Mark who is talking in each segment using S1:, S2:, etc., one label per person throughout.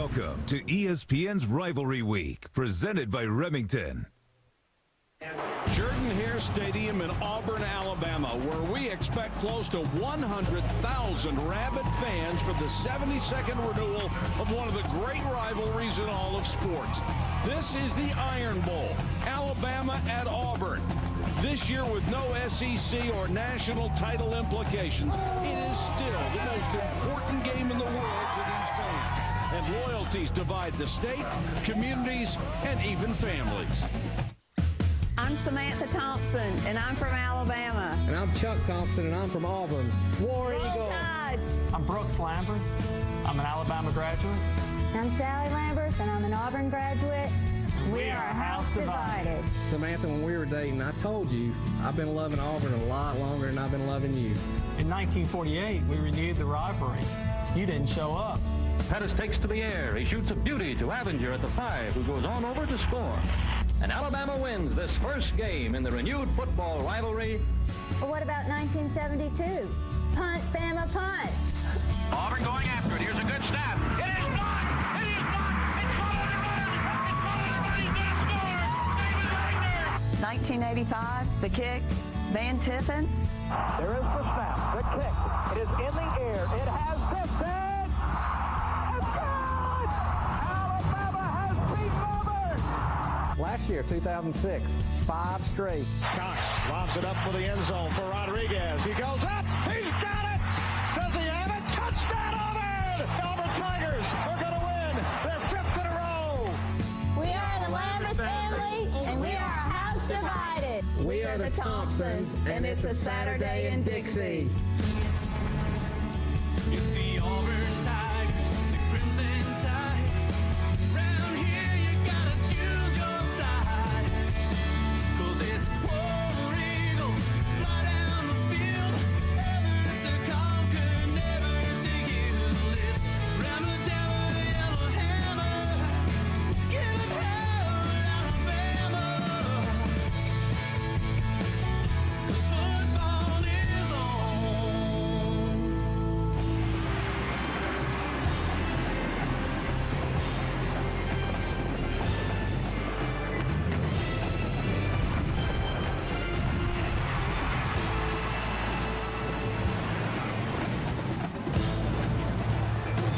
S1: Welcome to ESPN's Rivalry Week, presented by Remington.
S2: Jordan Hare Stadium in Auburn, Alabama, where we expect close to 100,000 rabid fans for the 72nd renewal of one of the great rivalries in all of sports. This is the Iron Bowl, Alabama at Auburn. This year, with no SEC or national title implications, it is still the most important game in the world to these fans. And loyalties divide the state, communities, and even families.
S3: I'm Samantha Thompson, and I'm from Alabama.
S4: And I'm Chuck Thompson, and I'm from Auburn. War Eagle.
S5: I'm Brooks Lambert. I'm an Alabama graduate.
S6: I'm Sally Lambert, and I'm an Auburn graduate. We are a house divided.
S4: Samantha, when we were dating, I told you I've been loving Auburn a lot longer than I've been loving you.
S5: In 1948, we renewed the rivalry. You didn't show up.
S7: Pettis takes to the air. He shoots a beauty to Avenger at the 5, who goes on over to score. And Alabama wins this first game in the renewed football rivalry.
S6: Well, what about 1972? Punt, Bama, punt.
S8: Auburn going after it. Here's a good snap. It is blocked. It is blocked. It's caught on the run. It's caught on the run. He's going to score. David Wagner.
S3: 1985, the kick, Van Tiffen.
S9: There is the snap. The kick. It is in the air. It has drifted.
S4: Last year, 2006, 5 straight.
S9: Cox lobs it up for the end zone for Rodriguez. He goes up. He's got it. Does he have it? Touchdown, Auburn! Auburn Tigers are going to win their 5th in a row.
S6: We are the Lambert family, and we are a house divided.
S4: We are the Thompsons, and it's a Saturday in Dixie.
S10: It's the Auburn Tigers, the Crimson Tide. Round here you gotta choose your side. 'Cause it's War Eagle, fly down the field, ever to conquer, never to yield. It's Ramble Tower, Yellow Hammer, give it hell, Alabama. 'Cause football is on.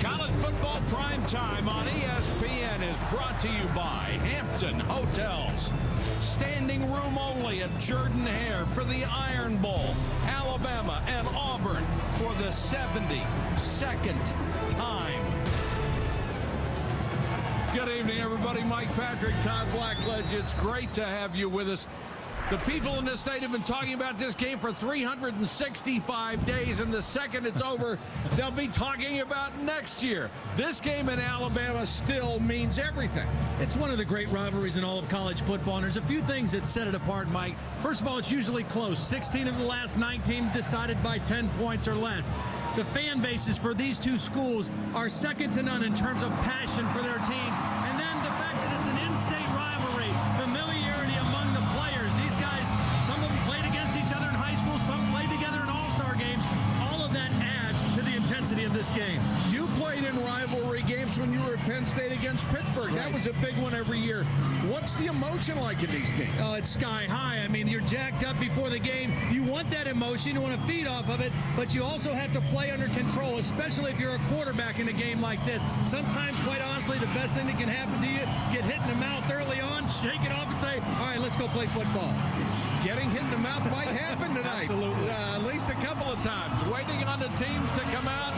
S2: College football prime time on ESPN is brought to you by Hampton Hotels. Standing room only at Jordan Hare for the Iron Bowl, Alabama and Auburn for the 72nd time. Good evening, everybody. Mike Patrick, Todd Blackledge. It's great to have you with us. The people in this state have been talking about this game for 365 days, and the second it's over, they'll be talking about next year. This game in Alabama still means everything.
S11: It's one of the great rivalries in all of college football, and there's a few things that set it apart, Mike. First of all, it's usually close. 16 of the last 19 decided by 10 points or less. The fan bases for these two schools are second to none in terms of passion for their teams. And then the fact that it's an in-state rivalry, familiarity among the players. These guys, some of them played against each other in high school, some played together in all-star games. All of that adds to the intensity of this game.
S2: You played in rivalry games when you were at Penn State against Pittsburgh. That was a big one every year. What's the emotion like in these games?
S11: Oh, it's sky high. I mean, you're jacked up before the game. You want that emotion. You want to feed off of it, but you also have to play under control, especially if you're a quarterback in a game like this. Sometimes, quite honestly, the best thing that can happen to you, get hit in the mouth early on, shake it off and say, all right, let's go play football.
S2: Getting hit in the mouth might happen tonight.
S11: Absolutely.
S2: At least a couple of times. Waiting on the teams to come out.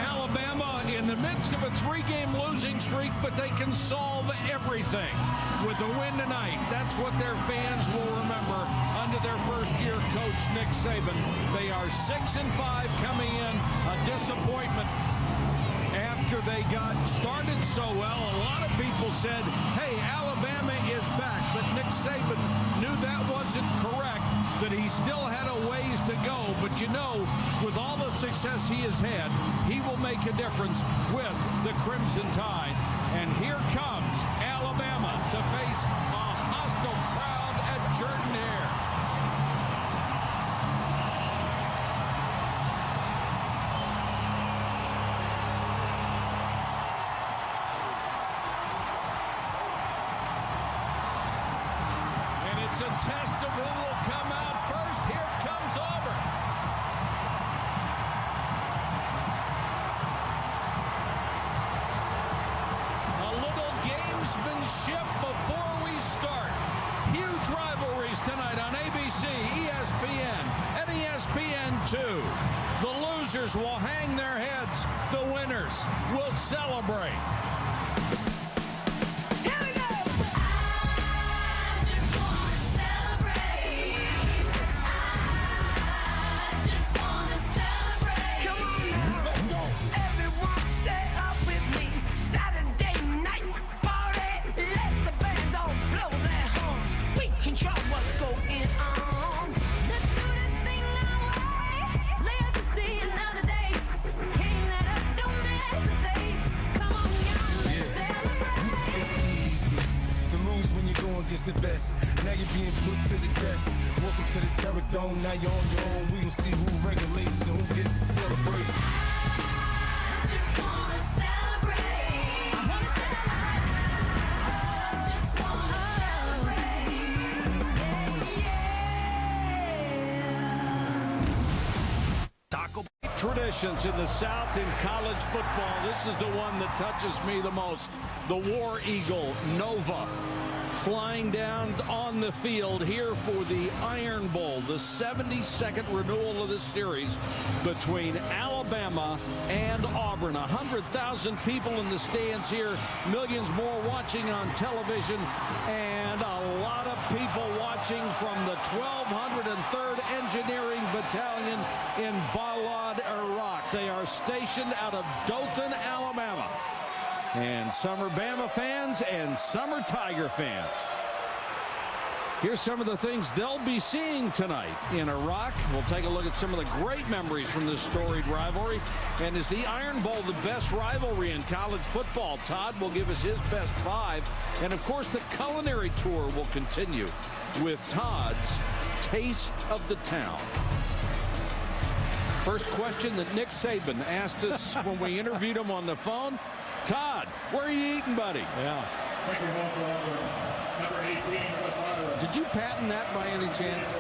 S2: Alabama in the midst of a 3-game losing streak, but they can solve everything with a win tonight. That's what their fans will remember under their first-year coach, Nick Saban. They are 6-5 coming in, a disappointment after they got started so well. A lot of people said, hey, Alabama is back, but Nick Saban knew that wasn't correct, that he still had a ways to go. But you know, with all the success he has had, he will make a difference with the Crimson Tide. And here comes Alabama to face a hostile crowd at Jordan Hare. a test of who will come out first. Here comes Auburn. A little gamesmanship before we start. Huge rivalries tonight on ABC, ESPN, and ESPN2. The losers will hang their heads. The winners will celebrate.
S12: The best. Now you're being put to the test. Welcome to the Terror Dome. Now you're on your own. We gon' see who regulates and who gets to celebrate. I just wanna celebrate. I wanna
S2: celebrate. Taco traditions in the South in college football. This is the one that touches me the most. The War Eagle Nova, flying down on the field here for the Iron Bowl, the 72nd renewal of this series between Alabama and Auburn. 100,000 people in the stands here, millions more watching on television, and a lot of people watching from the 1203rd Engineering Battalion in Balad, Iraq. They are stationed out of Dothan, Alabama. And some are Bama fans and some are Tiger fans. Here's some of the things they'll be seeing tonight in Iraq. We'll take a look at some of the great memories from this storied rivalry. And is the Iron Bowl the best rivalry in college football? Todd will give us his best 5. And of course, the culinary tour will continue with Todd's Taste of the Town. First question that Nick Saban asked us when we interviewed him on the phone. Todd, where are you eating, buddy?
S11: Yeah.
S2: Did you patent that by any chance?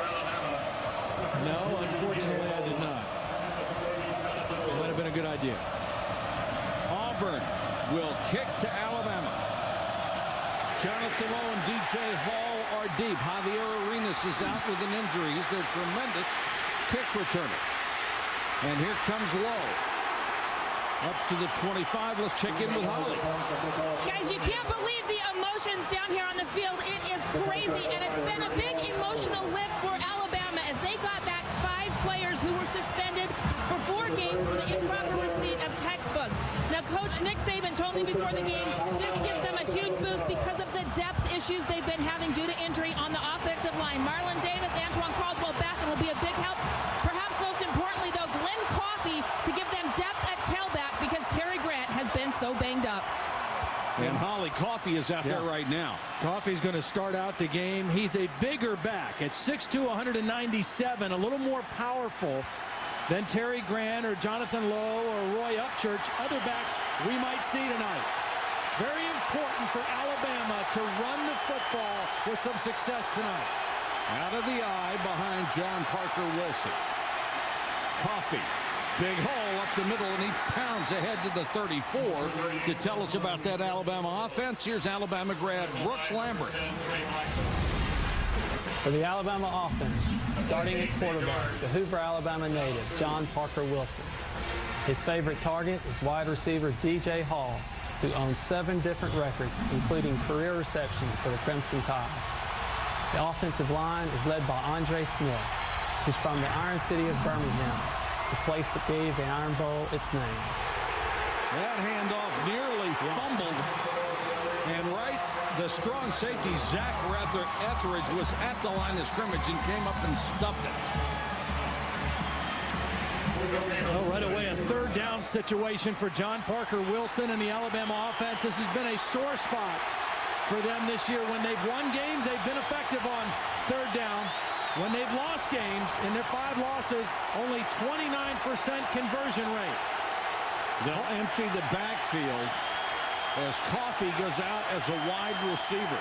S11: No, unfortunately, I did not. It might have been a good idea.
S2: Auburn will kick to Alabama. Jonathan Lowe and DJ Hall are deep. Javier Arenas is out with an injury. He's their tremendous kick returner. And here comes Lowe. Up to the 25. Let's check in with Holly.
S13: Guys, you can't believe the emotions down here on the field. It is crazy, and it's been a big emotional lift for Alabama as they got back 5 players who were suspended for 4 games for the improper receipt of textbooks. Now, Coach Nick Saban told me before the game this gives them a huge boost because of the depth issues they've been having due to injury on the offensive line. Marlon Davis, Antoine Caldwell back and will be a big help. Perhaps most importantly, though, Glenn Coffey to give them depth at tailback because Terry Grant has been so banged up.
S2: And Holly, Coffey is out there right now.
S11: Coffey's going to start out the game. He's a bigger back at 6'2", 197, a little more powerful than Terry Grant or Jonathan Lowe or Roy Upchurch, other backs we might see tonight. Very important for Alabama to run the football with some success tonight.
S2: Out of the eye behind John Parker Wilson. Coffey. Big hole up the middle, and he pounds ahead to the 34 to tell us about that Alabama offense. Here's Alabama grad Brooks Lambert.
S5: For the Alabama offense, starting at quarterback, the Hoover, Alabama native, John Parker Wilson. His favorite target is wide receiver DJ Hall, who owns 7 different records, including career receptions for the Crimson Tide. The offensive line is led by Andre Smith, who's from the Iron City of Birmingham, the place that gave the Iron Bowl its name.
S2: That handoff nearly fumbled, and the strong safety Zach Etheridge was at the line of scrimmage and came up and stuffed it.
S11: Well, right away, a 3rd down situation for John Parker Wilson and the Alabama offense. This has been a sore spot for them this year. When they've won games, they've been effective on 3rd down. When they've lost games, in their 5 losses, only 29% conversion rate.
S2: They'll empty the backfield as Coffey goes out as a wide receiver.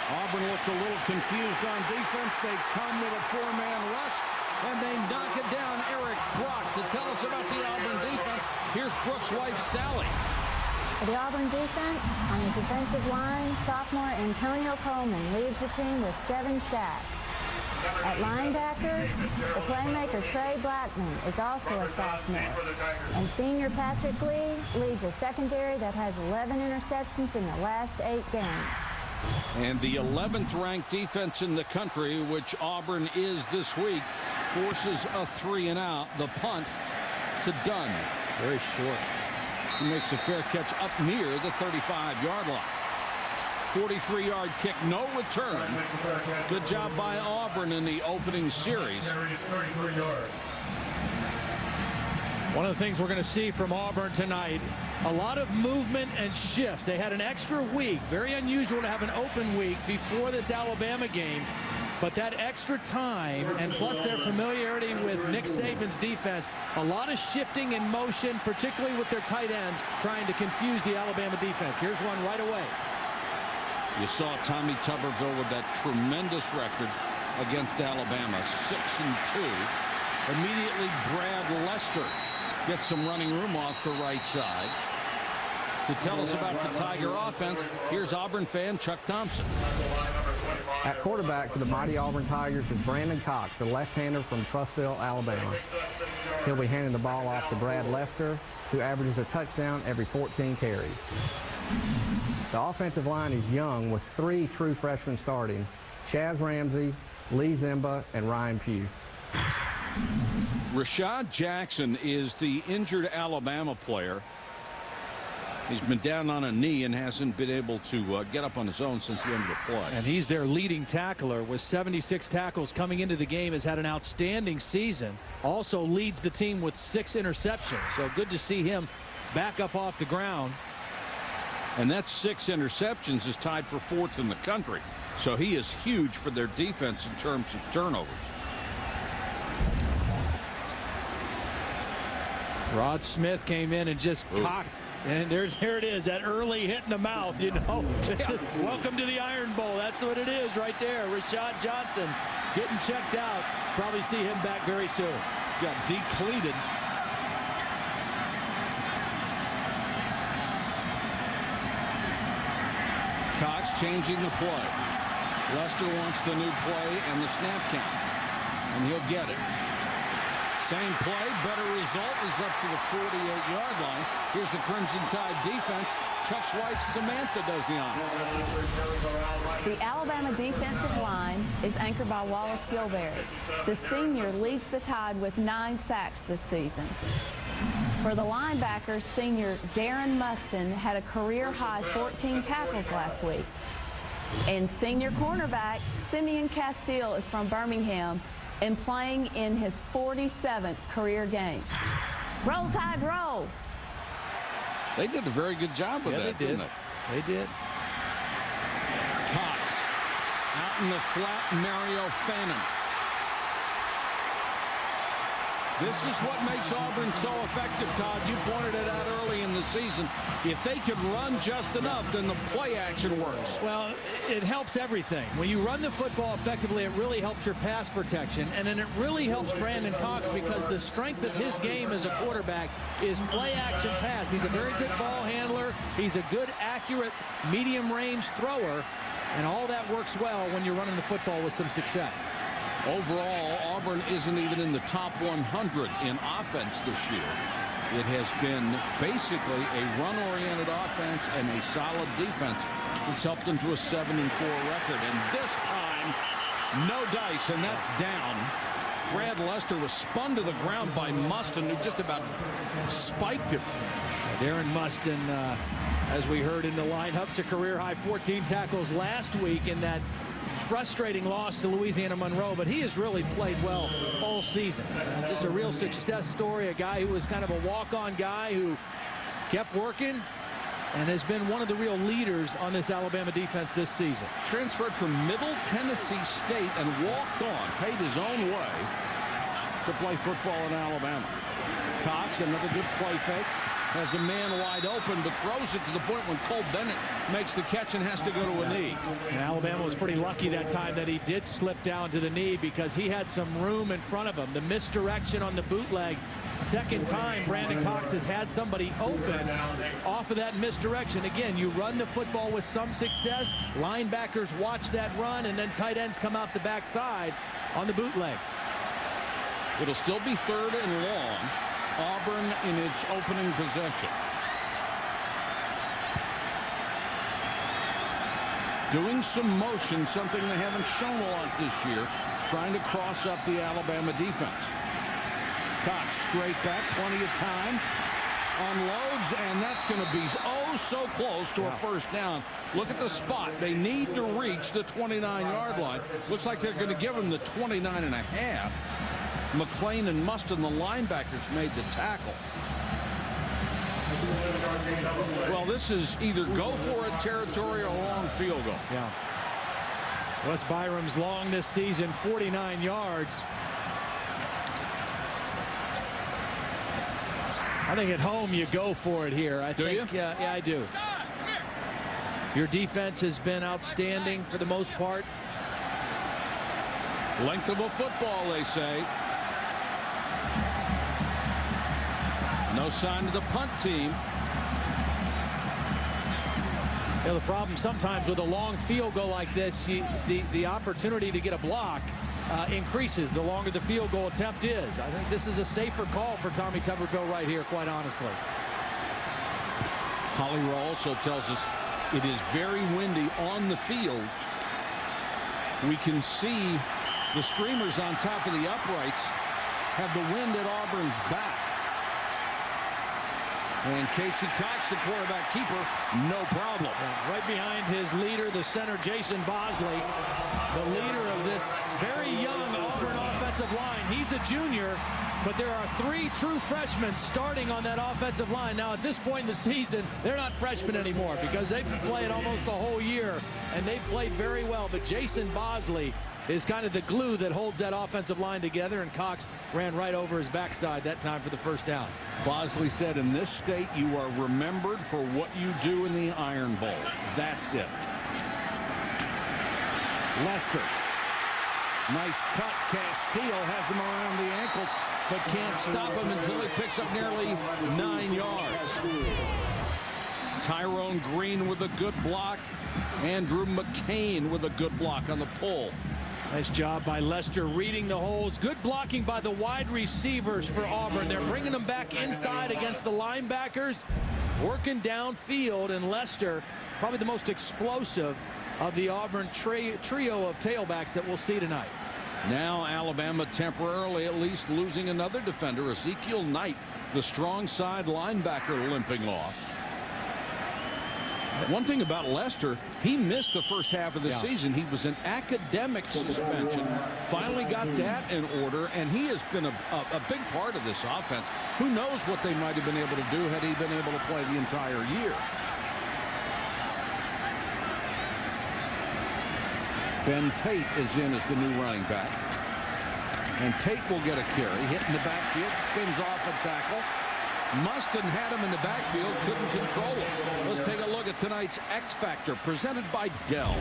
S2: Auburn looked a little confused on defense. They come with a four-man rush, and they knock it down. Eric Brock to tell us about the Auburn defense. Here's Brooks' wife, Sally.
S6: For the Auburn defense, on the defensive line, sophomore Antonio Coleman leads the team with 7 sacks. At linebacker, the playmaker Trey Blackman is also a sophomore. And senior Patrick Lee leads a secondary that has 11 interceptions in the last 8 games.
S2: And the 11th ranked defense in the country, which Auburn is this week, forces a 3-and-out. The punt to Dunn. Very short. He makes a fair catch up near the 35-yard line. 43-yard kick, no return. Good job by Auburn in the opening series.
S11: One of the things we're going to see from Auburn tonight, a lot of movement and shifts. They had an extra week, very unusual to have an open week before this Alabama game. But that extra time, and plus their familiarity with Nick Saban's defense, a lot of shifting in motion, particularly with their tight ends, trying to confuse the Alabama defense. Here's one right away.
S2: You saw Tommy Tuberville with that tremendous record against Alabama, 6-2. Immediately, Brad Lester gets some running room off the right side. To tell us about the Tiger offense, here's Auburn fan Chuck Thompson.
S4: At quarterback for the mighty Auburn Tigers is Brandon Cox, the left-hander from Trussville, Alabama. He'll be handing the ball off to Brad Lester, who averages a touchdown every 14 carries. The offensive line is young with 3 true freshmen starting: Chaz Ramsey, Lee Zimba, and Ryan Pugh.
S2: Rashad Jackson is the injured Alabama player. He's been down on a knee and hasn't been able to get up on his own since the end of the play.
S11: And he's their leading tackler with 76 tackles coming into the game. Has had an outstanding season. Also leads the team with 6 interceptions. So good to see him back up off the ground.
S2: And that 6 interceptions is tied for 4th in the country. So he is huge for their defense in terms of turnovers.
S11: Rod Smith came in and just cocked. And there it is, that early hit in the mouth, you know. Welcome to the Iron Bowl. That's what it is right there. Rashad Johnson getting checked out. Probably see him back very soon.
S2: Got decleated. Cox changing the play. Lester wants the new play and the snap count. And he'll get it. Same play, better result. He's up to the 48-yard line. Here's the Crimson Tide defense. Chuck's wife, Samantha, does the honors.
S3: The Alabama defensive line is anchored by Wallace Gilberry. The senior leads the Tide with 9 sacks this season. For the linebackers, senior Darren Mustin had a career-high 14 tackles last week. And senior cornerback Simeon Castile is from Birmingham and playing in his 47th career game. Roll Tide, roll!
S2: They did a very good job with that, didn't they?
S11: They did.
S2: Cox out in the flat, Mario Fannin. This is what makes Auburn so effective, Todd. You pointed it out early in the season. If they could run just enough, then the play action works.
S11: Well, it helps everything. When you run the football effectively, it really helps your pass protection. And then it really helps Brandon Cox because the strength of his game as a quarterback is play action pass. He's a very good ball handler. He's a good, accurate, medium-range thrower. And all that works well when you're running the football with some success.
S2: Overall, Auburn isn't even in the top 100 in offense this year. It has been basically a run-oriented offense and a solid defense that's helped them to a 7-4 record. And this time, no dice, and that's down. Brad Lester was spun to the ground by Mustin, who just about spiked him.
S11: Darren Mustin, as we heard in the lineups, a career-high 14 tackles last week in that frustrating loss to Louisiana Monroe, but he has really played well all season. Just a real success story, a guy who was kind of a walk-on guy who kept working and has been one of the real leaders on this Alabama defense this season.
S2: Transferred from Middle Tennessee State and walked on, paid his own way to play football in Alabama. Cox, another good play fake. has a man wide open, but throws it to the point when Cole Bennett makes the catch and has to go to a knee.
S11: And Alabama was pretty lucky that time that he did slip down to the knee because he had some room in front of him. The misdirection on the bootleg. Second time Brandon Cox has had somebody open off of that misdirection. Again, you run the football with some success. Linebackers watch that run, and then tight ends come out the backside on the bootleg.
S2: It'll still be 3rd and long. Auburn in its opening possession. Doing some motion, something they haven't shown a lot this year, trying to cross up the Alabama defense. Cox straight back, plenty of time, unloads, and that's going to be oh so close to a first down. Look at the spot. They need to reach the 29-yard line. Looks like they're going to give them the 29.5. McClain and Mustin, the linebackers, made the tackle. Well, this is either go for it territory or long field goal.
S11: Yeah. Wes Byram's long this season, 49 yards. I think at home you go for it here. I think, yeah, I do. Your defense has been outstanding for the most part.
S2: Length of a football, they say. No sign of the punt team.
S11: You know, the problem sometimes with a long field goal like this, the opportunity to get a block increases the longer the field goal attempt is. I think this is a safer call for Tommy Tuberville right here, quite honestly.
S2: Hollywood also tells us it is very windy on the field. We can see the streamers on top of the uprights have the wind at Auburn's back. And Casey Cox, the quarterback keeper, no problem.
S11: Right behind his leader, the center, Jason Bosley, the leader of this very young Auburn offensive line. He's a junior, but there are 3 true freshmen starting on that offensive line. Now, at this point in the season, they're not freshmen anymore because they've been playing almost the whole year, and they played very well. But Jason Bosley is kind of the glue that holds that offensive line together, and Cox ran right over his backside that time for the first down.
S2: Bosley said, in this state, you are remembered for what you do in the Iron Bowl. That's it. Lester. Nice cut. Castile has him around the ankles, but can't stop him until he picks up nearly 9 yards. Tyrone Green with a good block. Andrew McCain with a good block on the pull.
S11: Nice job by Lester reading the holes. Good blocking by the wide receivers for Auburn. They're bringing them back inside against the linebackers, working downfield, and Lester, probably the most explosive of the Auburn trio of tailbacks that we'll see tonight.
S2: Now Alabama temporarily at least losing another defender, Ezekiel Knight, the strong side linebacker, limping off. One thing about Lester, he missed the first half of the season. He was an academic suspension. Finally got that in order, and he has been a big part of this offense. Who knows what they might have been able to do had he been able to play the entire year. Ben Tate is in as the new running back. And Tate will get a carry, hitting the backfield, spins off a tackle. Mustin had him in the backfield, couldn't control him. Let's take a look at tonight's X Factor, presented by Dell.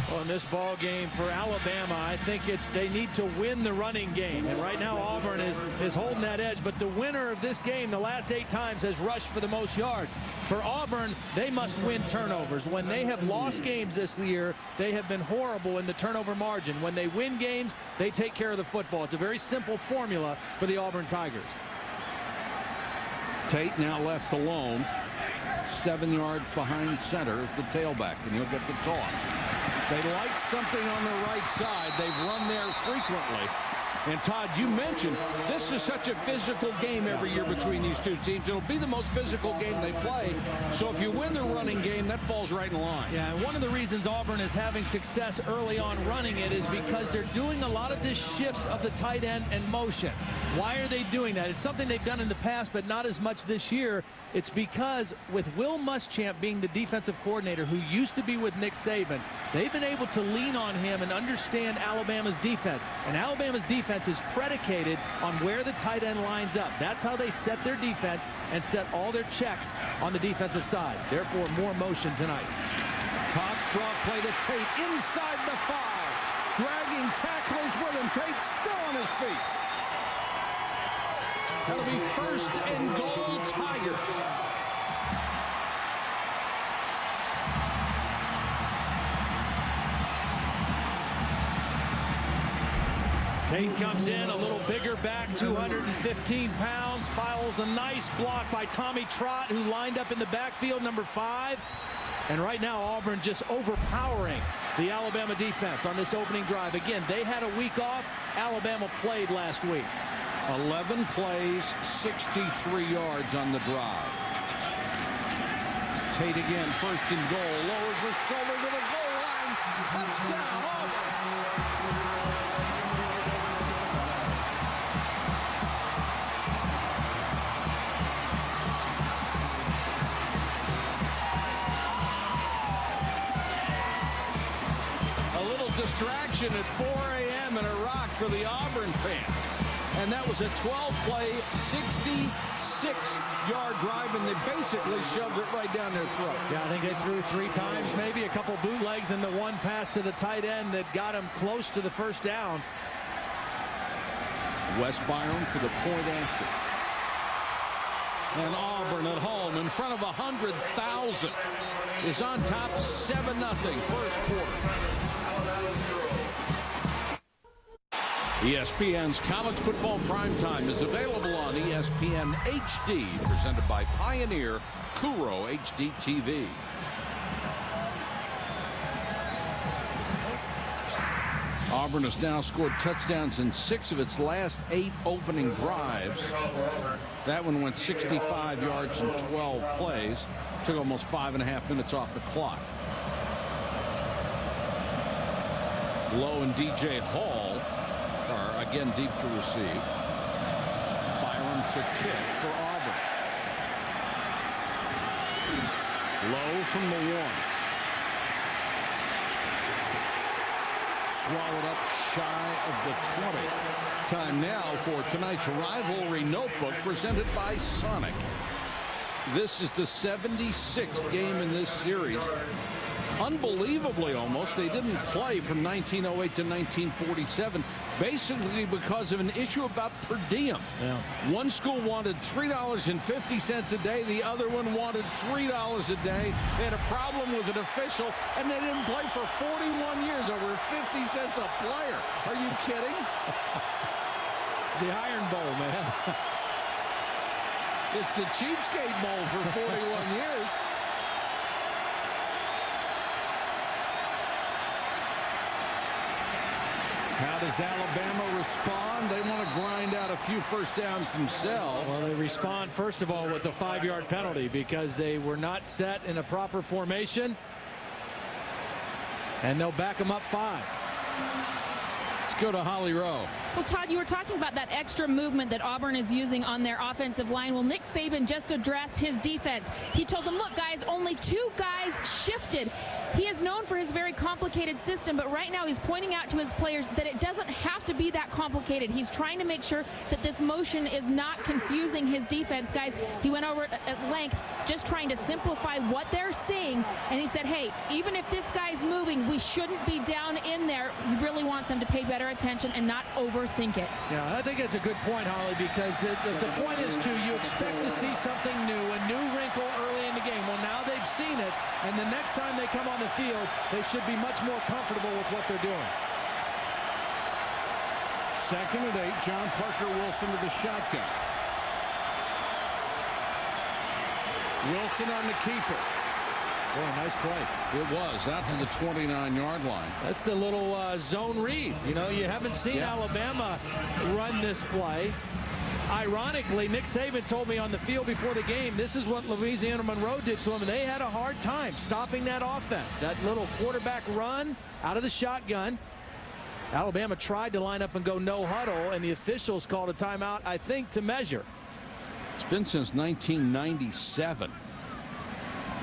S11: Well, in this ball game for Alabama, I think they need to win the running game. And right now Auburn is holding that edge. But the winner of this game the last 8 times has rushed for the most yards. For Auburn, they must win turnovers. When they have lost games this year, they have been horrible in the turnover margin. When they win games, they take care of the football. It's a very simple formula for the Auburn Tigers.
S2: Tate now left alone, 7 yards behind center is the tailback, and he'll get the toss. They like something on the right side. They've run there frequently. And Todd, you mentioned this is such a physical game every year between these two teams. It'll be the most physical game they play. So if you win the running game, that falls right in line.
S11: Yeah, and one of the reasons Auburn is having success early on running it is because they're doing a lot of this shifts of the tight end and motion. Why are they doing that? It's something they've done in the past, but not as much this year. It's because with Will Muschamp being the defensive coordinator who used to be with Nick Saban, they've been able to lean on him and understand Alabama's defense. And Alabama's defense defense is predicated on where the tight end lines up. That's how they set their defense and set all their checks on the defensive side. Therefore, more motion tonight.
S2: Cox draw play to Tate inside the 5. Dragging tacklers with him. Tate still on his feet. That'll be 1st and goal, Tigers.
S11: Tate comes in a little bigger back, 215 pounds, files a nice block by Tommy Trott, who lined up in the backfield, number 5. And right now, Auburn just overpowering the Alabama defense on this opening drive. Again, they had a week off. Alabama played last week.
S2: 11 plays, 63 yards on the drive. Tate again, 1st and goal, lowers his shoulder to the goal line. Touchdown, Auburn. Distraction at 4 a.m. and a rock for the Auburn fans. And that was a 12-play, 66-yard drive, and they basically shoved it right down their throat.
S11: Yeah, I think they threw 3 times, maybe a couple bootlegs, and the one pass to the tight end that got him close to the 1st down.
S2: West Byron for the point after. And Auburn at home in front of 100,000 is on top 7-0 first quarter. ESPN's College Football Primetime is available on ESPN HD, presented by Pioneer Kuro HD TV. Auburn has now scored touchdowns in 6 of its last 8 opening drives. That one went 65 yards in 12 plays. Took almost 5.5 minutes off the clock. Lowe and DJ Hall are again deep to receive. Byron to kick for Auburn. Lowe from the 1. Swallowed up shy of the 20. Time now for tonight's rivalry notebook presented by Sonic. This is the 76th game in this series. Unbelievably, almost, they didn't play from 1908 to 1947, basically because of an issue about per diem.
S11: Yeah. One
S2: school wanted $3.50 a day. The other one wanted $3 a day. They had a problem with an official, and they didn't play for 41 years, over 50 cents a player. Are you kidding?
S11: It's the Iron Bowl, man.
S2: It's the Cheapskate Bowl for 41 years. How does Alabama respond? They want to grind out a few first downs themselves.
S11: Well, they respond, first of all, with a 5-yard penalty because they were not set in a proper formation. And they'll back them up 5.
S2: Let's go to Holly Rowe.
S13: Well, Todd, you were talking about that extra movement that Auburn is using on their offensive line. Well, Nick Saban just addressed his defense. He told them, look, guys, only 2 guys shifted. He is known for his very complicated system, but right now he's pointing out to his players that it doesn't have to be that complicated. He's trying to make sure that this motion is not confusing his defense. Guys, he went over at length just trying to simplify what they're seeing, and he said, hey, even if this guy's moving, we shouldn't be down in there. He really wants them to pay better attention and not overthink it.
S11: Yeah, I think it's a good point, Holly, because the point is, too, you expect to see something new, a new wrinkle early in the game. Well, now they've seen it, and the next time they come on the field, they should be much more comfortable with what they're doing.
S2: 2nd and 8, John Parker Wilson to the shotgun. Wilson on the keeper.
S11: Boy, nice play.
S2: It was out to the 29-yard line.
S11: That's the little zone read. You know, you haven't seen Alabama run this play. Ironically, Nick Saban told me on the field before the game, this is what Louisiana Monroe did to him, and they had a hard time stopping that offense. That little quarterback run out of the shotgun. Alabama tried to line up and go no huddle, and the officials called a timeout, I think, to measure.
S2: It's been since 1997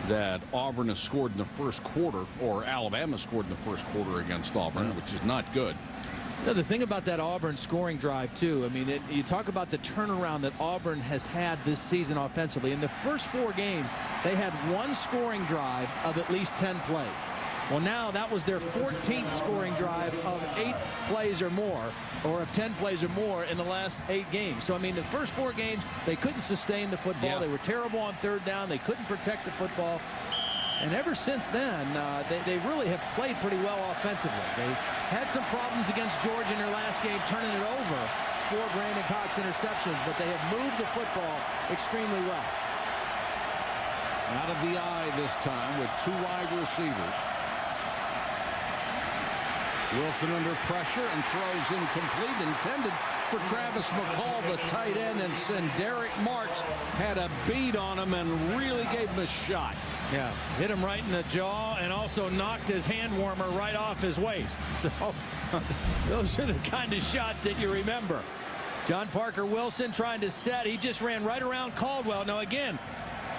S2: that Auburn has scored in the first quarter, or Alabama scored in the first quarter against Auburn, which is not good.
S11: You know, the thing about that Auburn scoring drive, too, I mean, you talk about the turnaround that Auburn has had this season offensively. In the first 4 games, they had 1 scoring drive of at least 10 plays. Well, now that was their 14th scoring drive of 8 plays or more, or of 10 plays or more in the last 8 games. So, I mean, the first 4 games, they couldn't sustain the football. Yeah. They were terrible on 3rd down. They couldn't protect the football. And ever since then, they really have played pretty well offensively. They had some problems against Georgia in their last game, turning it over for Brandon Cox interceptions, but they have moved the football extremely well.
S2: Out of the eye this time with 2 wide receivers. Wilson under pressure and throws incomplete, intended for Travis McCall, the tight end, and Derek Marks had a beat on him and really gave him a shot.
S11: Yeah, hit him right in the jaw and also knocked his hand warmer right off his waist. So those are the kind of shots that you remember. John Parker Wilson trying to set. He just ran right around Caldwell. Now again,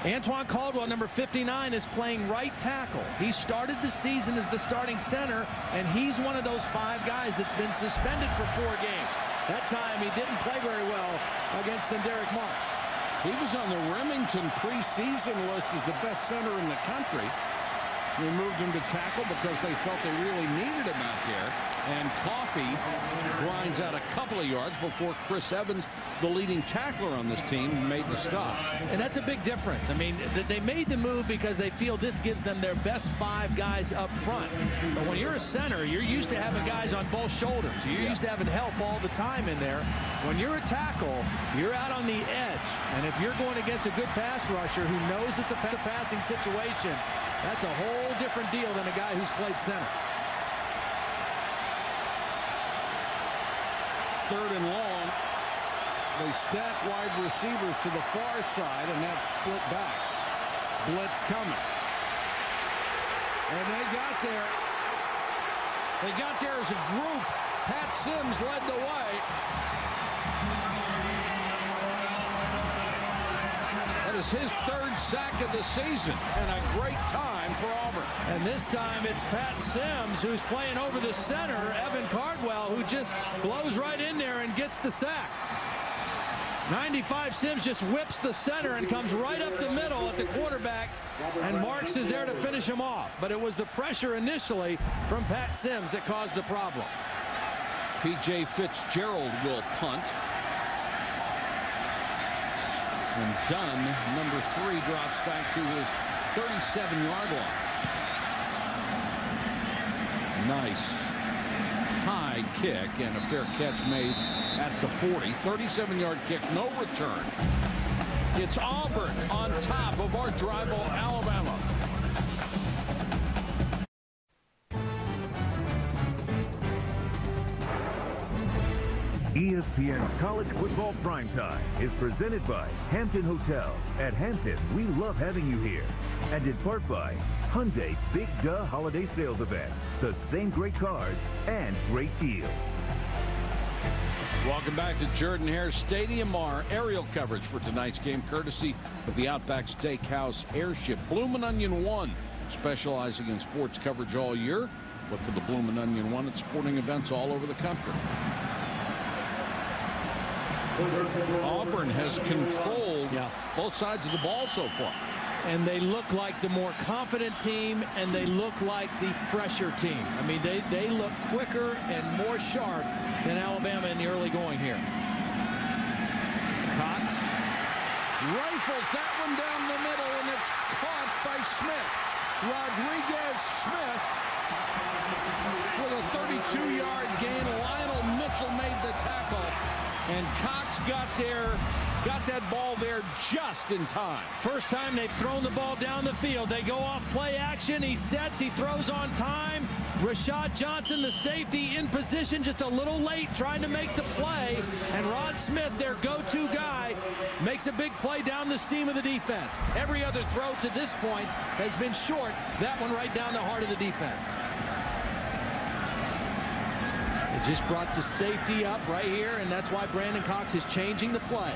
S11: Antoine Caldwell, number 59, is playing right tackle. He started the season as the starting center, and he's one of those 5 guys that's been suspended for 4 games. That time he didn't play very well against Derek Marks.
S2: He was on the Remington preseason list as the best center in the country. They moved him to tackle because they felt they really needed him out there. And Coffey grinds out a couple of yards before Chris Evans, the leading tackler on this team, made the stop.
S11: And that's a big difference. I mean, they made the move because they feel this gives them their best 5 guys up front. But when you're a center, you're used to having guys on both shoulders. You're used to having help all the time in there. When you're a tackle, you're out on the edge. And if you're going against a good pass rusher who knows it's a passing situation, that's a whole different deal than a guy who's played center.
S2: 3rd and long. They stack wide receivers to the far side, and that's split backs. Blitz coming. And they got there. They got there as a group. Pat Sims led the way. That is his 3rd sack of the season, and a great time for Auburn.
S11: And this time it's Pat Sims who's playing over the center, Evan Cardwell, who just blows right in there and gets the sack. 95 Sims just whips the center and comes right up the middle at the quarterback, and Marks is there to finish him off. But it was the pressure initially from Pat Sims that caused the problem.
S2: P.J. Fitzgerald will punt. And Dunn, number 3, drops back to his 37-yard line. Nice high kick and a fair catch made at the 40. 37-yard kick, no return. It's Auburn on top of arch rival Alabama.
S1: ESPN's College Football Primetime is presented by Hampton Hotels. At Hampton, we love having you here. And in part by Hyundai Big Duh Holiday Sales Event. The same great cars and great deals.
S2: Welcome back to Jordan-Hare Stadium. Our aerial coverage for tonight's game, courtesy of the Outback Steakhouse Airship. Bloomin' Onion One, specializing in sports coverage all year. Look for the Bloomin' Onion One at sporting events all over the country. Auburn has controlled both sides of the ball so far.
S11: And they look like the more confident team, and they look like the fresher team. I mean, they look quicker and more sharp than Alabama in the early going here.
S2: Cox rifles that one down the middle, and it's caught by Smith. Rodriguez Smith with a 32-yard gain. Lionel Mitchell made the tackle. And Cox got that ball there just in time.
S11: First time they've thrown the ball down the field. They go off play action. He sets, he throws on time. Rashad Johnson, the safety, in position just a little late trying to make the play. And Rod Smith, their go-to guy, makes a big play down the seam of the defense. Every other throw to this point has been short. That one right down the heart of the defense. It just brought the safety up right here, and that's why Brandon Cox is changing the play.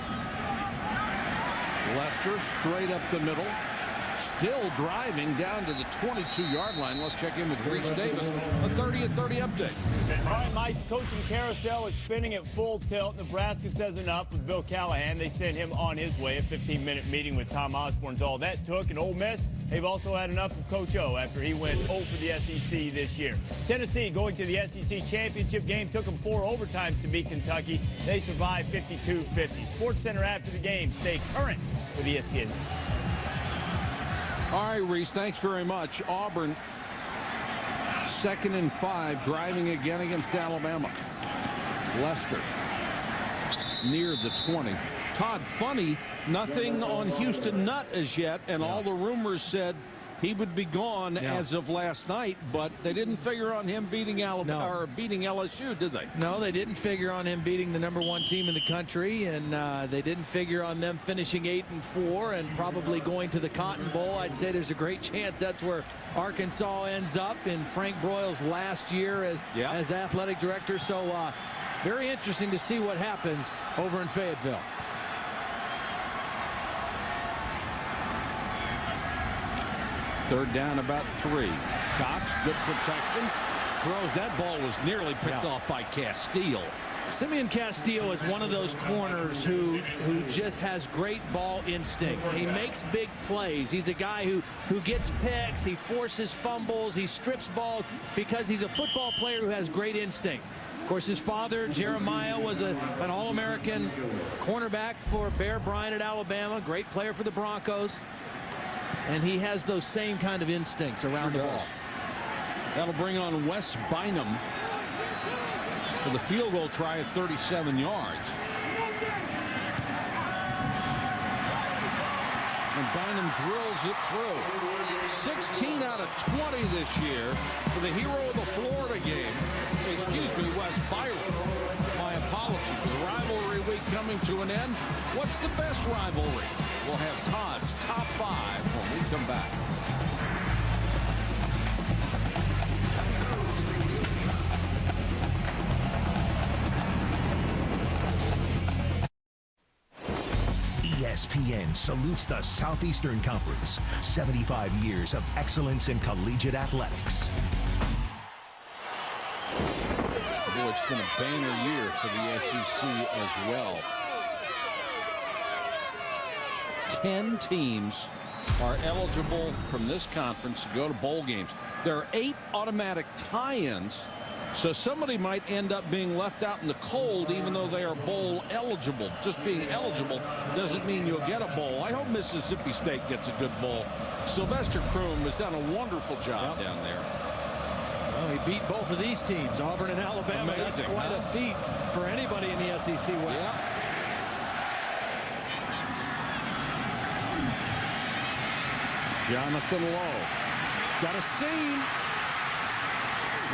S2: Lester straight up the middle. Still driving down to the 22-yard line. Let's check in with Reese Davis. A 30-30 update.
S14: All right, Mike, coaching carousel is spinning at full tilt. Nebraska says enough with Bill Callahan. They sent him on his way. A 15-minute meeting with Tom Osborne's all that took. And Ole Miss, they've also had enough of Coach O after he went 0 for the SEC this year. Tennessee going to the SEC championship game. Took them 4 overtimes to beat Kentucky. They survived 52-50. Sports Center after the game. Stay current with ESPN News.
S2: All right, Reese, thanks very much. Auburn, 2nd and 5, driving again against Alabama. Lester near the 20. Todd, funny, nothing on Houston Nutt as yet, and all the rumors said he would be gone as of last night, but they didn't figure on him beating Alabama or beating LSU, did they?
S11: No, they didn't figure on him beating the #1 team in the country, and they didn't figure on them finishing 8-4 and probably going to the Cotton Bowl. I'd say there's a great chance that's where Arkansas ends up in Frank Broyles' last year as athletic director. So very interesting to see what happens over in Fayetteville.
S2: Third down, about 3. Cox, good protection. Throws. That ball was nearly picked off by Castile.
S11: Simeon Castillo is one of those corners who just has great ball instincts. He makes big plays. He's a guy who gets picks. He forces fumbles. He strips balls because he's a football player who has great instincts. Of course, his father, Jeremiah, was an All-American cornerback for Bear Bryant at Alabama. Great player for the Broncos. And he has those same kind of instincts around the ball.
S2: That'll bring on Wes Bynum for the field goal try at 37 yards. And Bynum drills it through. 16 out of 20 this year for the hero of the Florida game. Excuse me, Wes Byron. My apology. The rivalry week coming to an end. What's the best rivalry? We'll have Todd's top 5 when we come back.
S15: ESPN salutes the Southeastern Conference. 75 years of excellence in collegiate athletics.
S2: Boy, it's been a banner year for the SEC as well. 10 teams are eligible from this conference to go to bowl games. There are 8 automatic tie-ins, so somebody might end up being left out in the cold even though they are bowl eligible. Just being eligible doesn't mean you'll get a bowl. I hope Mississippi State gets a good bowl. Sylvester Croom has done a wonderful job down there.
S11: Well, he beat both of these teams, Auburn and Alabama.
S2: Amazing,
S11: That's quite a feat for anybody in the SEC West.
S2: Jonathan Lowe got a seam.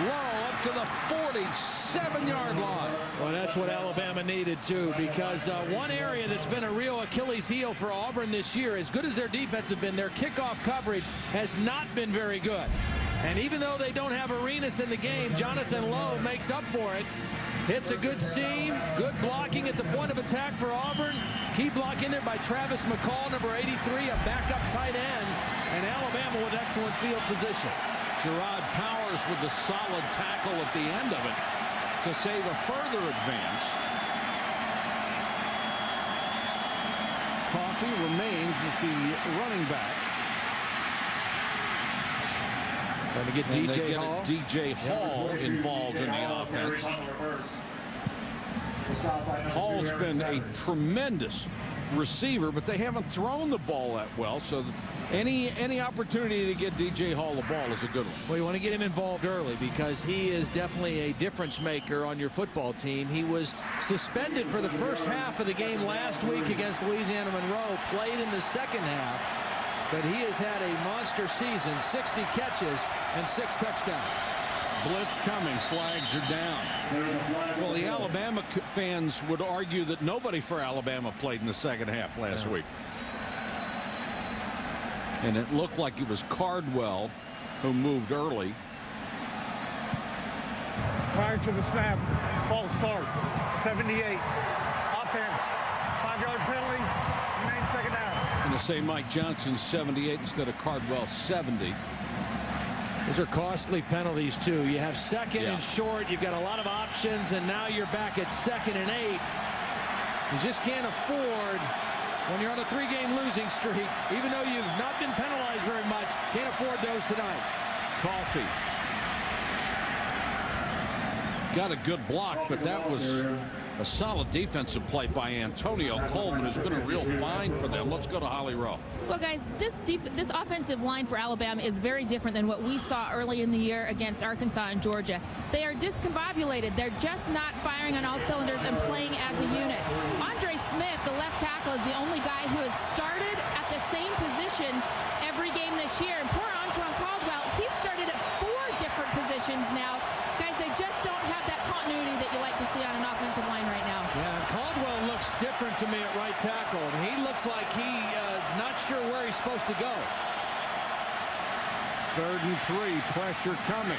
S2: Lowe up to the 47-yard line.
S11: Well, that's what Alabama needed, too, because one area that's been a real Achilles heel for Auburn this year, as good as their defense have been, their kickoff coverage has not been very good. And even though they don't have Arenas in the game, Jonathan Lowe makes up for it. Hits a good seam, good blocking at the point of attack for Auburn. Key block in there by Travis McCall, number 83, a backup tight end. And Alabama with excellent field position.
S2: Gerard Powers with the solid tackle at the end of it to save a further advance. Coffey remains as the running back.
S11: Trying to get DJ Hall.
S2: DJ Hall involved in the offense. Hall's been a tremendous receiver, but they haven't thrown the ball that well, so any opportunity to get DJ Hall the ball is a good one.
S11: Well, you want to get him involved early because he is definitely a difference maker on your football team. He was suspended for the first half of the game last week against Louisiana Monroe, played in the second half, but he has had a monster season, 60 catches and 6 touchdowns.
S2: Blitz coming, flags are down. Well, the Alabama fans would argue that nobody for Alabama played in the second half last week. And it looked like it was Cardwell who moved early.
S16: Prior to the snap, false start, 78. Offense, 5-yard penalty, remain second down.
S2: And to say Mike Johnson 78 instead of Cardwell 70.
S11: Those are costly penalties, too. You have second and short. You've got a lot of options, and now you're back at 2nd and 8. You just can't afford, when you're on a 3-game losing streak, even though you've not been penalized very much, can't afford those tonight.
S2: Coffee got a good block, but that was a solid defensive play by Antonio Coleman, who's been a real find for them. Let's go to Holly Rowe.
S13: Well, guys, this offensive line for Alabama is very different than what we saw early in the year against Arkansas and Georgia. They are discombobulated. They're just not firing on all cylinders and playing as a unit. Andre Smith, the left tackle, is the only guy who has started at the same position every game this year. And poor Antoine Caldwell, he's started at 4 different positions now. Guys, they just don't have that continuity that you like to see on an offensive line right now.
S11: Yeah, Caldwell looks different to me at right tackle. He looks like he is not sure where he's supposed to go.
S2: 3rd and 3, pressure coming.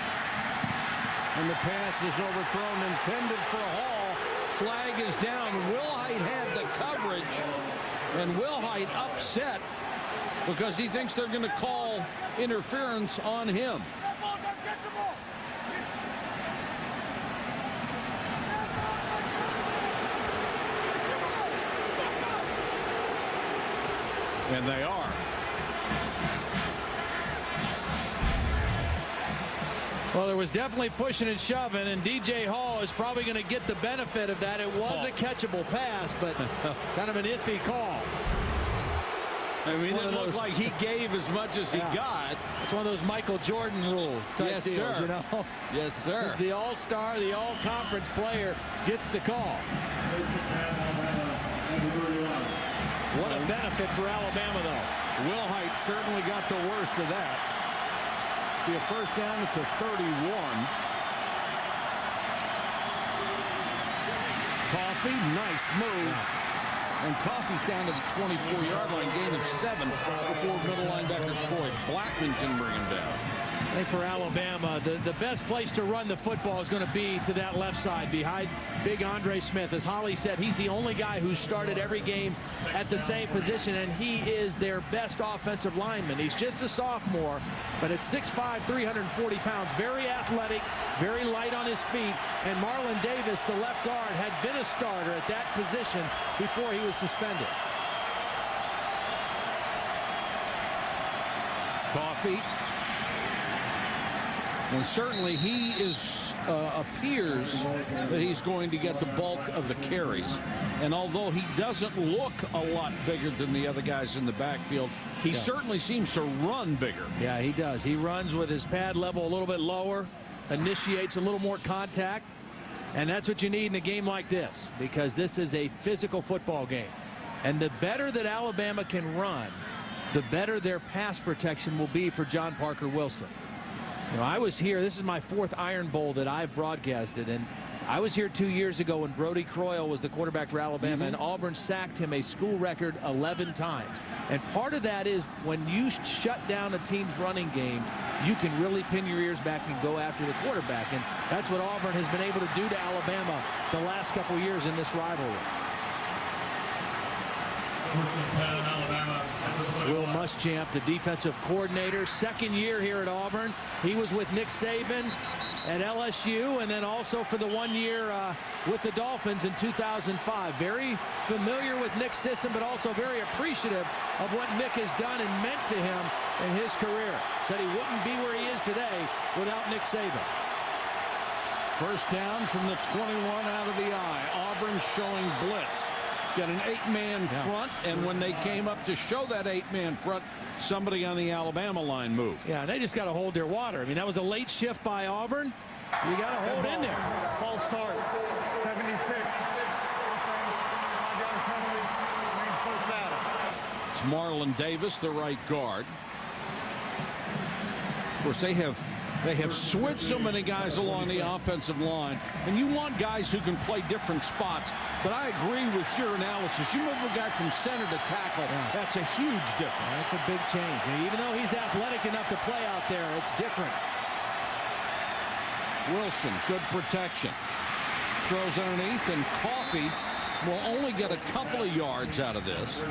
S2: And the pass is overthrown, intended for Hall. Flag is down. Wilhite had the coverage, and Wilhite upset because he thinks they're going to call interference on him. And they are.
S11: Well, there was definitely pushing and shoving, and DJ Hall is probably going to get the benefit of that. It was a catchable pass, but kind of an iffy call.
S2: I mean, it looked like he gave as much as he got.
S11: It's one of those Michael Jordan rule type deals,
S2: sir.
S11: you know?
S2: Yes, sir.
S11: The all-star, the all-conference player gets the call. What a benefit for Alabama, though.
S2: Wilhite certainly got the worst of that. Be a first down at the 31. Coffee, nice move. And Coffey's down to the 24-yard line, gain of 7 before middle linebacker Troy Blackman can bring him down.
S11: I think for Alabama, the best place to run the football is going to be to that left side behind big Andre Smith. As Holly said, he's the only guy who started every game at the same position, and he is their best offensive lineman. He's just a sophomore, but at 6'5", 340 pounds, very athletic, very light on his feet. And Marlon Davis, the left guard, had been a starter at that position before he was suspended.
S2: Coffee. And certainly he appears that he's going to get the bulk of the carries. And although he doesn't look a lot bigger than the other guys in the backfield, he certainly seems to run bigger.
S11: Yeah, he does. He runs with his pad level a little bit lower, initiates a little more contact. And that's what you need in a game like this, because this is a physical football game. And the better that Alabama can run, the better their pass protection will be for John Parker Wilson. You know, I was here, this is my 4th Iron Bowl that I've broadcasted, and I was here 2 years ago when Brody Croyle was the quarterback for Alabama, and Auburn sacked him a school record 11 times. And part of that is when you shut down a team's running game, you can really pin your ears back and go after the quarterback. And that's what Auburn has been able to do to Alabama the last couple of years in this rivalry. It's Will Muschamp, the defensive coordinator, 2nd year here at Auburn. He was with Nick Saban at LSU, and then also for the 1 year with the Dolphins in 2005. Very familiar with Nick's system, but also very appreciative of what Nick has done and meant to him in his career. Said he wouldn't be where he is today without Nick Saban.
S2: First down from the 21 out of the eye. Auburn showing blitz. Got an 8-man front, and when they came up to show that 8-man front, somebody on the Alabama line moved.
S11: Yeah, they just got to hold their water. I mean, that was a late shift by Auburn. You got to hold in there.
S16: False start, 76.
S2: It's Marlon Davis, the right guard. Of course, they have switched so many guys along the offensive line, and you want guys who can play different spots. But I agree with your analysis. You move a guy from center to tackle, that's a huge difference.
S11: That's a big change. And even though he's athletic enough to play out there, it's different.
S2: Wilson, good protection. Throws underneath, and Coffee will only get a couple of yards out of this.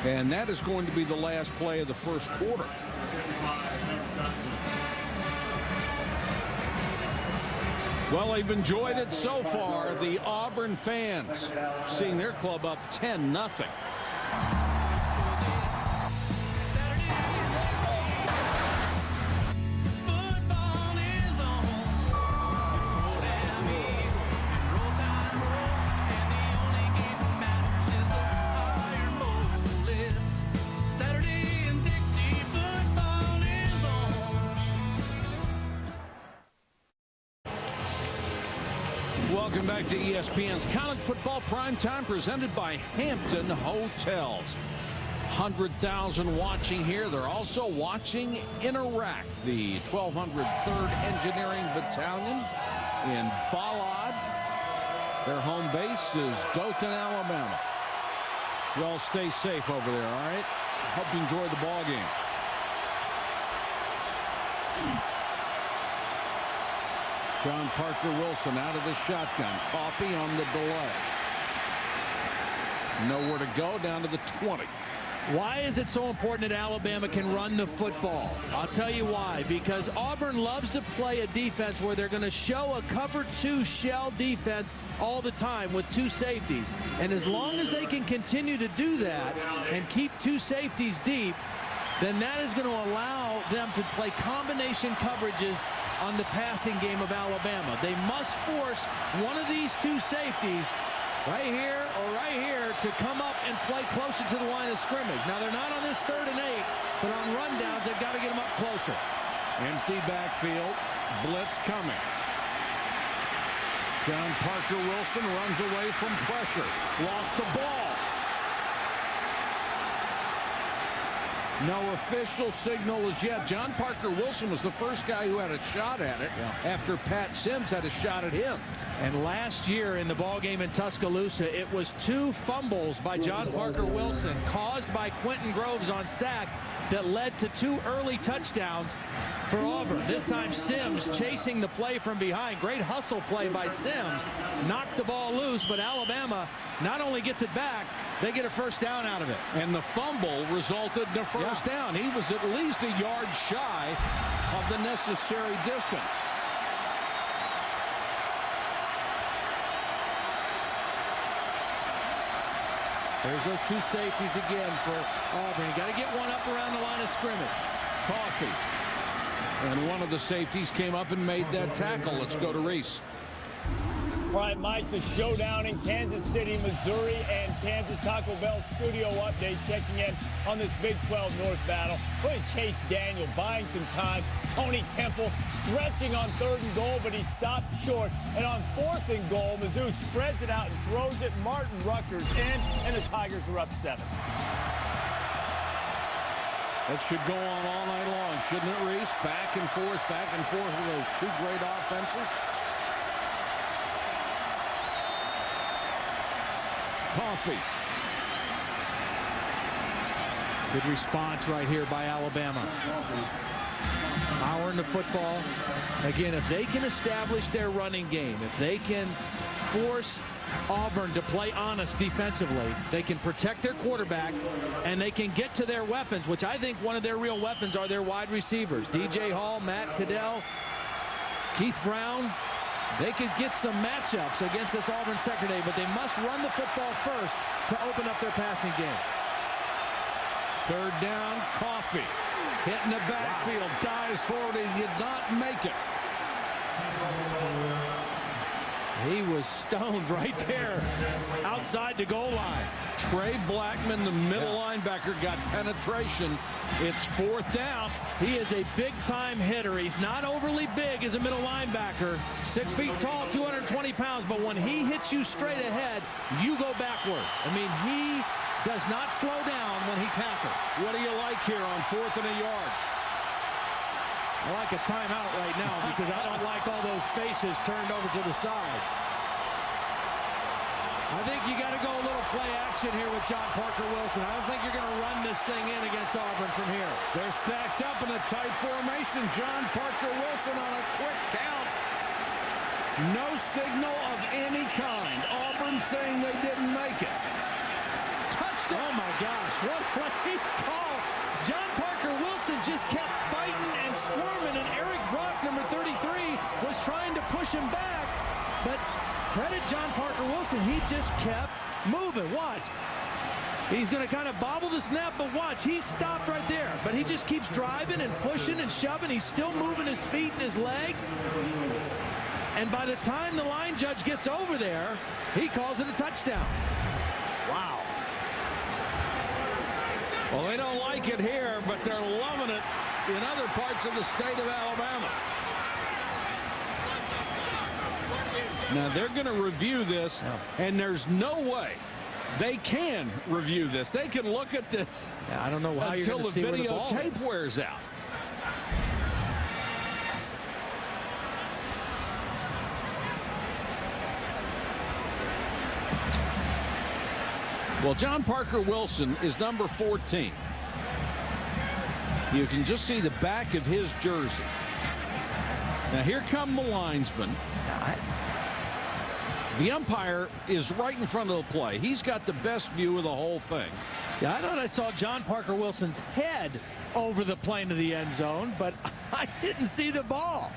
S2: And that is going to be the last play of the first quarter. Well, they've enjoyed it so far. The Auburn fans seeing their club up 10-0. Welcome back to ESPN's College Football Primetime, presented by Hampton Hotels. 100,000 watching here. They're also watching in Iraq. The 1203rd Engineering Battalion in Balad. Their home base is Dothan, Alabama. You all stay safe over there, all right? Hope you enjoy the ball game. John Parker Wilson out of the shotgun. Coffee on the delay. Nowhere to go, down to the 20.
S11: Why is it so important that Alabama can run the football? I'll tell you why. Because Auburn loves to play a defense where they're going to show a cover 2 shell defense all the time with 2 safeties. And as long as they can continue to do that and keep 2 safeties deep, then that is going to allow them to play combination coverages on the passing game of Alabama. They must force one of these 2 safeties right here or right here to come up and play closer to the line of scrimmage. Now, they're not on this 3rd and 8, but on rundowns, they've got to get them up closer.
S2: Empty backfield. Blitz coming. John Parker Wilson runs away from pressure. Lost the ball. No official signal as yet. John Parker Wilson was the first guy who had a shot at it after Pat Sims had a shot at him.
S11: And last year in the ball game in Tuscaloosa, it was 2 fumbles by John Parker Wilson caused by Quentin Groves on sacks that led to 2 early touchdowns for Auburn. This time Sims chasing the play from behind. Great hustle play by Sims. Knocked the ball loose, but Alabama not only gets it back, they get a first down out of it.
S2: And the fumble resulted in a first down. He was at least a yard shy of the necessary distance.
S11: There's those 2 safeties again for Auburn. You got to get one up around the line of scrimmage.
S2: Coffee. And one of the safeties came up and made that tackle. Let's go to Reese.
S14: All right, Mike, the showdown in Kansas City, Missouri, and Kansas Taco Bell studio update, checking in on this Big 12 North battle. Look at Chase Daniel buying some time. Tony Temple stretching on 3rd and goal, but he stopped short. And on 4th and goal, Mizzou spreads it out and throws it. Martin Rucker's in, and the Tigers are up 7.
S2: That should go on all night long, shouldn't it, Reese? Back and forth with those 2 great offenses. Coffee.
S11: Good response right here by Alabama. Power in the football. Again, if they can establish their running game, if they can force Auburn to play honest defensively, they can protect their quarterback and they can get to their weapons, which I think one of their real weapons are their wide receivers. DJ Hall, Matt Caddell, Keith Brown. They could get some matchups against this Auburn secondary, but they must run the football first to open up their passing game.
S2: 3rd down, Coffee. Hitting the backfield, dives forward, and did not make it.
S11: He was stoned right there outside the goal line.
S2: Trey Blackman, the middle linebacker, got penetration. It's 4th down.
S11: He is a big-time hitter. He's not overly big as a middle linebacker. 6 feet tall, 220 pounds, but when he hits you straight ahead, you go backwards. I mean, he does not slow down when he tackles.
S2: What do you like here on 4th and a yard?
S11: I like a timeout right now because I don't like all those faces turned over to the side. I think you got to go a little play action here with John Parker Wilson. I don't think you're going to run this thing in against Auburn from here.
S2: They're stacked up in a tight formation. John Parker Wilson on a quick count. No signal of any kind. Auburn saying they didn't make it. Touchdown!
S17: it. Oh, my gosh. What a late call. John Parker Wilson just kept fighting and squirming, and Eric Brock, number 33, was trying to push him back. But credit John Parker Wilson. He just kept moving. Watch. He's going to kind of bobble the snap, but watch. He stopped right there. But he just keeps driving and pushing and shoving. He's still moving his feet and his legs. And by the time the line judge gets over there, he calls it a touchdown. Wow.
S2: Well, they don't like it here, but they're loving it in other parts of the state of Alabama. Now, they're going to review this, and there's no way they can review this. They can look at this
S17: I don't know how
S2: until the videotape
S17: is.
S2: wears out. Well, John Parker Wilson is number 14. You can just see the back of his jersey. Now, here come the linesmen. The umpire is right in front of the play. He's got the best view of the whole thing.
S17: See, I thought I saw John Parker Wilson's head over the plane of the end zone, but I didn't see the ball.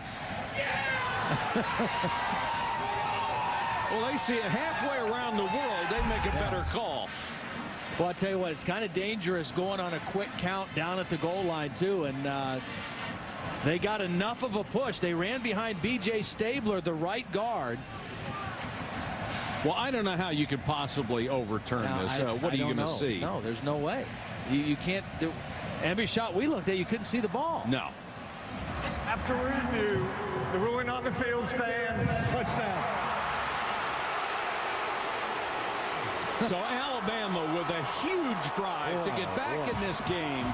S2: Well, they see it halfway around the world. They make a better call.
S17: Well, I'll tell you what, it's kind of dangerous going on a quick count down at the goal line, too. And they got enough of a push. They ran behind B.J. Stabler, the right guard.
S2: Well, I don't know how you could possibly overturn this. What are you going to see?
S17: No, there's no way. You can't do. Every shot we looked at, you couldn't see the ball.
S2: No.
S16: After review, the ruling on the field stands. Touchdown.
S2: So Alabama with a huge drive to get back in this game,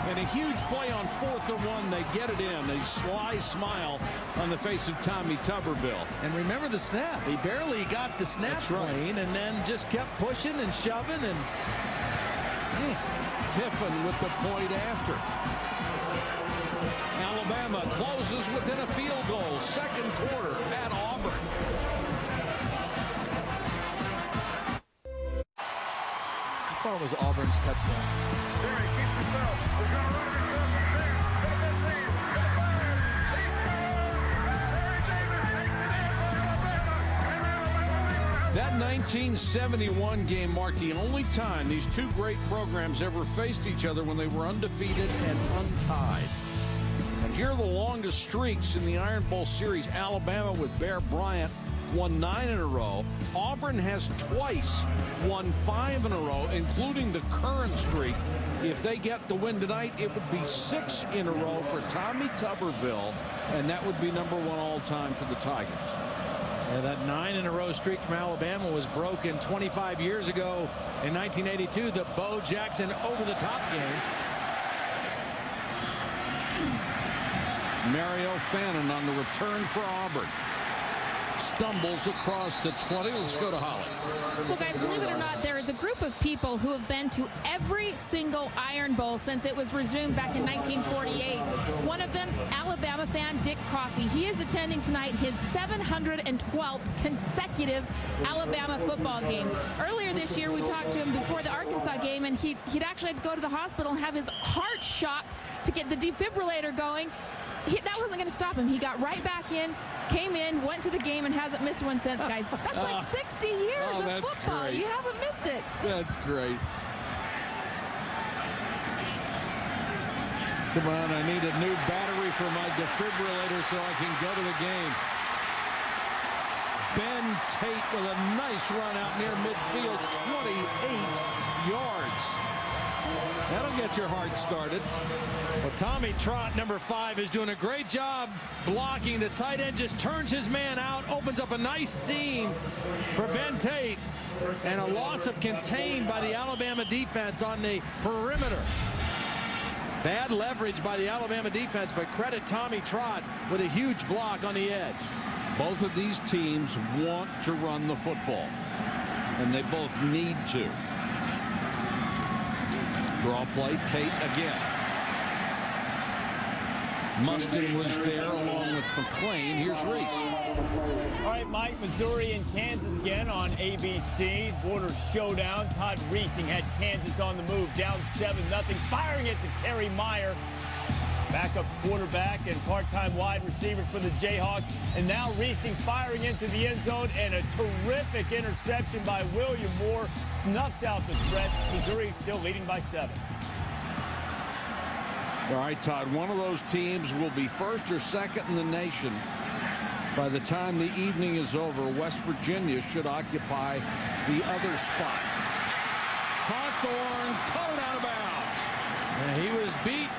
S2: and a huge play on 4th and 1. They get it in. A sly smile on the face of Tommy Tuberville.
S17: And remember the snap. He barely got the snap clean, and then just kept pushing and shoving. And
S2: Tiffin with the point after. Alabama closes within a field goal. Second quarter at Auburn.
S17: How far was Auburn's touchdown?
S2: That 1971 game marked the only time these two great programs ever faced each other when they were undefeated and untied. And here are the longest streaks in the Iron Bowl series. Alabama with Bear Bryant won 9 in a row. Auburn has twice won 5 in a row, including the current streak. If they get the win tonight, it would be 6 in a row for Tommy Tuberville, and that would be number 1 all-time for the Tigers.
S17: Yeah, that 9 in a row streak from Alabama was broken 25 years ago in 1982, the Bo Jackson over-the-top game.
S2: Mario Fannin on the return for Auburn. Stumbles across the 20. Let's go to Holly.
S13: Well, guys, believe it or not, there is a group of people who have been to every single Iron Bowl since it was resumed back in 1948. One of them, Alabama fan Dick Coffey. He is attending tonight his 712th consecutive Alabama football game. Earlier this year, we talked to him before the Arkansas game, and he'd actually had to go to the hospital and have his heart shocked to get the defibrillator going. That wasn't going to stop him. He got right back in, came in, went to the game, and hasn't missed one since, guys. That's like 60 years of football.
S2: Great.
S13: You haven't missed it.
S2: That's great. Come on, I need a new battery for my defibrillator so I can go to the game. Ben Tate with a nice run out near midfield, 28 yards. That'll get your heart started.
S17: Well, Tommy Trott, number 5, is doing a great job blocking. The tight end just turns his man out, opens up a nice seam for Ben Tate, and a loss of contain by the Alabama defense on the perimeter. Bad leverage by the Alabama defense, but credit Tommy Trott with a huge block on the edge.
S2: Both of these teams want to run the football, and they both need to. Draw play, Tate again. Mustin was there along with McClain. Here's Reese.
S14: All right, Mike, Missouri and Kansas again on ABC. Border showdown. Todd Reesing had Kansas on the move, down 7-0, firing it to Kerry Meyer. Backup quarterback and part-time wide receiver for the Jayhawks. And now Reesing firing into the end zone, and a terrific interception by William Moore snuffs out the threat. Missouri still leading by 7.
S2: All right, Todd, one of those teams will be first or second in the nation by the time the evening is over. West Virginia should occupy the other spot. Hawthorne caught it out of bounds.
S17: Yeah, he was beat.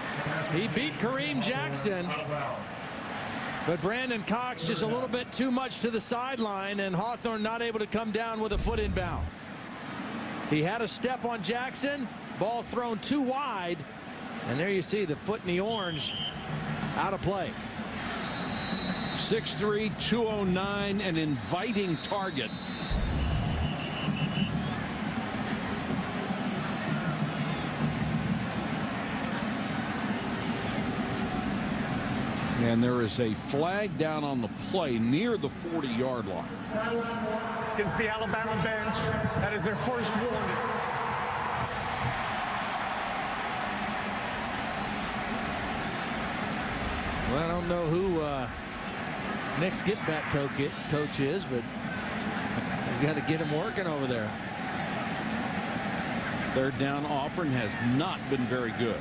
S17: He beat Kareem Jackson. But Brandon Cox just a little bit too much to the sideline, and Hawthorne not able to come down with a foot in bounds. He had a step on Jackson. Ball thrown too wide. And there you see the foot in the orange out of play.
S2: 6'3", 209, an inviting target. And there is a flag down on the play near the 40-yard line.
S16: Against the Alabama bench, that is their first warning.
S17: Well, I don't know who next get-back coach is, but he's got to get him working over there.
S2: Third down, Auburn has not been very good.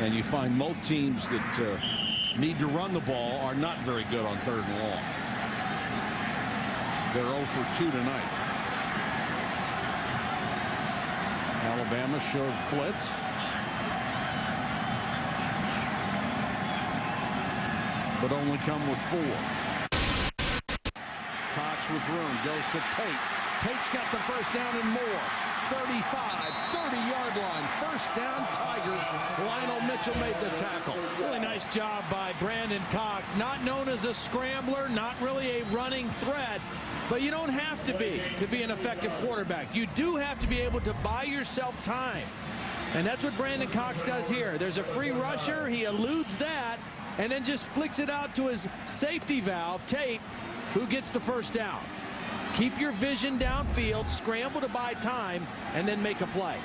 S2: And you find most teams that need to run the ball are not very good on 3rd and long. They're 0 for 2 tonight. Alabama shows blitz. But only come with 4. Cox with room, goes to Tate. Tate's got the first down and more. 35, 30-yard line. First down, Tigers. Lionel Mitchell made the tackle.
S17: Really nice job by Brandon Cox. Not known as a scrambler, not really a running threat, but you don't have to be an effective quarterback. You do have to be able to buy yourself time. And that's what Brandon Cox does here. There's a free rusher. He eludes that, and then just flicks it out to his safety valve, Tate, who gets the first down. Keep your vision downfield, scramble to buy time, and then make a play.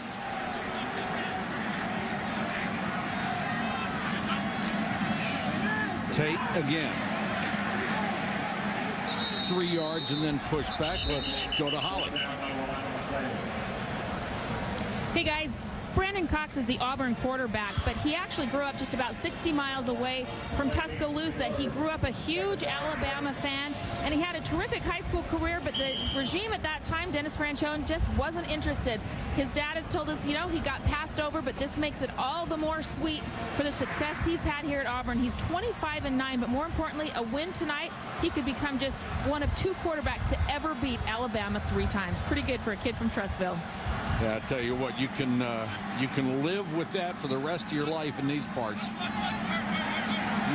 S2: Tate again. 3 yards and then push back. Let's go to Holly.
S13: Hey guys, Brandon Cox is the Auburn quarterback, but he actually grew up just about 60 miles away from Tuscaloosa. He grew up a huge Alabama fan, and he had a terrific high school career, but the regime at that time, Dennis Franchione, just wasn't interested. His dad has told us, you know, he got passed over, but this makes it all the more sweet for the success he's had here at Auburn. He's 25-9, but more importantly, a win tonight, he could become just one of 2 quarterbacks to ever beat Alabama 3 times. Pretty good for a kid from Trussville.
S2: Yeah, I tell you what, you can live with that for the rest of your life in these parts. You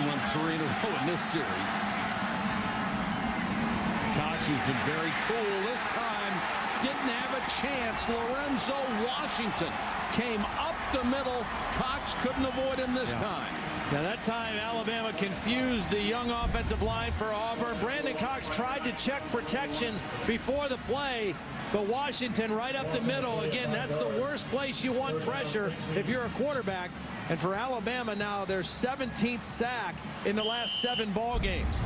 S2: won 3 in a row in this series. Cox has been very cool this time. Didn't have a chance. Lorenzo Washington came up the middle. Cox couldn't avoid him this time.
S17: Now that time Alabama confused the young offensive line for Auburn. Brandon Cox tried to check protections before the play, but Washington right up the middle. Again, that's the worst place you want pressure if you're a quarterback. And for Alabama now, their 17th sack in the last 7 ball games.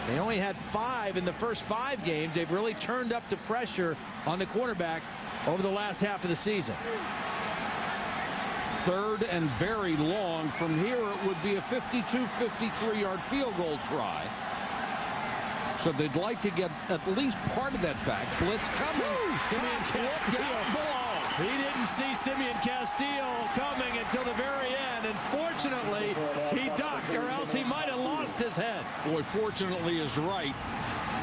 S17: They only had 5 in the first 5 games. They've really turned up the pressure on the quarterback over the last half of the season.
S2: 3rd and very long. From here, it would be a 52-53-yard field goal try. So they'd like to get at least part of that back. Blitz coming.
S17: Simeon Castile. He didn't see Simeon Castile coming until the very end, and fortunately, he ducked, or else he might have lost his head.
S2: Boy, fortunately is right.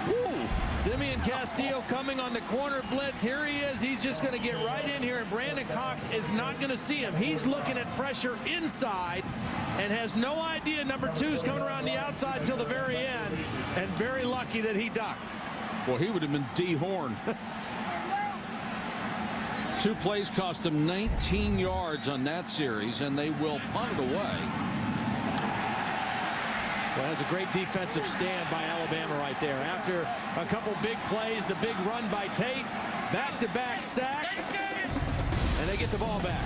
S17: Woo! Simeon Castile coming on the corner blitz. Here he is. He's just going to get right in here, and Brandon Cox is not going to see him. He's looking at pressure inside and has no idea number 2's coming around the outside till the very end, and very lucky that he ducked.
S2: Well, he would have been dehorned. 2 plays cost him 19 yards on that series, and they will punt it away.
S17: Well, that's a great defensive stand by Alabama right there. After a couple big plays, the big run by Tate, back-to-back sacks, and they get the ball back.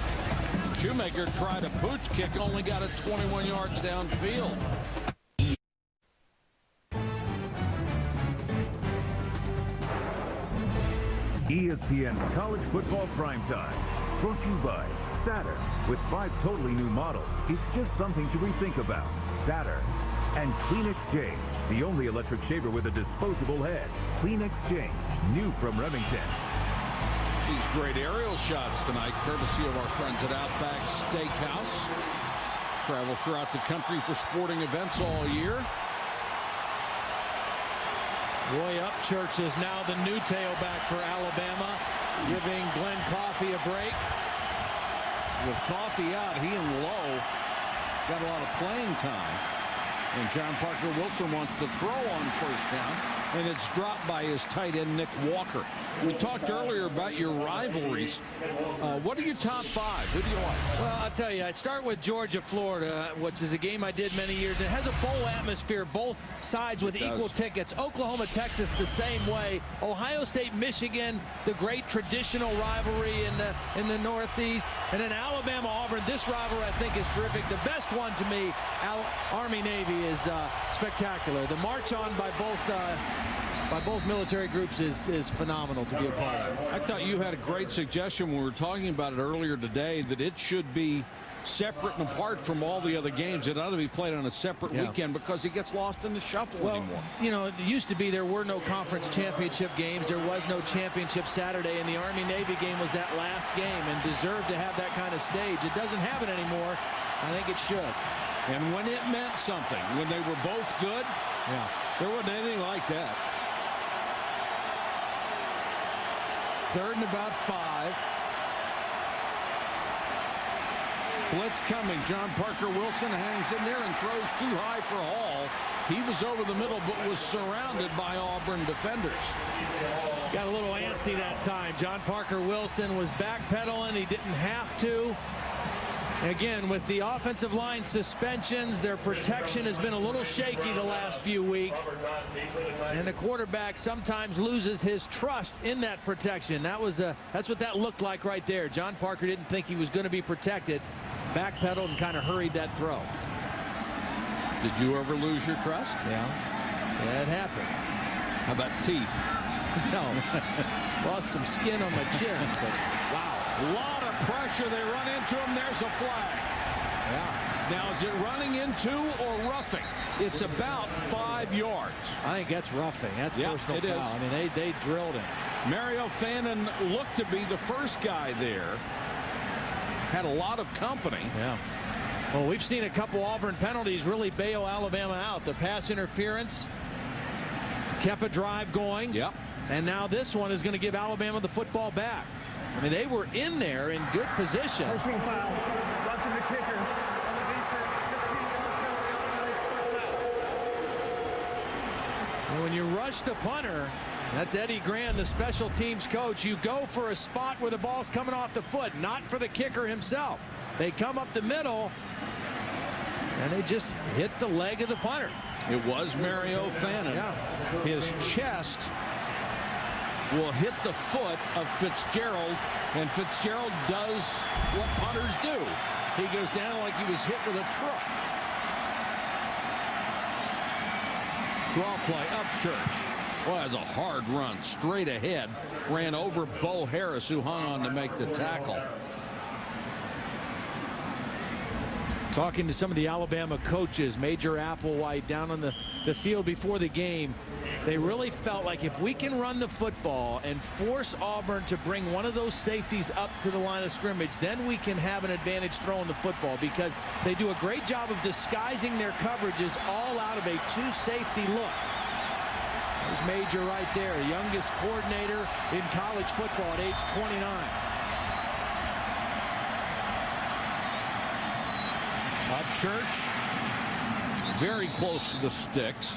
S2: Shoemaker tried a pooch kick, only got it 21 yards downfield.
S1: ESPN's College Football Primetime, brought to you by Saturn. With 5 totally new models, it's just something to rethink about. Saturn. And Clean Exchange, the only electric shaver with a disposable head. Clean Exchange, new from Remington.
S2: These great aerial shots tonight, courtesy of our friends at Outback Steakhouse. Travel throughout the country for sporting events all year.
S17: Roy Upchurch is now the new tailback for Alabama, giving Glenn Coffey a break.
S2: With Coffey out, he and Lowe got a lot of playing time. And John Parker Wilson wants to throw on first down, and it's dropped by his tight end, Nick Walker. We talked earlier about your rivalries. What are your top 5? Who do you like?
S17: Well, I'll tell you, I start with Georgia, Florida, which is a game I did many years. It has a bowl atmosphere, both sides with equal tickets. Oklahoma, Texas, the same way. Ohio State, Michigan, the great traditional rivalry in the Northeast. And then Alabama, Auburn. This rivalry, I think, is terrific. The best one to me, Army-Navy, is spectacular. The march on by both military groups is phenomenal to be a part of.
S2: I thought you had a great suggestion when we were talking about it earlier today, that it should be separate and apart from all the other games. It ought to be played on a separate weekend because it gets lost in the shuffle anymore.
S17: You know, it used to be there were no conference championship games. There was no championship Saturday, and the Army-Navy game was that last game and deserved to have that kind of stage. It doesn't have it anymore. I think it should.
S2: And when it meant something, when they were both good, there wasn't anything like that. 3rd and about 5. Blitz coming. John Parker Wilson hangs in there and throws too high for Hall. He was over the middle but was surrounded by Auburn defenders.
S17: Got a little antsy that time. John Parker Wilson was backpedaling. He didn't have to. Again, with the offensive line suspensions, their protection has been a little shaky the last few weeks. And the quarterback sometimes loses his trust in that protection. That's what that looked like right there. John Parker didn't think he was going to be protected. Backpedaled and kind of hurried that throw.
S2: Did you ever lose your trust?
S17: Yeah, it happens.
S2: How about teeth?
S17: No. Lost some skin on my chin, but wow.
S2: A lot of pressure. They run into him. There's a flag.
S17: Yeah.
S2: Now, is it running into or roughing? It's about 5 yards.
S17: I think that's roughing. That's personal foul. I mean, they drilled him.
S2: Mario Fannin looked to be the first guy there. Had a lot of company.
S17: Yeah. Well, we've seen a couple Auburn penalties really bail Alabama out. The pass interference kept a drive going.
S2: Yep.
S17: And now this one is going to give Alabama the football back. I mean, they were in there in good position.
S16: Personal foul. Watching the kicker on the defense. 15-yard penalty on the
S17: And when you rush the punter, that's Eddie Grand, the special teams coach. You go for a spot where the ball's coming off the foot, not for the kicker himself. They come up the middle, and they just hit the leg of the punter.
S2: It was Mario Fannin.
S17: Yeah.
S2: His chest will hit the foot of Fitzgerald, and Fitzgerald does what punters do. He goes down like he was hit with a truck. Draw play, Upchurch. Well, that's a hard run, straight ahead. Ran over Bo Harris, who hung on to make the tackle.
S17: Talking to some of the Alabama coaches, Major Applewhite down on the field before the game, they really felt like if we can run the football and force Auburn to bring one of those safeties up to the line of scrimmage, then we can have an advantage throwing the football, because they do a great job of disguising their coverages all out of a two-safety look. There's Major right there, the youngest coordinator in college football at age 29.
S2: Upchurch, very close to the sticks.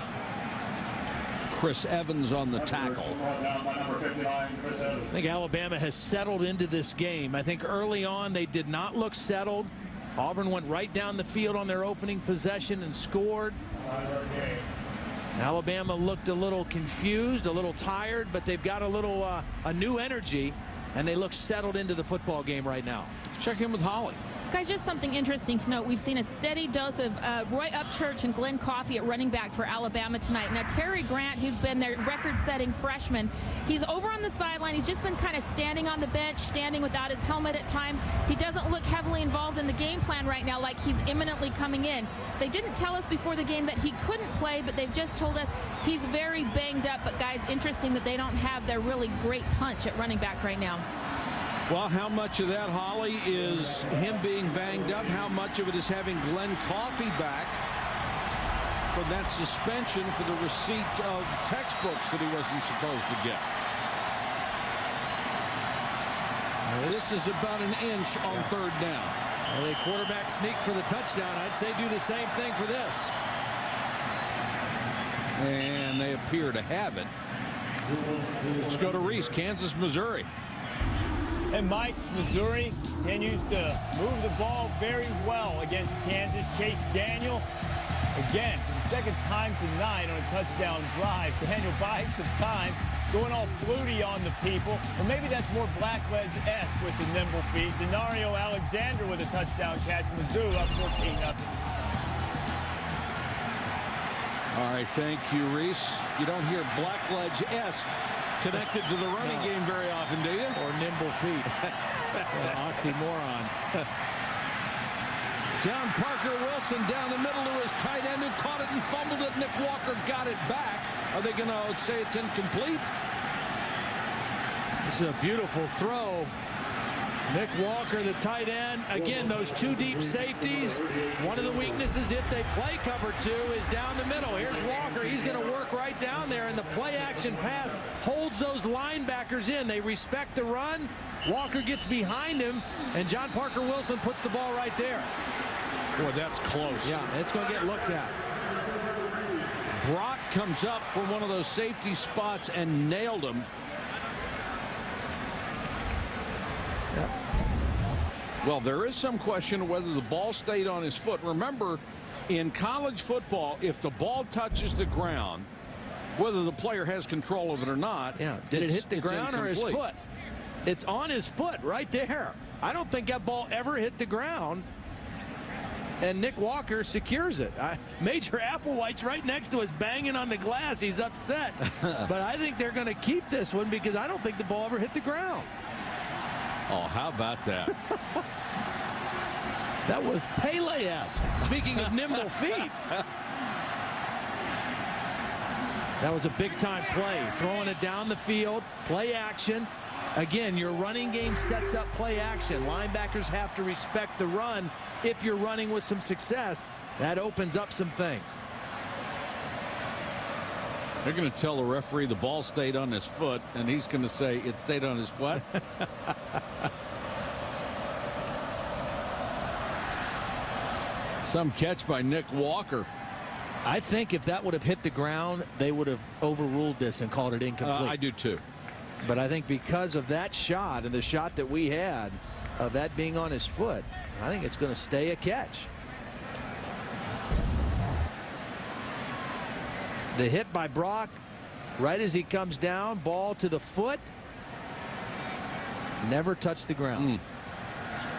S2: Chris Evans on the tackle.
S17: I think Alabama has settled into this game. I think early on they did not look settled. Auburn went right down the field on their opening possession and scored. Alabama looked a little confused, a little tired, but they've got a new energy, and they look settled into the football game right now.
S2: Let's check in with Holly.
S13: Guys, just something interesting to note. We've seen a steady dose of Roy Upchurch and Glenn Coffey at running back for Alabama tonight. Now, Terry Grant, who's been their record-setting freshman, he's over on the sideline. He's just been kind of standing on the bench, standing without his helmet at times. He doesn't look heavily involved in the game plan right now, like he's imminently coming in. They didn't tell us before the game that he couldn't play, but they've just told us he's very banged up. But, guys, interesting that they don't have their really great punch at running back right now.
S2: Well, how much of that, Holly, is him being banged up? How much of it is having Glenn Coffey back from that suspension for the receipt of textbooks that he wasn't supposed to get? This is about an inch on third down.
S17: Well, the quarterback sneak for the touchdown. I'd say do the same thing for this.
S2: And they appear to have it. Let's go to Reese, Kansas, Missouri.
S14: And Mike, Missouri continues to move the ball very well against Kansas. Chase Daniel, again, for the second time tonight on a touchdown drive. Daniel buying some time, going all fluty on the people. Or maybe that's more Blackledge-esque with the nimble feet. Denario Alexander with a touchdown catch. Mizzou up 14-0.
S2: All right, thank you, Reese. You don't hear Blackledge-esque connected to the running game very often, do you?
S17: Or nimble feet. Oxymoron.
S2: John Parker Wilson down the middle to his tight end who caught it and fumbled it. Nick Walker got it back. Are they going to say it's incomplete?
S17: This is a beautiful throw. Nick Walker, the tight end. Again, those two deep safeties. One of the weaknesses, if they play cover two, is down the middle. Here's Walker. He's going to work right down there, and the play-action pass holds those linebackers in. They respect the run. Walker gets behind him, and John Parker Wilson puts the ball right there.
S2: Boy, that's close.
S17: Yeah, it's going to get looked at.
S2: Brock comes up from one of those safety spots and nailed him. Well, there is some question of whether the ball stayed on his foot. Remember, in college football, if the ball touches the ground, whether the player has control of it or not.
S17: Yeah, did it hit the ground or his foot? It's on his foot right there. I don't think that ball ever hit the ground. And Nick Walker secures it. Major Applewhite's right next to us banging on the glass. He's upset. But I think they're going to keep this one because I don't think the ball ever hit the ground.
S2: Oh, how about that?
S17: That was Pele-esque. Speaking of nimble feet. That was a big-time play. Throwing it down the field, play action. Again, your running game sets up play action. Linebackers have to respect the run if you're running with some success. That opens up some things.
S2: They're going to tell the referee the ball stayed on his foot, and he's going to say it stayed on his what? Some catch by Nick Walker.
S17: I think if that would have hit the ground, they would have overruled this and called it incomplete.
S2: I do too.
S17: But I think because of that shot and the shot that we had of that being on his foot, I think it's going to stay a catch. The hit by Brock right as he comes down, ball to the foot, never touched the ground.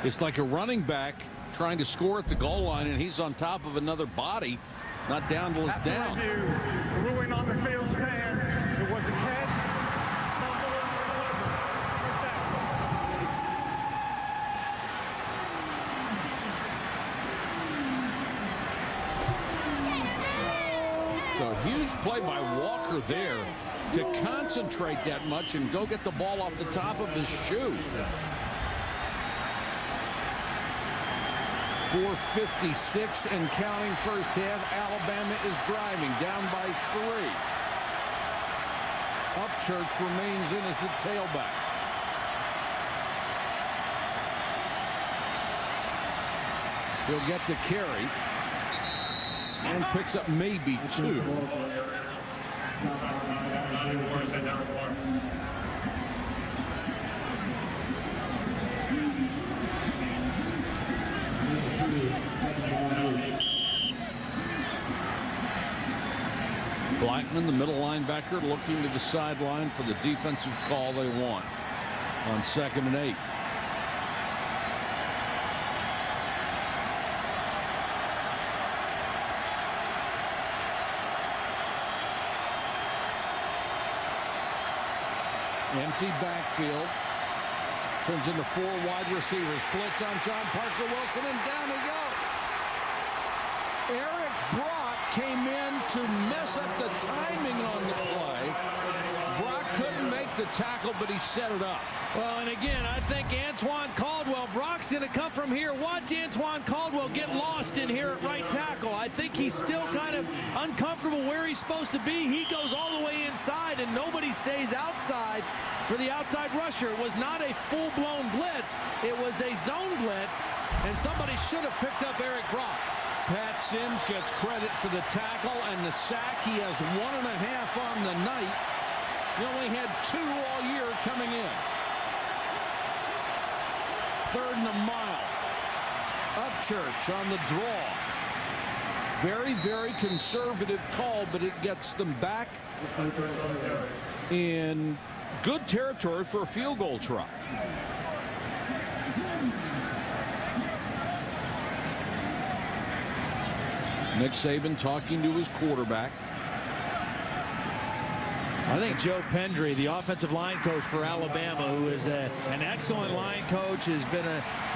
S2: It's like a running back trying to score at the goal line, and he's on top of another body, not down till it's down.
S16: Review, ruling on the field stands. It was a catch.
S2: So a huge play by Walker there to concentrate that much and go get the ball off the top of his shoe. 4:56 and counting first half. Alabama is driving down by 3. Upchurch remains in as the tailback. He'll get the carry and picks up maybe 2. Blackman, the middle linebacker, looking to the sideline for the defensive call they want on 2nd and 8. Empty backfield. Turns into 4 wide receivers. Blitz on John Parker Wilson, and down he goes. Eric Brock came in to mess up the timing on the play. Brock couldn't make the tackle, but he set it up.
S17: Well, and again, I think Antoine Caldwell, Brock's going to come from here. Watch Antoine Caldwell get lost in here at right tackle. I think he's still kind of uncomfortable where he's supposed to be. He goes all the way inside, and nobody stays outside for the outside rusher. It was not a full-blown blitz. It was a zone blitz, and somebody should have picked up Eric Brock.
S2: Pat Sims gets credit for the tackle and the sack. He has 1.5 on the night. He only had 2 all year coming in. 3rd and a mile. Upchurch on the draw. Very, very conservative call, but it gets them back in good territory for a field goal try. Nick Saban talking to his quarterback.
S17: I think Joe Pendry, the offensive line coach for Alabama, who is an excellent line coach, has been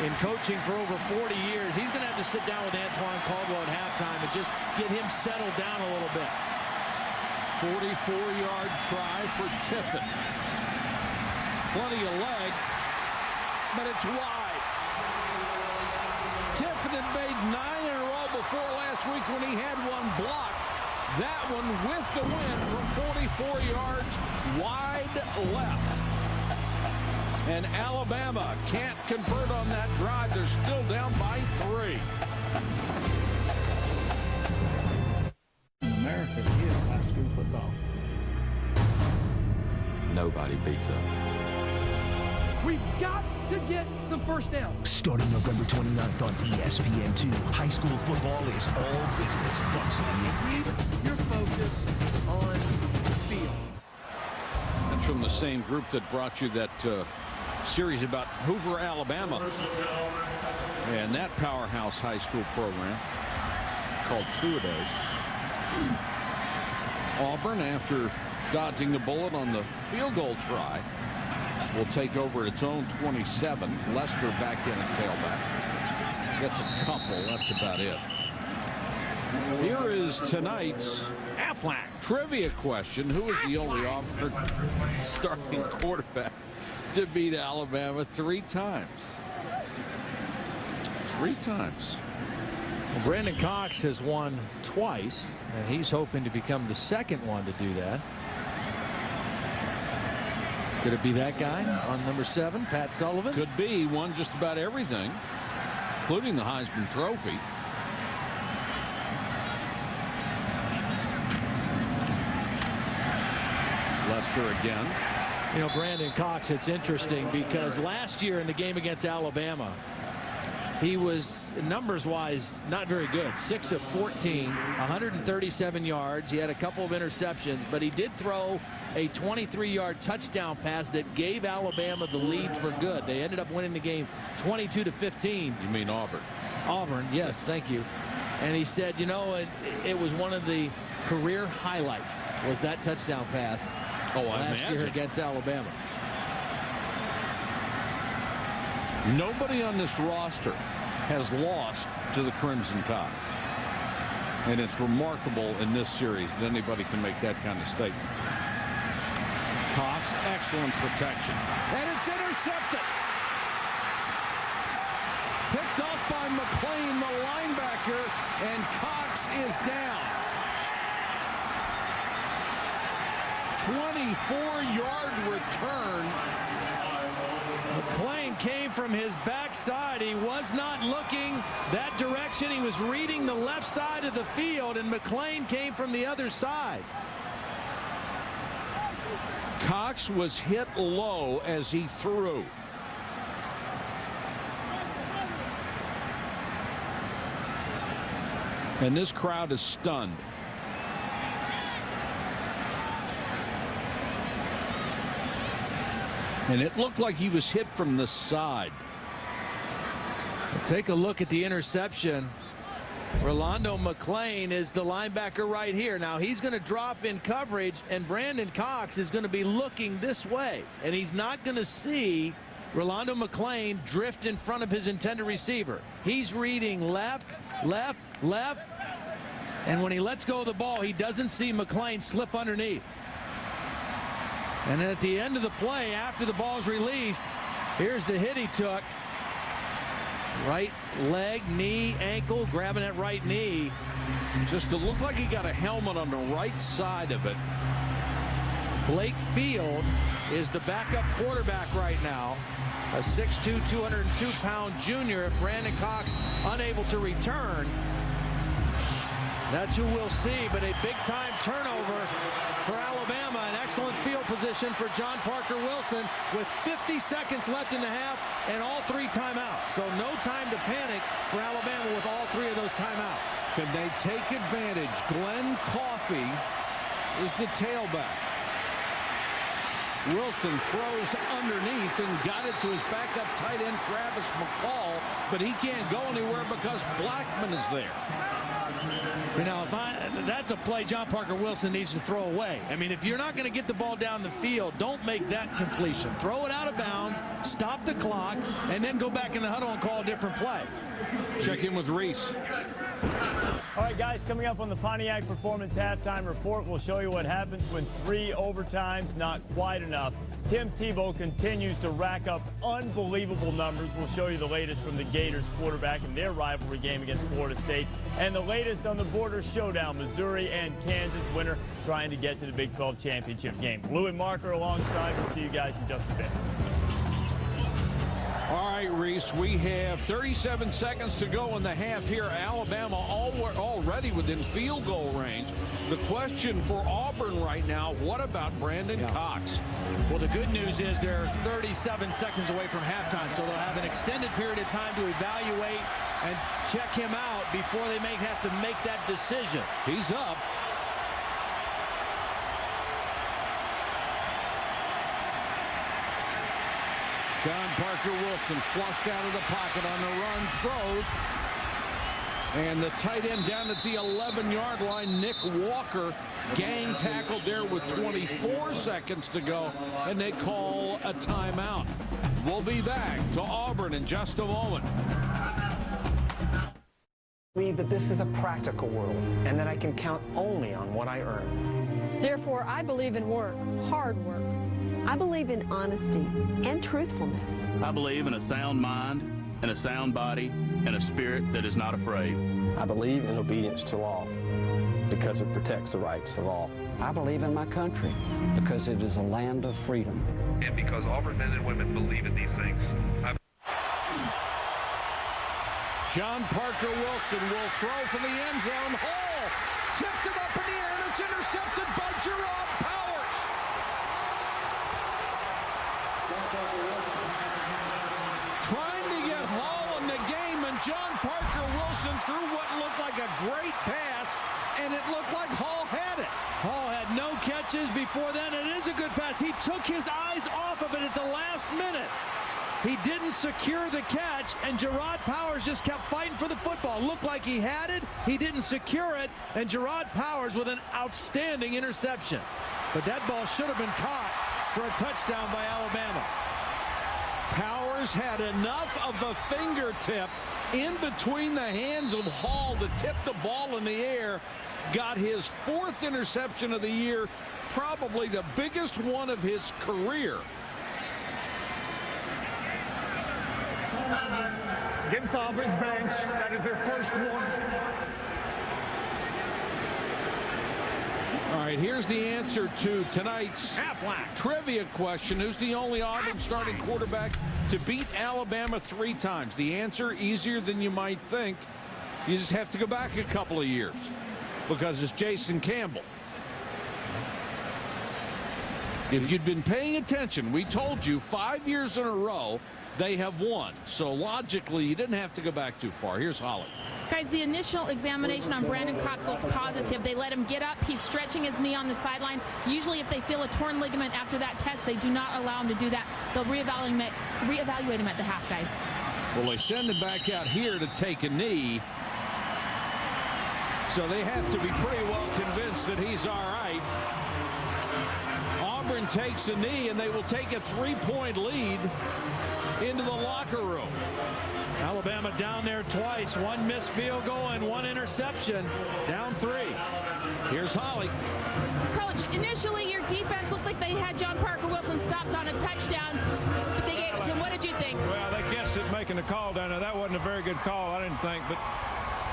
S17: in coaching for over 40 years. He's going to have to sit down with Antoine Caldwell at halftime and just get him settled down a little bit.
S2: 44-yard try for Tiffin. Plenty of leg, but it's wide. Tiffin had made 9 in a row before last week when he had one blocked. That one with the win from 44 yards wide left. And Alabama can't convert on that drive. They're still down by 3.
S18: In America is high school football.
S19: Nobody beats us.
S20: We've got to get the first down.
S15: Starting November 29th on ESPN2, high school football is all business.
S20: Keep your focus on the field.
S2: That's from the same group that brought you that series about Hoover, Alabama, and that powerhouse high school program called Two-A-Days. Auburn, after dodging the bullet on the field goal try, will take over at its own 27. Lester back in at tailback. Gets a couple. That's about it. Here is tonight's Aflac trivia question. Who is the only Auburn starting quarterback to beat Alabama 3 times? 3 times.
S17: Well, Brandon Cox has won twice, and he's hoping to become the second one to do that. Could it be that guy on number 7, Pat Sullivan?
S2: Could be. Won just about everything, including the Heisman Trophy. Lester again.
S17: You know, Brandon Cox, it's interesting because last year in the game against Alabama, he was, numbers-wise, not very good. 6 of 14, 137 yards. He had a couple of interceptions, but he did throw a 23-yard touchdown pass that gave Alabama the lead for good. They ended up winning the game 22-15.
S2: You mean Auburn?
S17: Auburn, yes, thank you. And he said, you know, it was one of the career highlights was that touchdown pass last year against Alabama.
S2: Nobody on this roster has lost to the Crimson Tide. And it's remarkable in this series that anybody can make that kind of statement. Cox, excellent protection. And it's intercepted. Picked off by McClain, the linebacker, and Cox is down. 24-yard return.
S17: McClain came from his backside. He was not looking that direction. He was reading the left side of the field, and McClain came from the other side.
S2: Cox was hit low as he threw. And this crowd is stunned. And it looked like he was hit from the side.
S17: Take a look at the interception. Rolando McClain is the linebacker right here. Now he's going to drop in coverage, and Brandon Cox is going to be looking this way, and he's not going to see Rolando McClain drift in front of his intended receiver. He's reading left, left, left, and when he lets go of the ball, he doesn't see McClain slip underneath. And then at the end of the play, after the ball's released, here's the hit he took. Right leg, knee, ankle, grabbing that right knee.
S2: Just to look like he got a helmet on the right side of it.
S17: Blake Field is the backup quarterback right now. A 6'2", 202-pound junior. If Brandon Cox unable to return, that's who we'll see. But a big-time turnover for Alabama. An excellent field position for John Parker Wilson with 50 seconds left in the half and all 3 timeouts. So no time to panic for Alabama with all 3 of those timeouts.
S2: Can they take advantage? Glenn Coffey is the tailback. Wilson throws underneath and got it to his backup tight end Travis McCall, but he can't go anywhere because Blackman is there.
S17: See, now, that's a play John Parker Wilson needs to throw away. I mean, if you're not going to get the ball down the field, don't make that completion. Throw it out of bounds, stop the clock, and then go back in the huddle and call a different play.
S2: Check in with Reese.
S14: All right, guys, coming up on the Pontiac Performance Halftime Report, we'll show you what happens when 3 overtimes not quite enough. Tim Tebow continues to rack up unbelievable numbers. We'll show you the latest from the Gators quarterback in their rivalry game against Florida State. And the latest on the border showdown, Missouri and Kansas winner trying to get to the Big 12 championship game. Lou and Mark are alongside. We'll see you guys in just a bit.
S2: All right, Reese, we have 37 seconds to go in the half here. Alabama already within field goal range. The question for Auburn right now, what about Brandon Cox?
S17: Well, the good news is they're 37 seconds away from halftime, so they'll have an extended period of time to evaluate and check him out before they may have to make that decision.
S2: He's up. John Parker Wilson flushed out of the pocket on the run, throws. And the tight end down at the 11-yard line, Nick Walker, gang tackled there with 24 seconds to go, and they call a timeout. We'll be back to Auburn in just a moment.
S19: I believe that this is a practical world and that I can count only on what I earn.
S21: Therefore, I believe in work, hard work. I believe in honesty and truthfulness.
S22: I believe in a sound mind and a sound body and a spirit that is not afraid.
S23: I believe in obedience to law because it protects the rights of all.
S24: I believe in my country because it is a land of freedom.
S25: And because Auburn men and women believe in these things.
S2: John Parker Wilson will throw from the end zone. Hall tipped it up in the air, and it's intercepted by Gerard Powers. Trying to get Hall in the game, and John Parker Wilson threw what looked like a great pass, and it looked like Hall had it.
S17: Hall had no catches before then. It is a good pass. He took his eyes off of it at the last minute. He didn't secure the catch, and Gerard Powers just kept fighting for the football. Looked like he had it. He didn't secure it, and Gerard Powers with an outstanding interception. But that ball should have been caught for a touchdown by Alabama.
S2: Powers had enough of a fingertip in between the hands of Hall to tip the ball in the air. Got his 4th interception of the year, probably the biggest one of his career.
S16: Against Auburn's bench, that is their first one.
S2: All right, here's the answer to tonight's trivia question. Who's the only Auburn starting quarterback to beat Alabama 3 times? The answer, easier than you might think. You just have to go back a couple of years because it's Jason Campbell. If you'd been paying attention, we told you 5 years in a row they have won. So logically, you didn't have to go back too far. Here's Holly.
S13: Guys, the initial examination on Brandon Cox looks positive. They let him get up. He's stretching his knee on the sideline. Usually if they feel a torn ligament after that test, they do not allow him to do that. They'll reevaluate him at the half, guys.
S2: Well, they send him back out here to take a knee. So they have to be pretty well convinced that he's all right. Auburn takes a knee, and they will take a 3-point lead into the locker room.
S11: Alabama down there twice. One missed field goal and one interception. Down 3.
S2: Here's Holly.
S13: Coach, initially your defense looked like they had John Parker Wilson stopped on a touchdown, but they gave it to him. What did you think?
S7: Well, they guessed it making the call down there. That wasn't a very good call, I didn't think. But,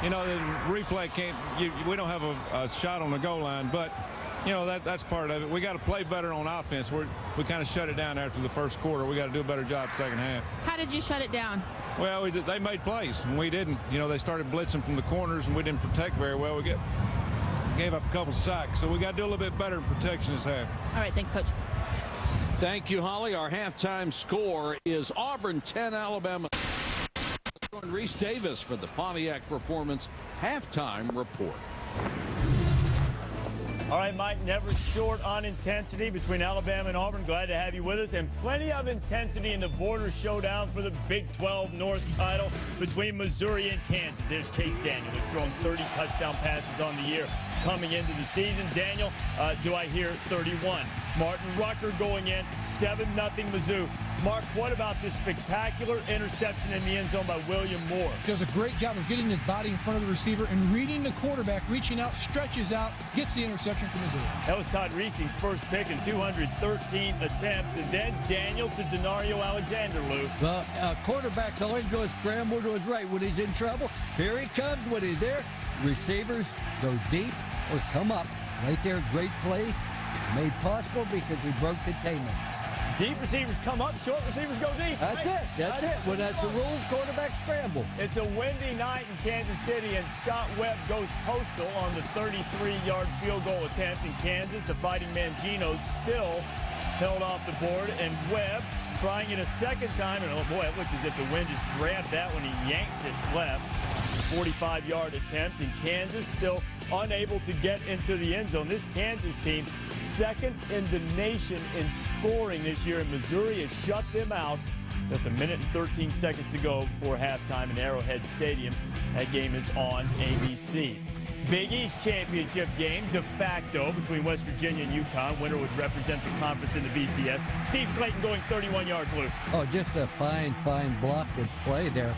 S7: you know, the replay can't – we don't have a shot on the goal line. But, you know, that's part of it. We got to play better on offense. We kind of shut it down after the first quarter. We got to do a better job second half.
S13: How did you shut it down?
S7: Well, they made plays, and we didn't. You know, they started blitzing from the corners, and we didn't protect very well. We gave up a couple sacks, so we got to do a little bit better in protection this half.
S13: All right, thanks, Coach.
S2: Thank you, Holly. Our halftime score is Auburn 10, Alabama. Join Reese Davis for the Pontiac Performance halftime report.
S14: All right, Mike, never short on intensity between Alabama and Auburn. Glad to have you with us. And plenty of intensity in the border showdown for the Big 12 North title between Missouri and Kansas. There's Chase Daniel, who's thrown 30 touchdown passes on the year coming into the season. Daniel, do I hear 31? Martin Rucker going in, 7-0 Mizzou. Mark, what about this spectacular interception in the end zone by William Moore?
S8: Does a great job of getting his body in front of the receiver and reading the quarterback, reaching out, stretches out, gets the interception from Missouri.
S14: That was Todd Reesing's first pick in 213 attempts. And then Daniel to Denario Alexander, Lou.
S9: Well, quarterback always goes scramble to his right when he's in trouble. Here he comes when he's there. Receivers go deep or come up. Right there, great play. Made possible because he broke containment.
S14: Deep receivers come up, short receivers go deep.
S9: That's it. That's it. Well, that's the rule. Quarterback scramble.
S14: It's a windy night in Kansas City, and Scott Webb goes postal on the 33-yard field goal attempt in Kansas. The Fighting Manginos still held off the board, and Webb trying it a second time, and oh boy, it looked as if the wind just grabbed that when he yanked it left. 45-yard attempt in Kansas, still unable to get into the end zone. This Kansas team, second in the nation in scoring this year, and Missouri has shut them out. Just a minute and 13 seconds to go before halftime in Arrowhead Stadium. That game is on ABC. Big East Championship game de facto between West Virginia and UConn. Winner would represent the conference in the BCS. Steve Slayton going 31 yards, Lou.
S9: Oh, just a fine block and play there.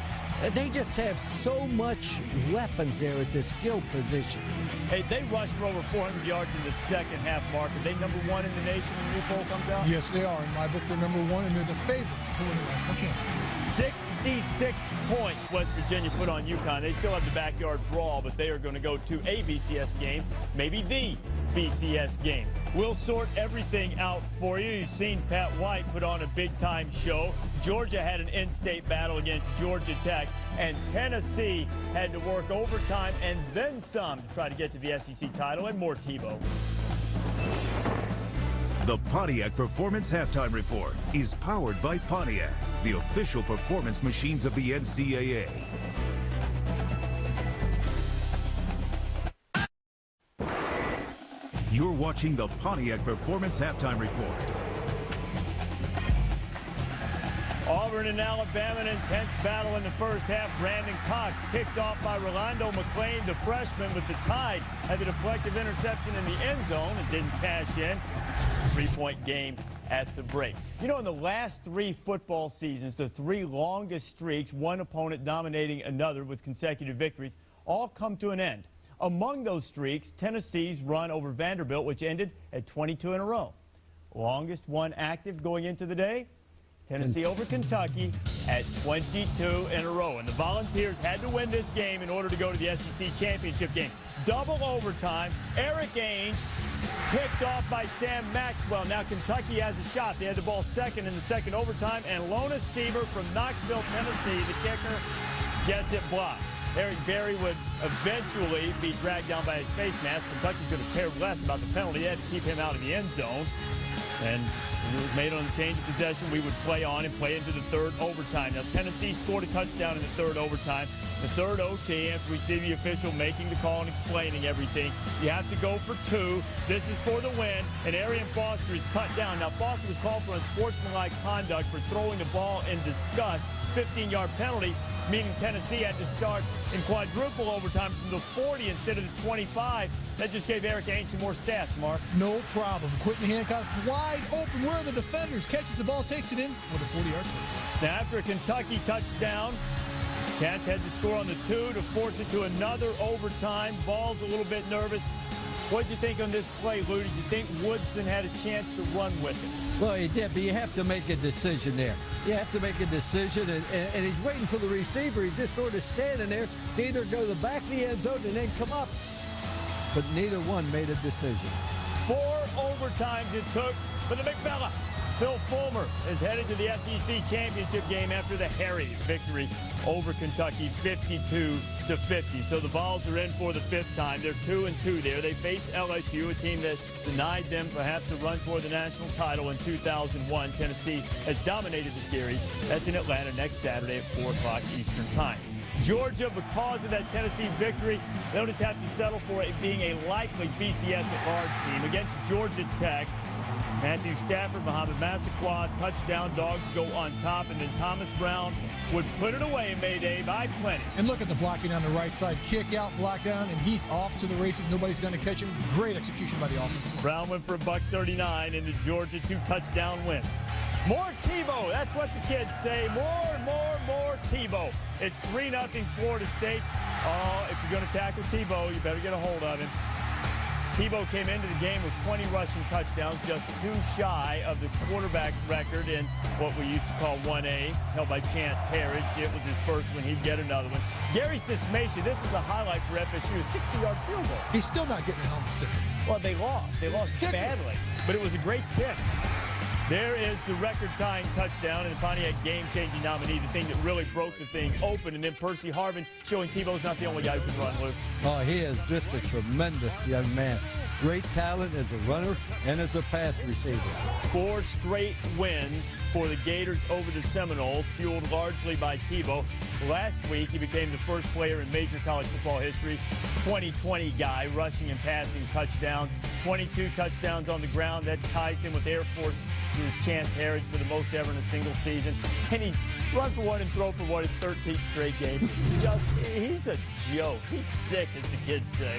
S9: They just have so much weapons there at the skill position.
S14: Hey, they rushed for over 400 yards in the second half, Mark. Are they number one in the nation when the new poll comes out?
S8: Yes, they are. In my book, they're number one, and they're the favorite to win the national championship.
S14: 66 points West Virginia put on UConn. They still have the backyard brawl, but they are going to go to a BCS game, maybe the BCS game. We'll sort everything out for you. You've seen Pat White put on a big-time show. Georgia had an in-state battle against Georgia Tech, and Tennessee had to work overtime and then some to try to get to the SEC title, and more Tebow.
S1: The Pontiac Performance Halftime Report is powered by Pontiac, the official performance machines of the NCAA. You're watching the Pontiac Performance Halftime Report.
S14: Auburn and Alabama, an intense battle in the first half. Brandon Cox picked off by Rolando McClain, the freshman, but the Tide had the deflective interception in the end zone and didn't cash in. 3-point game at the break. You know, in the last 3 football seasons, the 3 longest streaks, one opponent dominating another with consecutive victories, all come to an end. Among those streaks, Tennessee's run over Vanderbilt, which ended at 22 in a row. Longest one active going into the day, Tennessee over Kentucky at 22 in a row. And the Volunteers had to win this game in order to go to the SEC championship game. Double overtime. Eric Ainge picked off by Sam Maxwell. Now Kentucky has a shot. They had the ball second in the second overtime. And Lona Seaver from Knoxville, Tennessee, the kicker, gets it blocked. Eric Berry would eventually be dragged down by his face mask. Kentucky could have cared less about the penalty. They had to keep him out of the end zone. And it was made on the change of possession. We would play on and play into the third overtime. Now, Tennessee scored a touchdown in the third overtime. The third OT, after we see the official making the call and explaining everything, you have to go for 2. This is for the win, and Arian Foster is cut down. Now, Foster was called for unsportsmanlike conduct for throwing the ball in disgust. 15-yard penalty, meaning Tennessee had to start in quadruple overtime from the 40 instead of the 25. That just gave Eric Ainge some more stats, Mark.
S8: No problem. Quentin Hancock's wide open. Where are the defenders? Catches the ball, takes it in for the 40-yard touchdown.
S14: Now, after a Kentucky touchdown, Cats had to score on the 2 to force it to another overtime. Ball's a little bit nervous. What did you think on this play, Lou? Did you think Woodson had a chance to run with it?
S9: Well, he did, but you have to make a decision there. You have to make a decision, and he's waiting for the receiver. He's just sort of standing there to either go to the back of the end zone and then come up. But neither one made a decision.
S14: 4 overtimes it took, but the big fella, Phil Fulmer, is headed to the SEC championship game after the hairy victory over Kentucky, 52-50. So the Vols are in for the 5th time. They're 2-2 there. They face LSU, a team that denied them perhaps a run for the national title in 2001. Tennessee has dominated the series. That's in Atlanta next Saturday at 4 o'clock Eastern time. Georgia, because of that Tennessee victory, they'll just have to settle for it being a likely BCS at-large team against Georgia Tech. Matthew Stafford, Muhammad Massaquoi, touchdown, Dogs go on top, and then Thomas Brown would put it away and made a by plenty.
S8: And look at the blocking on the right side. Kick out, block down, and he's off to the races. Nobody's going to catch him. Great execution by the offense.
S14: Brown went for $139 in the Georgia 2-touchdown win. More Tebow. That's what the kids say. More Tebow. It's 3-0 Florida State. Oh, if you're going to tackle Tebow, you better get a hold of him. Tebow came into the game with 20 rushing touchdowns, just 2 shy of the quarterback record in what we used to call 1A, held by Chance Harris. It was his first one. He'd get another one. Gary Sismacia, this was a highlight for FSU, a 60-yard field goal.
S8: He's still not getting a helmet sticker.
S14: Well, they lost. They lost badly, but it was a great kick. There is the record-tying touchdown and the Pontiac game-changing nominee, the thing that really broke the thing open. And then Percy Harvin showing Tebow's not the only guy who can run, Luke.
S9: Oh, he is just a tremendous young man. Great talent as a runner and as a pass receiver. 4
S14: straight wins for the Gators over the Seminoles, fueled largely by Tebow. Last week, he became the first player in major college football history, 2020 guy, rushing and passing touchdowns, 22 touchdowns on the ground. That ties him with Air Force to his Chance Harris for the most ever in a single season. And he's run for 1 and throw for 1 in 13th straight game. He's a joke. He's sick, as the kids say.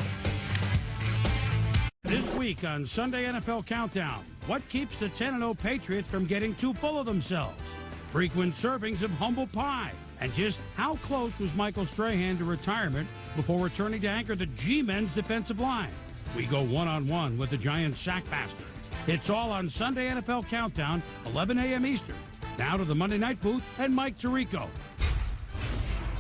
S4: This week on Sunday NFL Countdown, what keeps the 10-0 Patriots from getting too full of themselves? Frequent servings of humble pie. And just how close was Michael Strahan to retirement before returning to anchor the G-Men's defensive line? We go one-on-one with the Giants sack master. It's all on Sunday NFL Countdown, 11 a.m. Eastern. Now to the Monday Night Booth and Mike Tirico.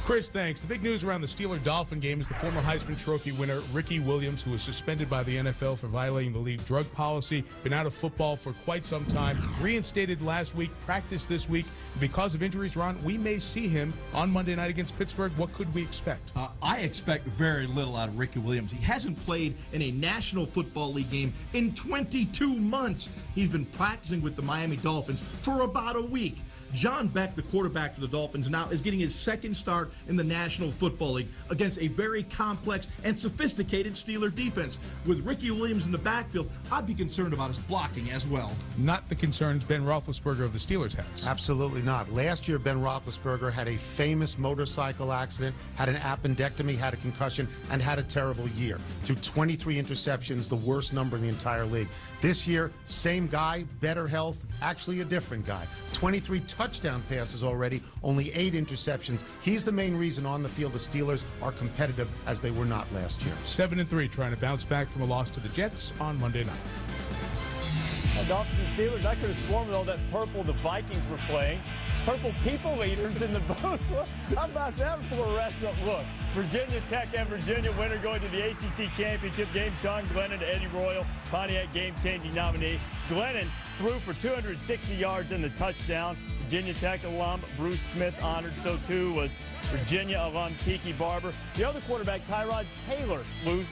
S5: Chris, thanks. The big news around the Steeler-Dolphin game is the former Heisman Trophy winner, Ricky Williams, who was suspended by the NFL for violating the league drug policy, been out of football for quite some time, reinstated last week, practiced this week. Because of injuries, Ron, we may see him on Monday night against Pittsburgh. What could we expect?
S6: I expect very little out of Ricky Williams. He hasn't played in a National Football League game in 22 months. He's been practicing with the Miami Dolphins for about a week. John Beck, the quarterback for the Dolphins, now is getting his second start in the National Football League against a very complex and sophisticated Steeler defense. With Ricky Williams in the backfield, I'd be concerned about his blocking as well.
S5: Not the concerns Ben Roethlisberger of the Steelers has.
S10: Absolutely not. Last year, Ben Roethlisberger had a famous motorcycle accident, had an appendectomy, had a concussion, and had a terrible year. Threw 23 interceptions, the worst number in the entire league. This year, same guy, better health, actually a different guy. 23 touchdown passes already, only 8 interceptions. He's the main reason on the field the Steelers are competitive as they were not last year.
S5: 7-3, trying to bounce back from a loss to the Jets on Monday night.
S14: Dolphins and Steelers, I could have sworn with all that purple the Vikings were playing. Purple people eaters in the booth. How about that for a wrestling look? Virginia Tech and Virginia, winner going to the ACC Championship game. Sean Glennon, Eddie Royal, Pontiac game-changing nominee. Glennon threw for 260 yards and the touchdown. Virginia Tech alum Bruce Smith honored. So too was Virginia alum Kiki Barber. The other quarterback, Tyrod Taylor,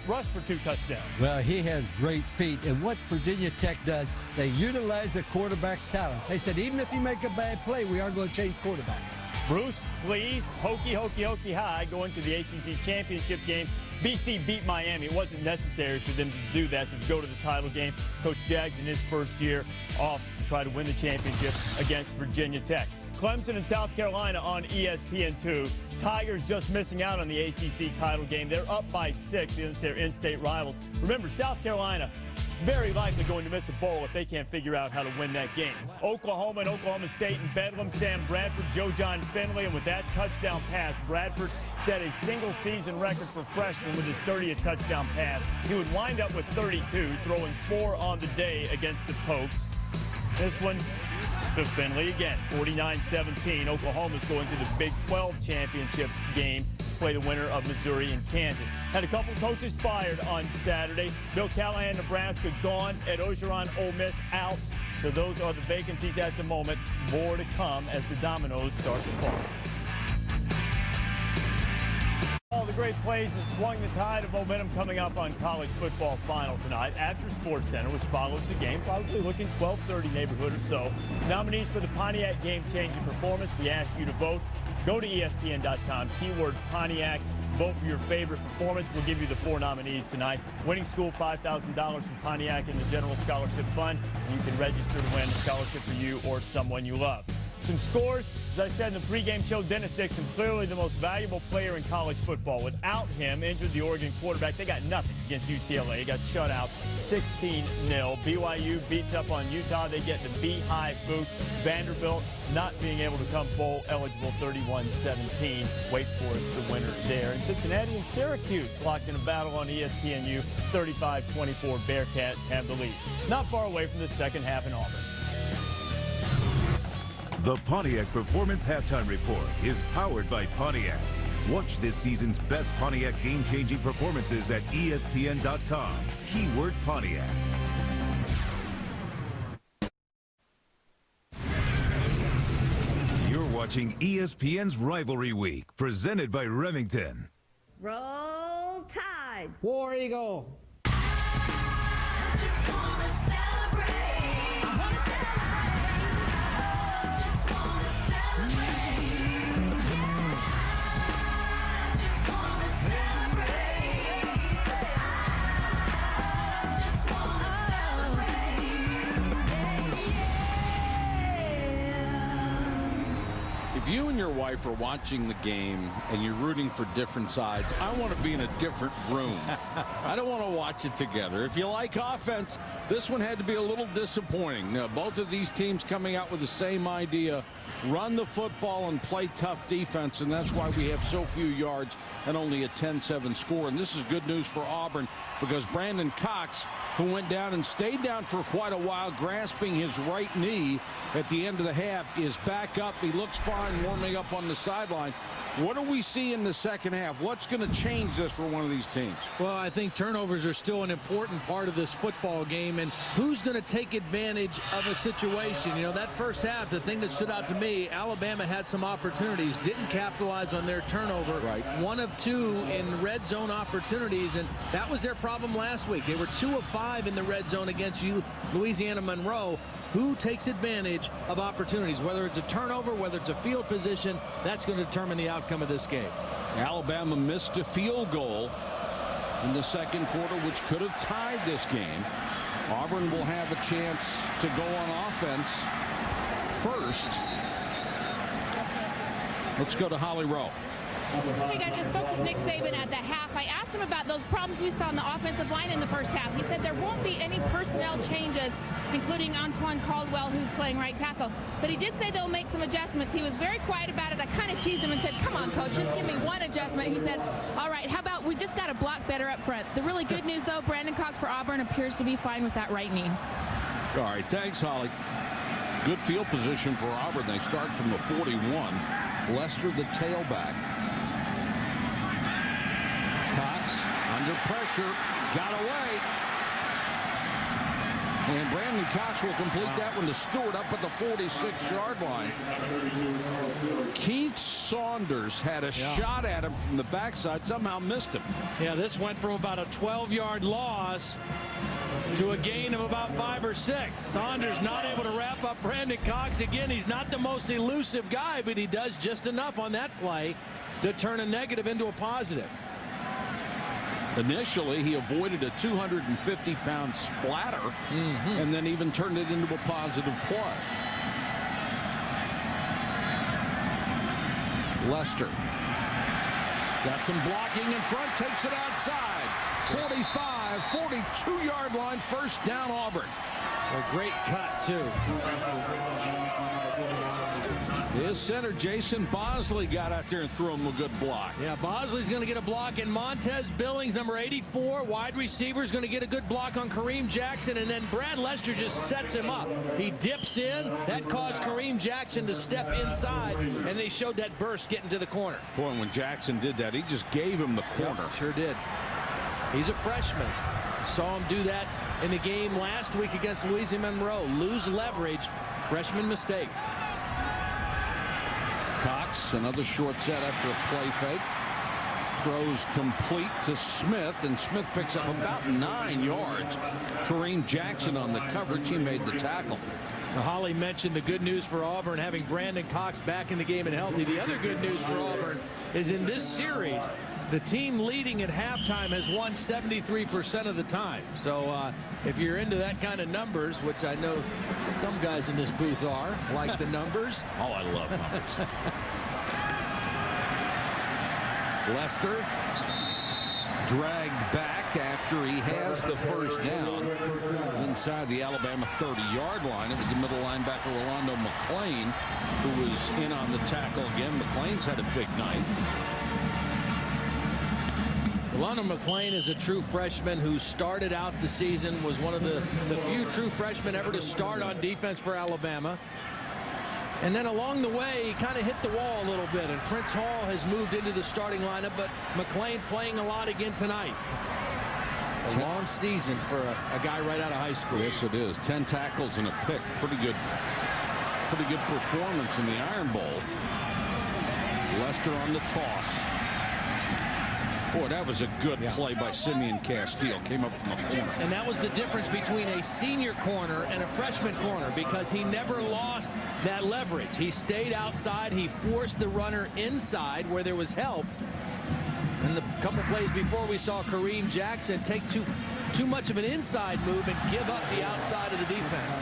S14: rushed for 2 touchdowns.
S9: Well, he has great feet. And what Virginia Tech does, they utilize the quarterback's talent. They said, even if you make a bad play, we aren't going to change quarterback.
S14: Bruce pleased, hokey high, going to the ACC Championship game. BC beat Miami. It wasn't necessary for them to do that, to go to the title game. Coach Jags in his first year off to try to win the championship against Virginia Tech. Clemson and South Carolina on ESPN2. Tigers just missing out on the ACC title game. They're up by 6 against their in-state rivals. Remember, South Carolina very likely going to miss a bowl if they can't figure out how to win that game. Oklahoma and Oklahoma State in Bedlam. Sam Bradford, Joe John Finley, and with that touchdown pass, Bradford set a single-season record for freshmen with his 30th touchdown pass. He would wind up with 32, throwing 4 on the day against the Pokes. This one to Finley again, 49-17. Oklahoma's going to the Big 12 championship game, play the winner of Missouri and Kansas. Had a couple coaches fired on Saturday. Bill Callahan, Nebraska, gone. Ed Ogeron, Ole Miss, out. So those are the vacancies at the moment. More to come as the dominoes start to fall. All the great plays that swung the tide of momentum coming up on college football final tonight. After Sports Center, which follows the game, probably looking 12:30 neighborhood or so. Nominees for the Pontiac game-changing performance. We ask you to vote. Go to ESPN.com, keyword Pontiac. Vote for your favorite performance. We'll give you the 4 nominees tonight. Winning school, $5,000 from Pontiac in the General Scholarship Fund. And you can register to win a scholarship for you or someone you love. Some scores, as I said in the pregame show, Dennis Dixon, clearly the most valuable player in college football. Without him, injured the Oregon quarterback. They got nothing against UCLA. Got shut out 16-0. BYU beats up on Utah. They get the Beehive boot. Vanderbilt not being able to come bowl eligible, 31-17. Wake Forest the winner there. And Cincinnati and Syracuse locked in a battle on ESPNU, 35-24. Bearcats have the lead. Not far away from the second half in Auburn.
S1: The Pontiac Performance Halftime Report is powered by Pontiac. Watch this season's best Pontiac game-changing performances at ESPN.com. Keyword Pontiac. You're watching ESPN's Rivalry Week, presented by Remington.
S3: Roll Tide.
S12: War Eagle.
S2: If you and your wife are watching the game and you're rooting for different sides, I want to be in a different room. I don't want to watch it together. If you like offense, this one had to be a little disappointing. Now, both of these teams coming out with the same idea: run the football and play tough defense, and that's why we have so few yards and only a 10-7 score. And this is good news for Auburn, because Brandon Cox, who went down and stayed down for quite a while, grasping his right knee at the end of the half, is back up. He looks fine warming up on the sideline. What do we see in the second half? What's going to change this for one of these teams?
S11: Well, I think turnovers are still an important part of this football game, and who's going to take advantage of a situation? You know, that first half, the thing that stood out to me, Alabama had some opportunities, didn't capitalize on their turnover. Right. 1 of 2 in red zone opportunities, and that was their problem last week. They were 2 of 5 in the red zone against Louisiana Monroe. Who takes advantage of opportunities, whether it's a turnover, whether it's a field position? That's going to determine the outcome of this game.
S2: Alabama missed a field goal in the second quarter, which could have tied this game. Auburn will have a chance to go on offense first. Let's go to Holly Rowe.
S13: Hey guys, I spoke with Nick Saban at the half. I asked him about those problems we saw on the offensive line in the first half. He said there won't be any personnel changes, including Antoine Caldwell, who's playing right tackle. But he did say they'll make some adjustments. He was very quiet about it. I kind of teased him and said, come on, Coach, just give me one adjustment. He said, all right, how about we just got to block better up front. The really good news, though, Brandon Cox for Auburn appears to be fine with that right knee.
S2: All right, thanks, Holly. Good field position for Auburn. They start from the 41. Lester, the tailback. under pressure, got away. And Brandon Cox will complete that one to Stewart up at the 46-yard line. Keith Saunders had a shot at him from the backside, somehow missed him.
S11: Yeah, this went from about a 12-yard loss to a gain of about 5 or 6. Saunders not able to wrap up Brandon Cox. Again, he's not the most elusive guy, but he does just enough on that play to turn a negative into a positive.
S2: Initially, he avoided a 250-pound splatter and then even turned it into a positive play. Lester got some blocking in front, takes it outside. 45, 42-yard line, first down Auburn.
S11: A great cut, too.
S2: His center, Jason Bosley, got out there and threw him a good block.
S11: Yeah, Bosley's going to get a block, and Montez Billings, number 84, wide receiver, is going to get a good block on Kareem Jackson, and then Brad Lester just sets him up. He dips in. That caused Kareem Jackson to step inside, and they showed that burst getting to the corner.
S2: Boy, when Jackson did that, he just gave him the corner.
S11: Yep, sure did. He's a freshman. Saw him do that in the game last week against Louisiana Monroe. Lose leverage, freshman mistake.
S2: Cox, another short set after a play fake. Throws complete to Smith, and Smith picks up about 9 yards. Kareem Jackson on the coverage. He made the tackle.
S11: Now, Holly mentioned the good news for Auburn, having Brandon Cox back in the game and healthy. The other good news for Auburn is in this series, the team leading at halftime has won 73% of the time. So if you're into that kind of numbers, which I know some guys in this booth are, like the numbers.
S2: Oh, I love numbers. Lester dragged back after he has the first down inside the Alabama 30-yard line. It was the middle linebacker Rolando McClain who was in on the tackle again. McClain's had a big night.
S11: Rolando McClain is a true freshman who started out the season, was one of the few true freshmen ever to start on defense for Alabama. And then along the way, he kind of hit the wall a little bit, and Prince Hall has moved into the starting lineup, but McClain playing a lot again tonight. It's a long season for a guy right out of high school.
S2: Yes, it is. 10 tackles and a pick. Pretty good performance in the Iron Bowl. Lester on the toss. Boy, that was a good play by Simeon Castile. Came up from the corner.
S11: And that was the difference between a senior corner and a freshman corner, because he never lost that leverage. He stayed outside. He forced the runner inside where there was help. And the couple plays before, we saw Kareem Jackson take too much of an inside move and give up the outside of the defense.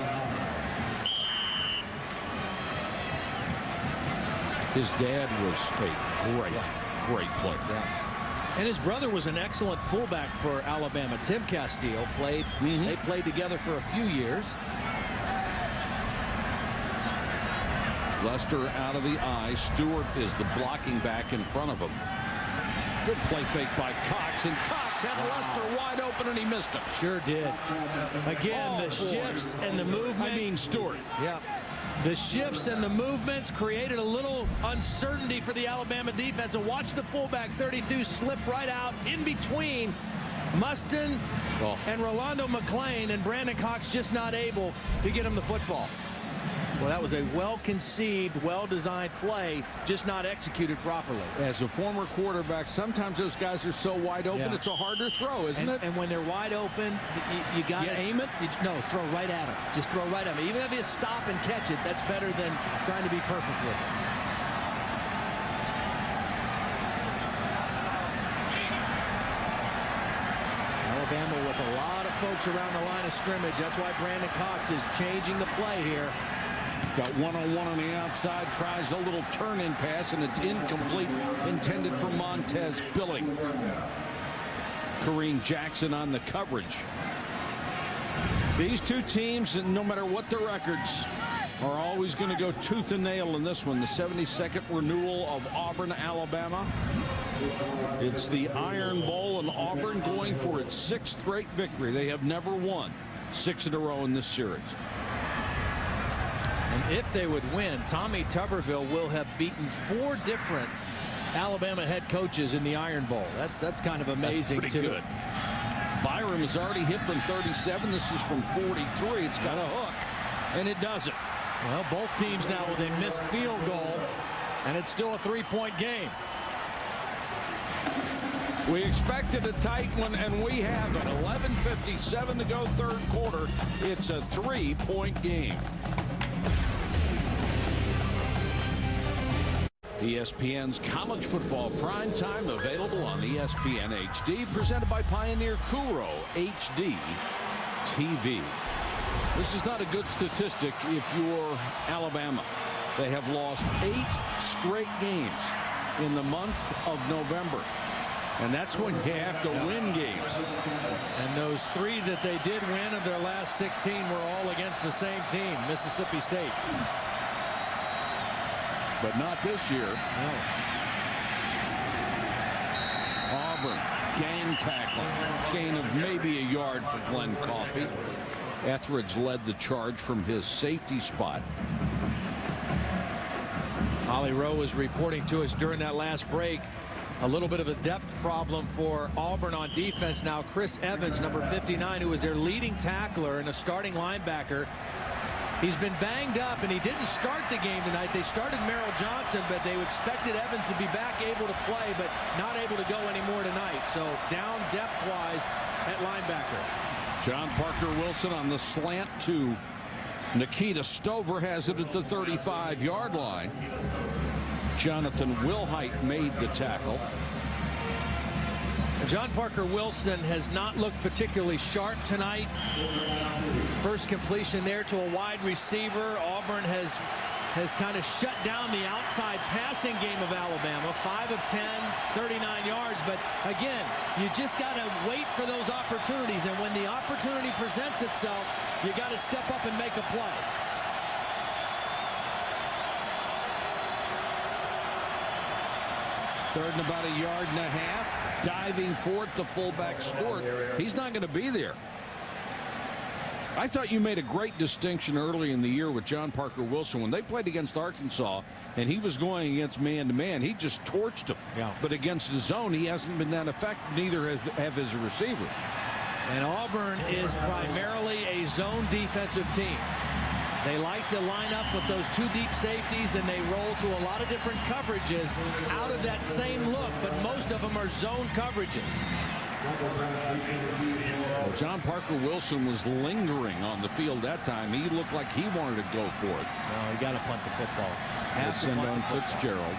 S2: His dad was a great player.
S11: Yeah. And his brother was an excellent fullback for Alabama. Tim Castile played. They played together for a few years.
S2: Lester out of the eye. Stewart is the blocking back in front of him. Good play fake by Cox, and Cox had Lester wide open, and he missed him.
S11: Sure did. Again, the shifts and the movement.
S2: I mean Stewart.
S11: Yeah. The shifts and the movements created a little uncertainty for the Alabama defense. And watch the fullback 32 slip right out in between Mustin and Rolando McClain, and Brandon Cox just not able to get him the football. Well, that was a well-conceived, well-designed play, just not executed properly.
S2: As a former quarterback, sometimes those guys are so wide open, it's a harder throw, isn't it?
S11: And when they're wide open, you got to
S2: aim it?
S11: No, throw right at them. Just throw right at them. Even if you stop and catch it, that's better than trying to be perfect with it. Alabama with a lot of folks around the line of scrimmage. That's why Brandon Cox is changing the play here.
S2: Got one-on-one on the outside, tries a little turn-in pass, and it's incomplete, intended for Montez Billings. Kareem Jackson on the coverage. These two teams, no matter what the records, are always going to go tooth and nail in this one. The 72nd renewal of Auburn, Alabama. It's the Iron Bowl, and Auburn going for its 6th straight victory. They have never won 6 in a row in this series.
S11: And if they would win, Tommy Tuberville will have beaten 4 different
S17: Alabama head coaches in the Iron Bowl. That's kind of amazing.
S2: That's pretty
S17: too.
S2: good. Byram has already hit from 37. This is from 43. It's got a hook, and it doesn't.
S17: Well, both teams now with a missed field goal, and it's still a 3-point game.
S2: We expected a tight one, and we have it. 11:57 to go, third quarter. It's a 3-point game. ESPN's college football primetime available on ESPN HD, presented by Pioneer Kuro HD TV. This is not a good statistic if you're Alabama. They have lost 8 straight games in the month of November. And that's when you have to win games.
S17: And those 3 that they did win of their last 16 were all against the same team, Mississippi State.
S2: But not this year.
S17: No.
S2: Auburn, gang tackling. Gain of maybe a yard for Glenn Coffey. Etheridge led the charge from his safety spot.
S17: Holly Rowe was reporting to us during that last break. A little bit of a depth problem for Auburn on defense now. Chris Evans, number 59, who was their leading tackler and a starting linebacker. He's been banged up, and he didn't start the game tonight. They started Merrill Johnson, but they expected Evans to be back, able to play, but not able to go anymore tonight. So down depth-wise at linebacker.
S2: John Parker Wilson on the slant to Nikita Stover, has it at the 35-yard line. Jonathan Wilhite made the tackle.
S17: John Parker Wilson has not looked particularly sharp tonight. His first completion there to a wide receiver. Auburn has kind of shut down the outside passing game of Alabama. 5 of 10, 39 yards. But again, you just got to wait for those opportunities. And when the opportunity presents itself, you got to step up and make a play.
S2: Third and about 1.5 yards. Diving for it, the fullback Stewart. He's not going to be there. I thought you made a great distinction early in the year with John Parker Wilson. When they played against Arkansas and he was going against man-to-man, he just torched him.
S17: Yeah.
S2: But against the zone, he hasn't been that effective. Neither have his receivers.
S17: And Auburn is primarily a zone defensive team. They like to line up with those 2 deep safeties, and they roll to a lot of different coverages out of that same look, but most of them are zone coverages.
S2: Well, John Parker Wilson was lingering on the field that time. He looked like he wanted to go for it.
S17: No, you got to punt the football.
S2: Have to send on Fitzgerald.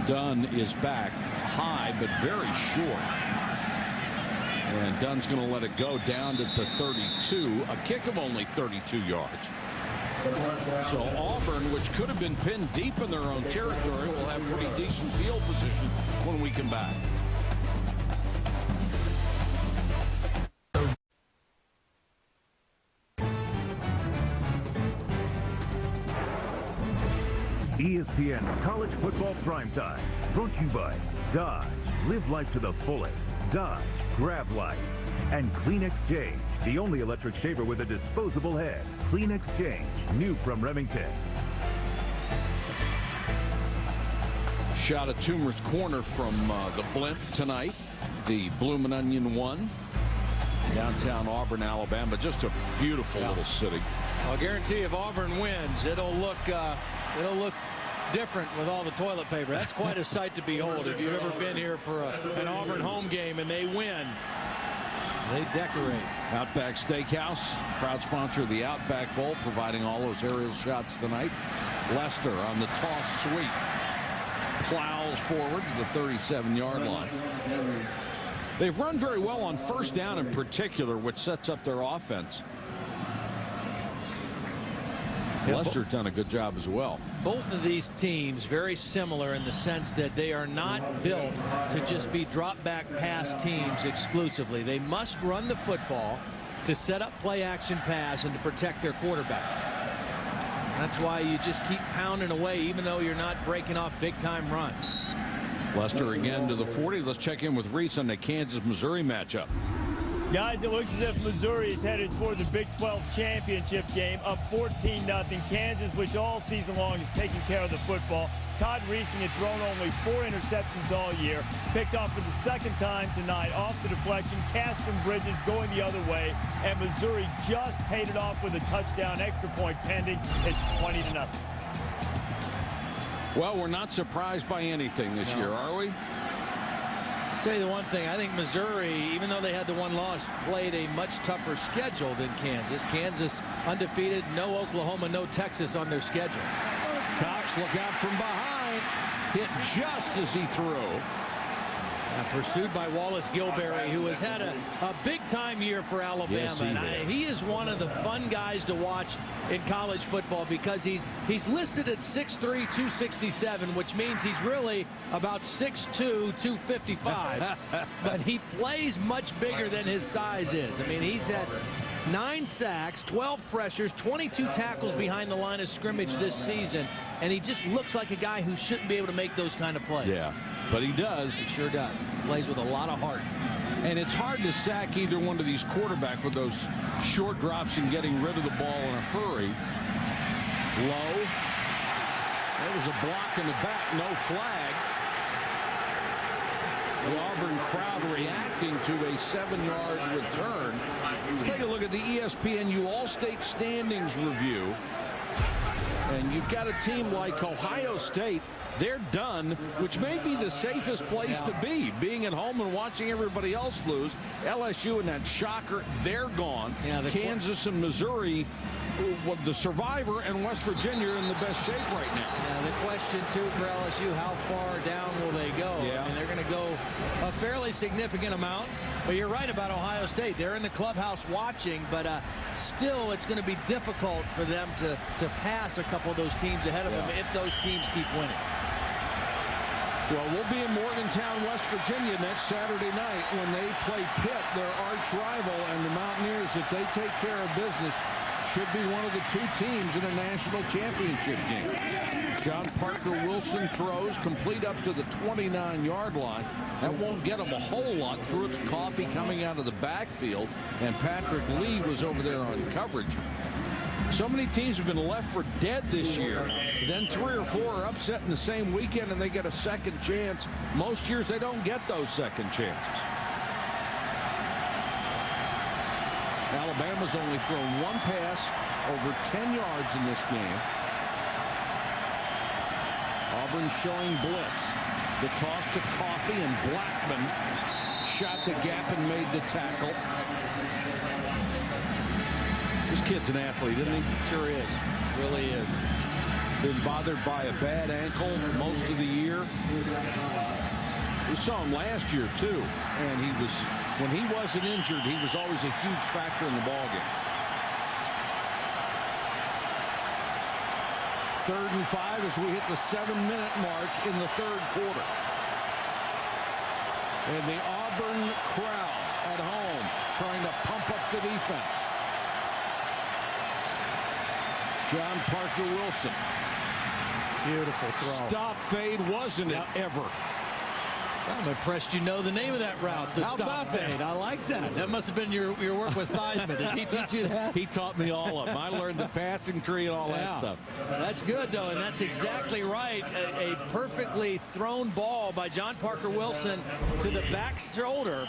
S2: Dunn is back high, but very short. And Dunn's going to let it go down to the 32. A kick of only 32 yards. So Auburn, which could have been pinned deep in their own territory, will have pretty decent field position when we come back.
S1: ESPN's College Football Primetime, brought to you by Dodge. Live life to the fullest. Dodge. Grab life. And Clean Exchange, the only electric shaver with a disposable head. Clean Exchange, new from Remington.
S2: Shot at Toomer's Corner from the blimp tonight. The Bloomin' Onion one. Downtown Auburn, Alabama. Just a beautiful little city.
S17: I'll guarantee if Auburn wins, it'll look different with all the toilet paper. That's quite a sight to behold. If you've ever been here for an Auburn home game and they win, they decorate.
S2: Outback Steakhouse, proud sponsor of the Outback Bowl, providing all those aerial shots tonight. Lester on the toss sweep. Plows forward to the 37-yard line. They've run very well on first down in particular, which sets up their offense. Lester's done a good job as well.
S17: Both of these teams very similar in the sense that they are not built to just be drop back pass teams exclusively. They must run the football to set up play action pass and to protect their quarterback. That's why you just keep pounding away even though you're not breaking off big time runs.
S2: Lester again to the 40. Let's check in with Reese on the Kansas-Missouri matchup.
S14: Guys, it looks as if Missouri is headed toward the Big 12 championship game, up 14-0. Kansas, which all season long is taking care of the football. Todd Reesing had thrown only 4 interceptions all year. Picked off for the second time tonight off the deflection. Caston Bridges going the other way. And Missouri just paid it off with a touchdown, extra point pending. It's 20-0.
S2: Well, we're not surprised by anything this year, are we?
S17: I'll tell you the one thing. I think Missouri, even though they had the one loss, played a much tougher schedule than Kansas. Kansas undefeated, no Oklahoma, no Texas on their schedule.
S2: Cox, look out from behind. Hit just as he threw.
S17: Pursued by Wallace Gilberry, who has had a big-time year for Alabama.
S2: Yes,
S17: he is one of the fun guys to watch in college football because he's listed at 6'3", 267, which means he's really about 6'2", 255. But he plays much bigger than his size is. I mean, he's had 9 sacks, 12 pressures, 22 tackles behind the line of scrimmage this season, and he just looks like a guy who shouldn't be able to make those kind of plays.
S2: Yeah, but he does.
S17: He sure does. Plays with a lot of heart.
S2: And it's hard to sack either one of these quarterbacks with those short drops and getting rid of the ball in a hurry. Low. There was a block in the back, no flag. The Auburn crowd reacting to a 7-yard return. Let's take a look at the ESPNU All-State Standings review. And you've got a team like Ohio State. They're done, which may be the safest place to be, being at home and watching everybody else lose. LSU and that shocker, they're gone. Kansas and Missouri, the survivor, and West Virginia are in the best shape right now.
S17: Yeah, the question, too, for LSU, how far down will they go?
S2: Yeah.
S17: I mean, they're going to go a fairly significant amount. But you're right about Ohio State. They're in the clubhouse watching, but still it's going to be difficult for them to pass a couple of those teams ahead of them if those teams keep winning.
S2: Well, we'll be in Morgantown, West Virginia next Saturday night when they play Pitt, their arch rival, and the Mountaineers, if they take care of business, should be one of the 2 teams in a national championship game. John Parker Wilson throws complete up to the 29-yard line. That won't get him a whole lot. Threw it to Coffey coming out of the backfield, and Patrick Lee was over there on coverage. So many teams have been left for dead this year. Then 3 or 4 are upset in the same weekend, and they get a second chance. Most years they don't get those second chances. Alabama's only thrown 1 pass over 10 yards in this game. Auburn showing blitz. The toss to Coffey, and Blackman shot the gap and made the tackle. This kid's an athlete, isn't he?
S17: Sure is. Really is.
S2: Been bothered by a bad ankle most of the year. We saw him last year, too. And he was, when he wasn't injured, he was always a huge factor in the ballgame. 3rd and 5 as we hit the 7-minute mark in the 3rd quarter. And the Auburn crowd at home trying to pump up the defense. John Parker Wilson.
S17: Beautiful throw.
S2: Stop fade, wasn't it, ever?
S17: I'm impressed you know the name of that route, the stop fade. I like that. That must have been your work with Theismann. Did he teach you that?
S2: He taught me all of them. I learned the passing tree and all that stuff.
S17: That's good, though, and that's exactly right. A perfectly thrown ball by John Parker Wilson to the back shoulder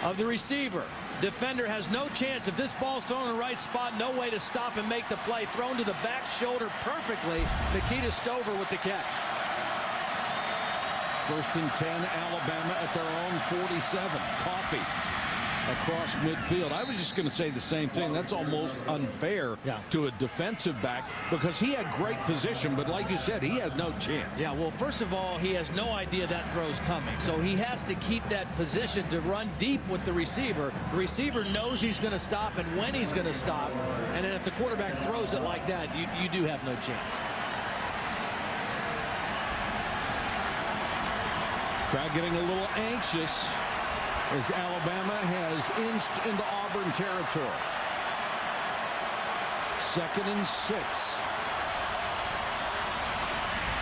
S17: of the receiver. Defender has no chance. If this ball's thrown in the right spot, no way to stop and make the play. Thrown to the back shoulder perfectly. Nikita Stover with the catch.
S2: 1st and 10, Alabama at their own 47. Coffey across midfield. I was just going to say the same thing. That's almost unfair to a defensive back because he had great position, but like you said, he had no chance.
S17: Yeah, well, first of all, he has no idea that throw's coming, so he has to keep that position to run deep with the receiver. The receiver knows he's going to stop and when he's going to stop, and then if the quarterback throws it like that, you do have no chance.
S2: Crowd getting a little anxious as Alabama has inched into Auburn territory. 2nd and 6.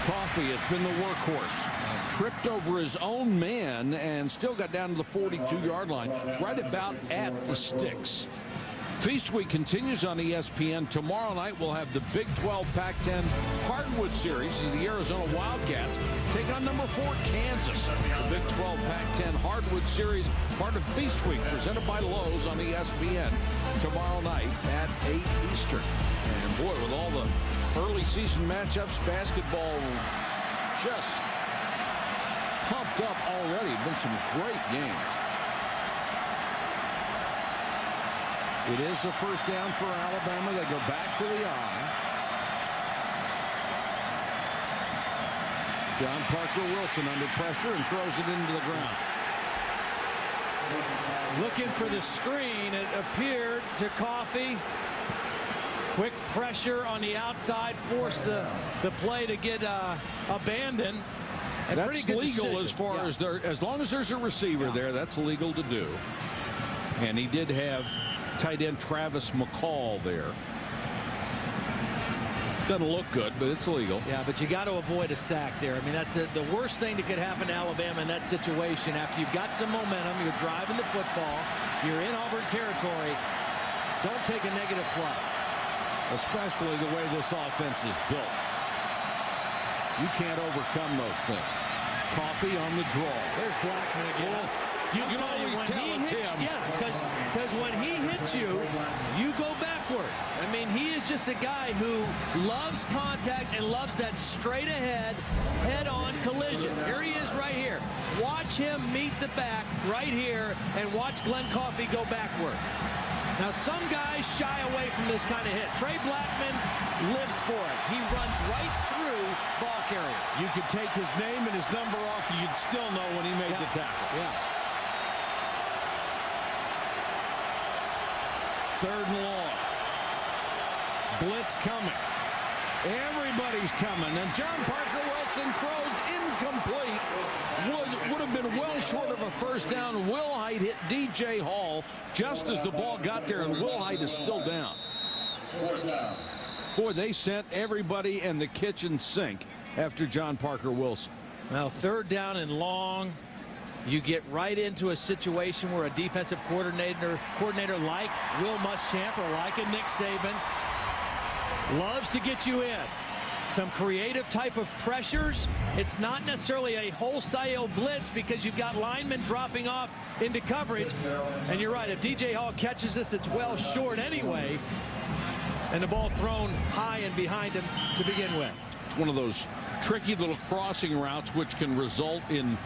S2: Coffey has been the workhorse. Tripped over his own man and still got down to the 42-yard line, right about at the sticks. Feast Week continues on ESPN. Tomorrow night we'll have the Big 12 Pac-10 Hardwood Series as the Arizona Wildcats take on number 4 Kansas. The Big 12 Pac-10 Hardwood Series, part of Feast Week, presented by Lowe's on ESPN tomorrow night at 8 Eastern. And boy, with all the early season matchups, basketball just pumped up already. Been some great games. It is a first down for Alabama. They go back to the I. John Parker Wilson under pressure and throws it into the ground.
S17: Looking for the screen. It appeared to Coffey. Quick pressure on the outside forced the play to get abandoned. And
S2: That's
S17: pretty good
S2: legal
S17: decision.
S2: as far as as long as there's a receiver there. That's legal to do. And he did have tight end Travis McCall there. Doesn't look good, but it's legal.
S17: Yeah, but you got to avoid a sack there. I mean, that's the worst thing that could happen to Alabama in that situation. After you've got some momentum, you're driving the football, you're in Auburn territory, don't take a negative play.
S2: Especially the way this offense is built. You can't overcome those things. Coffey on the draw.
S17: There's Blackman again.
S2: You can always tell it's him.
S17: Yeah, because when he hits you, you go backwards. I mean, he is just a guy who loves contact and loves that straight ahead, head-on collision. Here he is right here. Watch him meet the back right here and watch Glenn Coffey go backward. Now, some guys shy away from this kind of hit. Trey Blackman lives for it. He runs right through ball carriers.
S2: You could take his name and his number off, and you'd still know when he made the tackle.
S17: Yeah.
S2: Third and long. Blitz coming. Everybody's coming, and John Parker Wilson throws incomplete. Would have been well short of a first down. Wilhite hit DJ Hall just as the ball got there, and Wilhite is still down. Boy, they sent everybody in the kitchen sink after John Parker Wilson.
S17: Now, third down and long. You get right into a situation where a defensive coordinator like Will Muschamp or like a Nick Saban loves to get you in. Some creative type of pressures. It's not necessarily a wholesale blitz because you've got linemen dropping off into coverage. And you're right, if DJ Hall catches this, it's well short anyway. And the ball thrown high and behind him to begin with.
S2: It's one of those tricky little crossing routes which can result in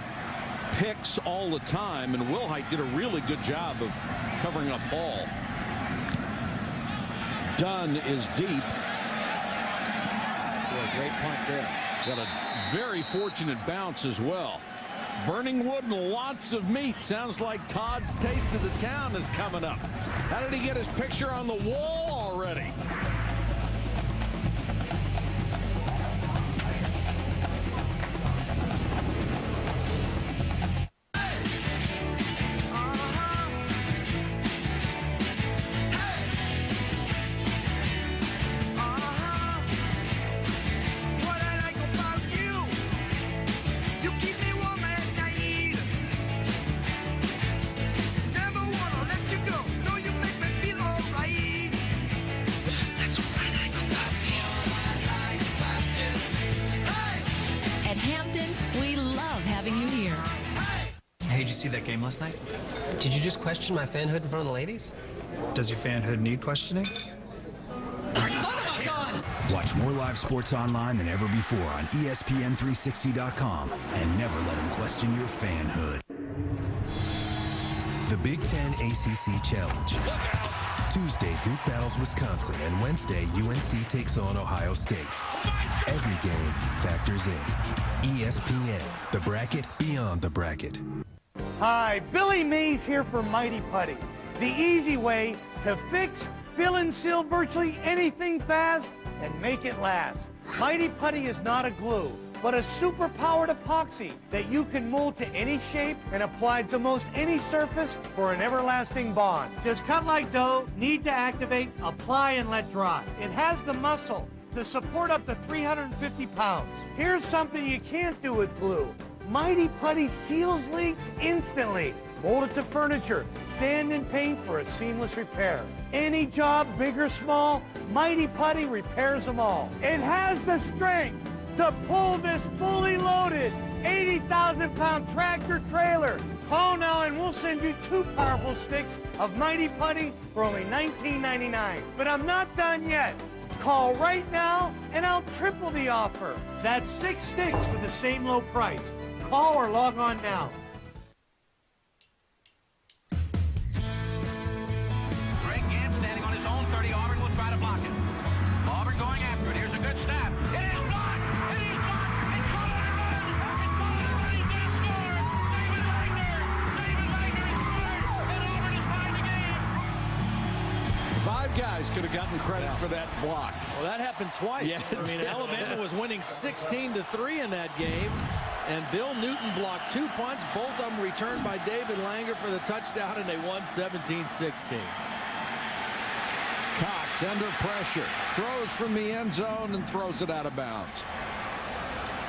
S2: picks all the time, and Wilhite did a really good job of covering up Hall. Dunn is deep.
S17: Boy, great punt there.
S2: Got a very fortunate bounce as well. Burning wood and lots of meat. Sounds like Todd's Taste of the Town is coming up. How did he get his picture on the wall already?
S12: See that game last night? Did you just question my fanhood in front of the ladies? Does your fanhood need questioning?
S1: Watch more live sports online than ever before on ESPN360.com and never let them question your fanhood. The Big Ten ACC Challenge. Tuesday, Duke battles Wisconsin, and Wednesday, UNC takes on Ohio State. Every game factors in. ESPN, the bracket beyond the bracket.
S15: Hi, Billy Mays here for Mighty Putty. The easy way to fix, fill, and seal virtually anything fast and make it last. Mighty Putty is not a glue, but a super-powered epoxy that you can mold to any shape and apply to most any surface for an everlasting bond. Just cut like dough, need to activate, apply, and let dry. It has the muscle to support up to 350 pounds. Here's something you can't do with glue. Mighty Putty seals leaks instantly. Mold it to furniture, sand and paint for a seamless repair. Any job, big or small, Mighty Putty repairs them all. It has the strength to pull this fully loaded 80,000-pound tractor trailer. Call now and we'll send you 2 powerful sticks of Mighty Putty for only $19.99. But I'm not done yet. Call right now and I'll triple the offer. That's 6 sticks for the same low price. Call or log on now.
S18: Greg Gant standing on his own 30. Auburn will try to block it. Auburn going after it. Here's a good snap. It is blocked. It is blocked. It's caught. It's caught. He's going to score. David Wagner. David Wagner has scored. And Auburn is tied the game.
S2: 5 guys could have gotten credit for that block.
S17: Well, that happened twice.
S2: Yeah,
S17: I mean, Alabama was winning 16-3 in that game. And Bill Newton blocked 2 punts, both of them returned by David Langer for the touchdown, and they won 17-16.
S2: Cox under pressure, throws from the end zone and throws it out of bounds.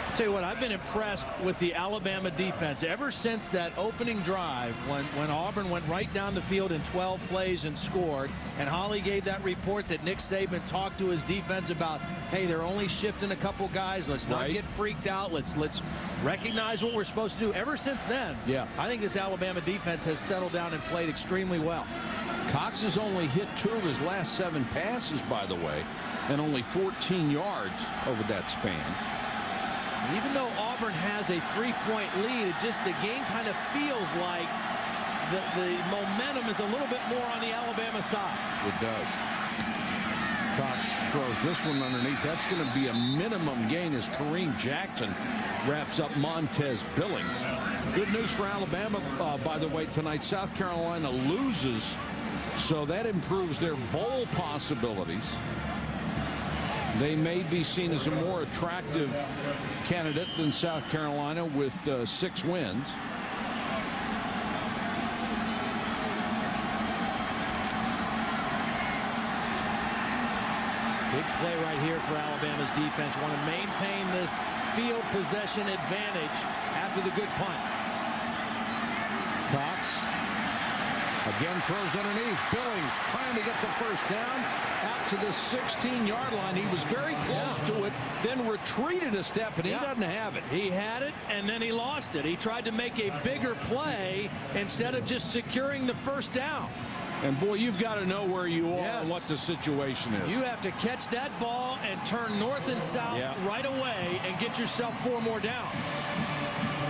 S17: I'll tell you what, I've been impressed with the Alabama defense ever since that opening drive when Auburn went right down the field in 12 plays and scored, and Holly gave that report that Nick Saban talked to his defense about, hey, they're only shifting a couple guys, let's not get freaked out, let's recognize what we're supposed to do. Ever since then, I think this Alabama defense has settled down and played extremely well.
S2: Cox has only hit 2 of his last 7 passes, by the way, and only 14 yards over that span.
S17: Even though Auburn has a 3-point lead, the game kind of feels like the momentum is a little bit more on the Alabama side.
S2: It does. Cox throws this one underneath. That's going to be a minimum gain as Kareem Jackson wraps up Montez Billings. Good news for Alabama, by the way, tonight. South Carolina loses, so that improves their bowl possibilities. They may be seen as a more attractive candidate than South Carolina with 6 wins.
S17: Big play right here for Alabama's defense. Want to maintain this field possession advantage after the good punt.
S2: Cox again throws underneath. Billings trying to get the first down out to the 16-yard line. He was very close to it, then retreated a step, and he doesn't have it.
S17: He had it, and then he lost it. He tried to make a bigger play instead of just securing the first down.
S2: And, boy, you've got to know where you are and what the situation is.
S17: You have to catch that ball and turn north and south right away and get yourself 4 more downs.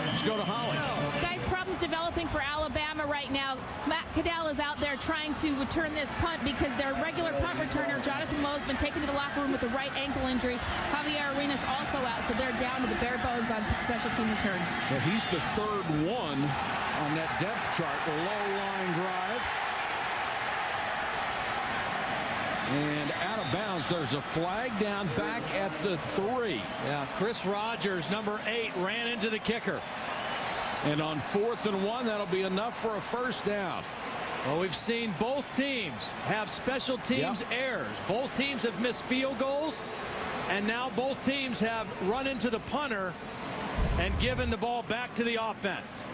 S17: Let's go to Holly.
S13: Guys, problems developing for Alabama right now. Matt Cadell is out there trying to return this punt because their regular punt returner, Jonathan Lowe's been taken to the locker room with a right ankle injury. Javier Arenas also out, so they're down to the bare bones on special team returns.
S2: Well, he's the 3rd one on that depth chart, the low line drive. And out of bounds, there's a flag down back at the 3.
S17: Yeah, Chris Rogers, number 8, ran into the kicker.
S2: And on 4th and 1, that'll be enough for a first down.
S17: Well, we've seen both teams have special teams errors. Both teams have missed field goals, and now both teams have run into the punter and given the ball back to the offense.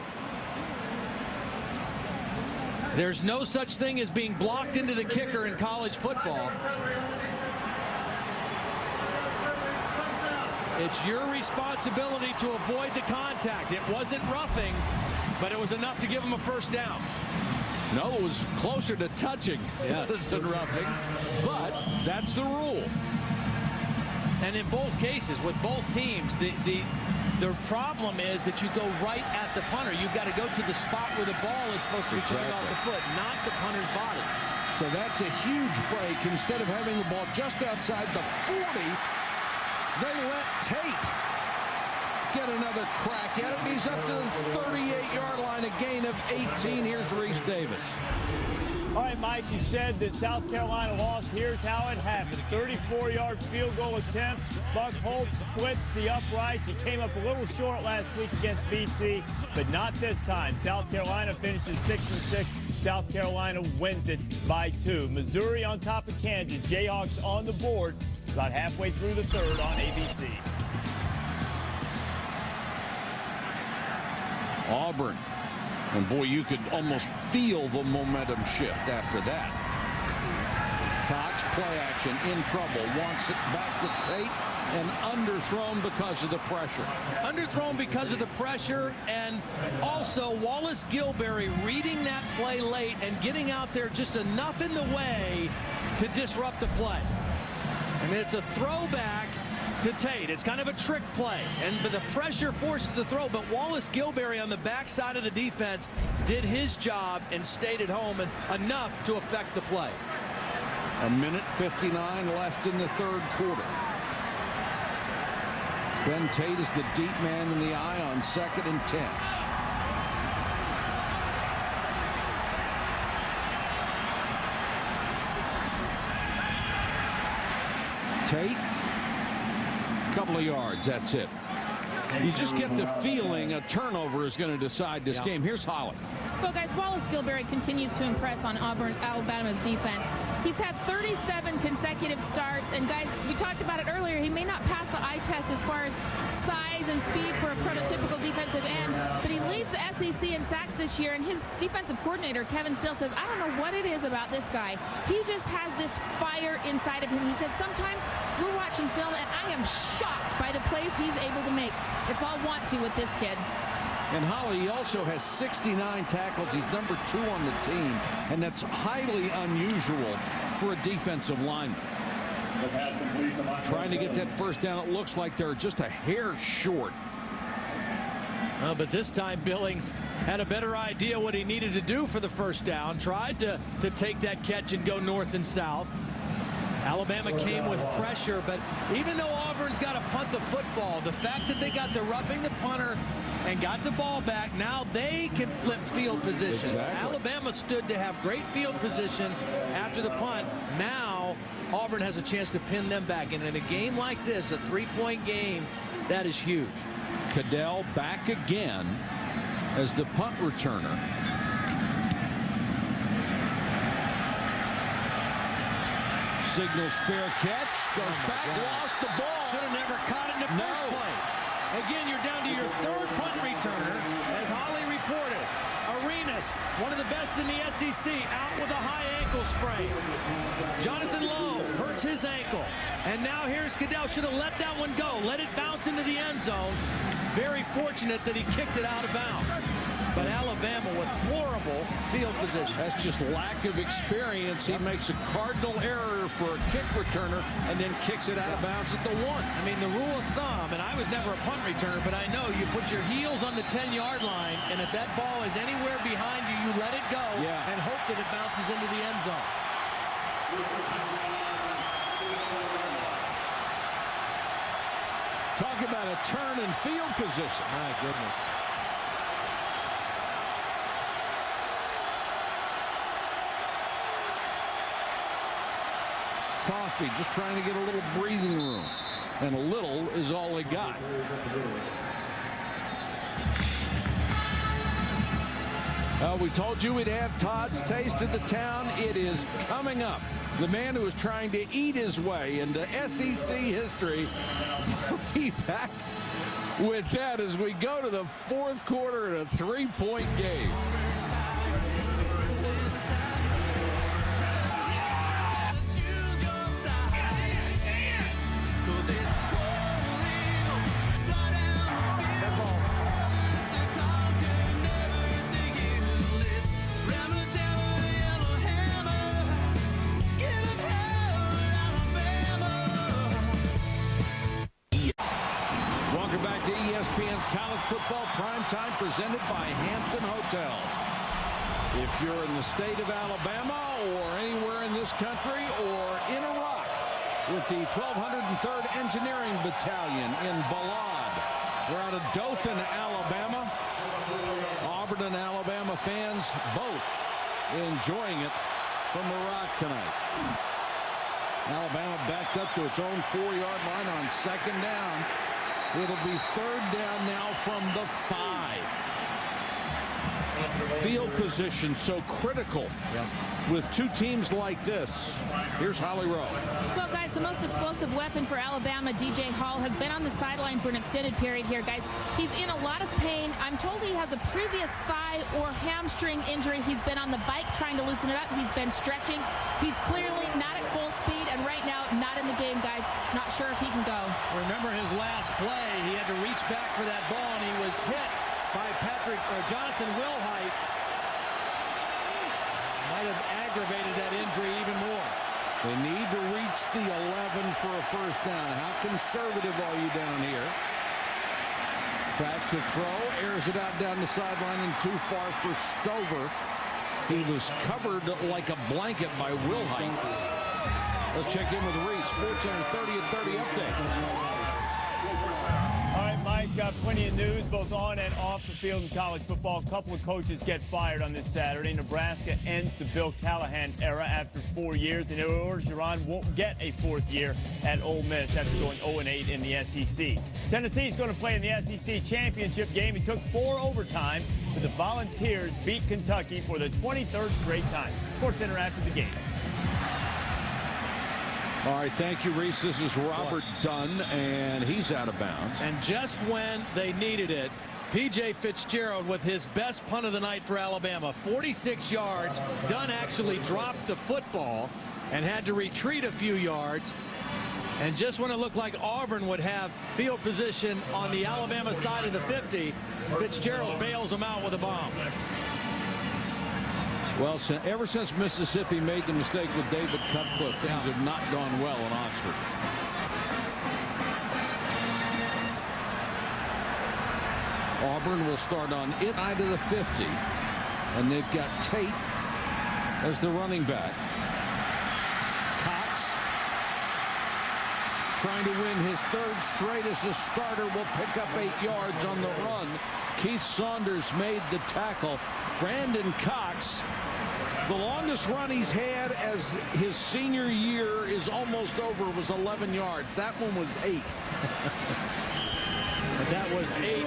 S17: There's no such thing as being blocked into the kicker in college football. It's your responsibility to avoid the contact. It wasn't roughing, but it was enough to give him a first down.
S2: No, it was closer to touching than roughing, but that's the rule.
S17: And in both cases, with both teams, the problem is that you go right at the punter. You've got to go to the spot where the ball is supposed to be coming off the foot, not the punter's body.
S2: So that's a huge break. Instead of having the ball just outside the 40, they let Tate get another crack at it. He's up to the 38-yard line, a gain of 18. Here's Reese Davis.
S14: All right, Mike, you said that South Carolina lost. Here's how it happened. 34-yard field goal attempt. Buck Holt splits the uprights. He came up a little short last week against BC, but not this time. South Carolina finishes 6-6. South Carolina wins it by 2. Missouri on top of Kansas. Jayhawks on the board. about halfway through the third on ABC.
S2: Auburn. And boy, you could almost feel the momentum shift after that. Cox, play action, in trouble, wants it back to Tate, and underthrown because of the pressure.
S17: Underthrown because of the pressure, and also Wallace Gilberry reading that play late and getting out there just enough in the way to disrupt the play. I mean, it's a throwback to Tate. It's kind of a trick play, but the pressure forces the throw, but Wallace Gilberry on the backside of the defense did his job and stayed at home and enough to affect the play.
S2: A minute 59 left in the third quarter. Ben Tate is the deep man in the eye on 2nd and 10. Tate, couple of yards, that's it. You just get the feeling a turnover is going to decide this game. Here's Holly.
S13: Well, guys, Wallace Gilberry continues to impress on Auburn, Alabama's defense. He's had 37 consecutive starts, and guys, we talked about it earlier, he may not pass the eye test as far as size and speed for a prototypical defensive end, but he leads the SEC in sacks this year, and his defensive coordinator, Kevin Steele, says, I don't know what it is about this guy. He just has this fire inside of him. He said, sometimes we're watching film, and I am shocked by the plays he's able to make. It's all want to with this kid.
S2: And Holly, he also has 69 tackles. He's number 2 on the team, and that's highly unusual for a defensive lineman. Trying to get that first down, it looks like they're just a hair short.
S17: But this time Billings had a better idea what he needed to do for the first down. Tried to take that catch and go north and south. Alabama came with pressure, but even though Auburn's got to punt the football, the fact that they got the roughing the punter and got the ball back, now they can flip field position. Exactly. Alabama stood to have great field position after the punt. Now Auburn has a chance to pin them back. And in a game like this, a 3-point game, that is huge.
S2: Cadell back again as the punt returner. Signals fair catch, goes back, lost the ball.
S17: Should have never caught it in the first place. Again, you're down to your third punt returner, as Holly reported. Arenas, one of the best in the SEC, out with a high ankle sprain. Jonathan Lowe hurts his ankle. And now here's Cadell. Should have let that one go. Let it bounce into the end zone. Very fortunate that he kicked it out of bounds. But Alabama with horrible field position.
S2: That's just lack of experience. He makes a cardinal error for a kick returner and then kicks it out of bounds at the 1.
S17: I mean, the rule of thumb, and I was never a punt returner, but I know you put your heels on the 10-yard line, and if that ball is anywhere behind you, you let it go and hope that it bounces into the end zone.
S2: Talk about a turn in field position.
S17: My goodness.
S2: Coffee just trying to get a little breathing room, and a little is all they got. We told you we'd have Todd's Taste of the Town. It is coming up. The man who is trying to eat his way into SEC history will be back with that as we go to the fourth quarter in a 3-point game. Welcome back to ESPN's College Football Primetime, presented by Hampton Hotels. If you're in the state of Alabama or anywhere in this country or in Iraq with the 1203rd Engineering Battalion in Balad, we're out of Dothan, Alabama. Auburn and Alabama fans both enjoying it from Iraq tonight. Alabama backed up to its own 4-yard line on 2nd down. It'll be 3rd down now from the 5. field position so critical with two teams like this. Here's Holly Rowe.
S13: Well, guys, the most explosive weapon for Alabama, DJ Hall, has been on the sideline for an extended period here, guys. He's in a lot of pain. I'm told he has a previous thigh or hamstring injury. He's been on the bike trying to loosen it up. He's been stretching. He's clearly not at full speed, and right now, not in the game, guys. Not sure if he can go.
S11: Remember his last play, he had to reach back for that ball, and he was hit by Jonathan Wilhite. Might have aggravated that injury even more.
S2: They need to reach the 11 for a first down. How conservative are you down here? Back to throw, airs it out down the sideline and too far for Stover. He was covered like a blanket by Wilhite. Let's check in with Reese. SportsCenter 30 at 30 update.
S14: All right, Mike, plenty of news both on and off the field in college football. A couple of coaches get fired on this Saturday. Nebraska ends the Bill Callahan era after 4 years, and Orgeron won't get a fourth year at Ole Miss after going 0-8 in the SEC. Tennessee's going to play in the SEC championship game. He took 4 overtimes, but the Volunteers beat Kentucky for the 23rd straight time. SportsCenter after the game.
S2: All right, thank you, Reese. This is Robert Dunn, and he's out of bounds.
S11: And just when they needed it, P.J. Fitzgerald with his best punt of the night for Alabama, 46 yards. Dunn actually dropped the football and had to retreat a few yards. And just when it looked like Auburn would have field position on the Alabama side of the 50, Fitzgerald bails them out with a bomb.
S2: Well, ever since Mississippi made the mistake with David Cutcliffe, things have not gone well in Oxford. Auburn will start on its side of the 50, and they've got Tate as the running back. Cox, trying to win his 3rd straight as a starter, will pick up 8 yards on the run. Keith Saunders made the tackle. Brandon Cox, the longest run he's had as his senior year is almost over, was 11 yards. That one was 8.
S11: But that was 8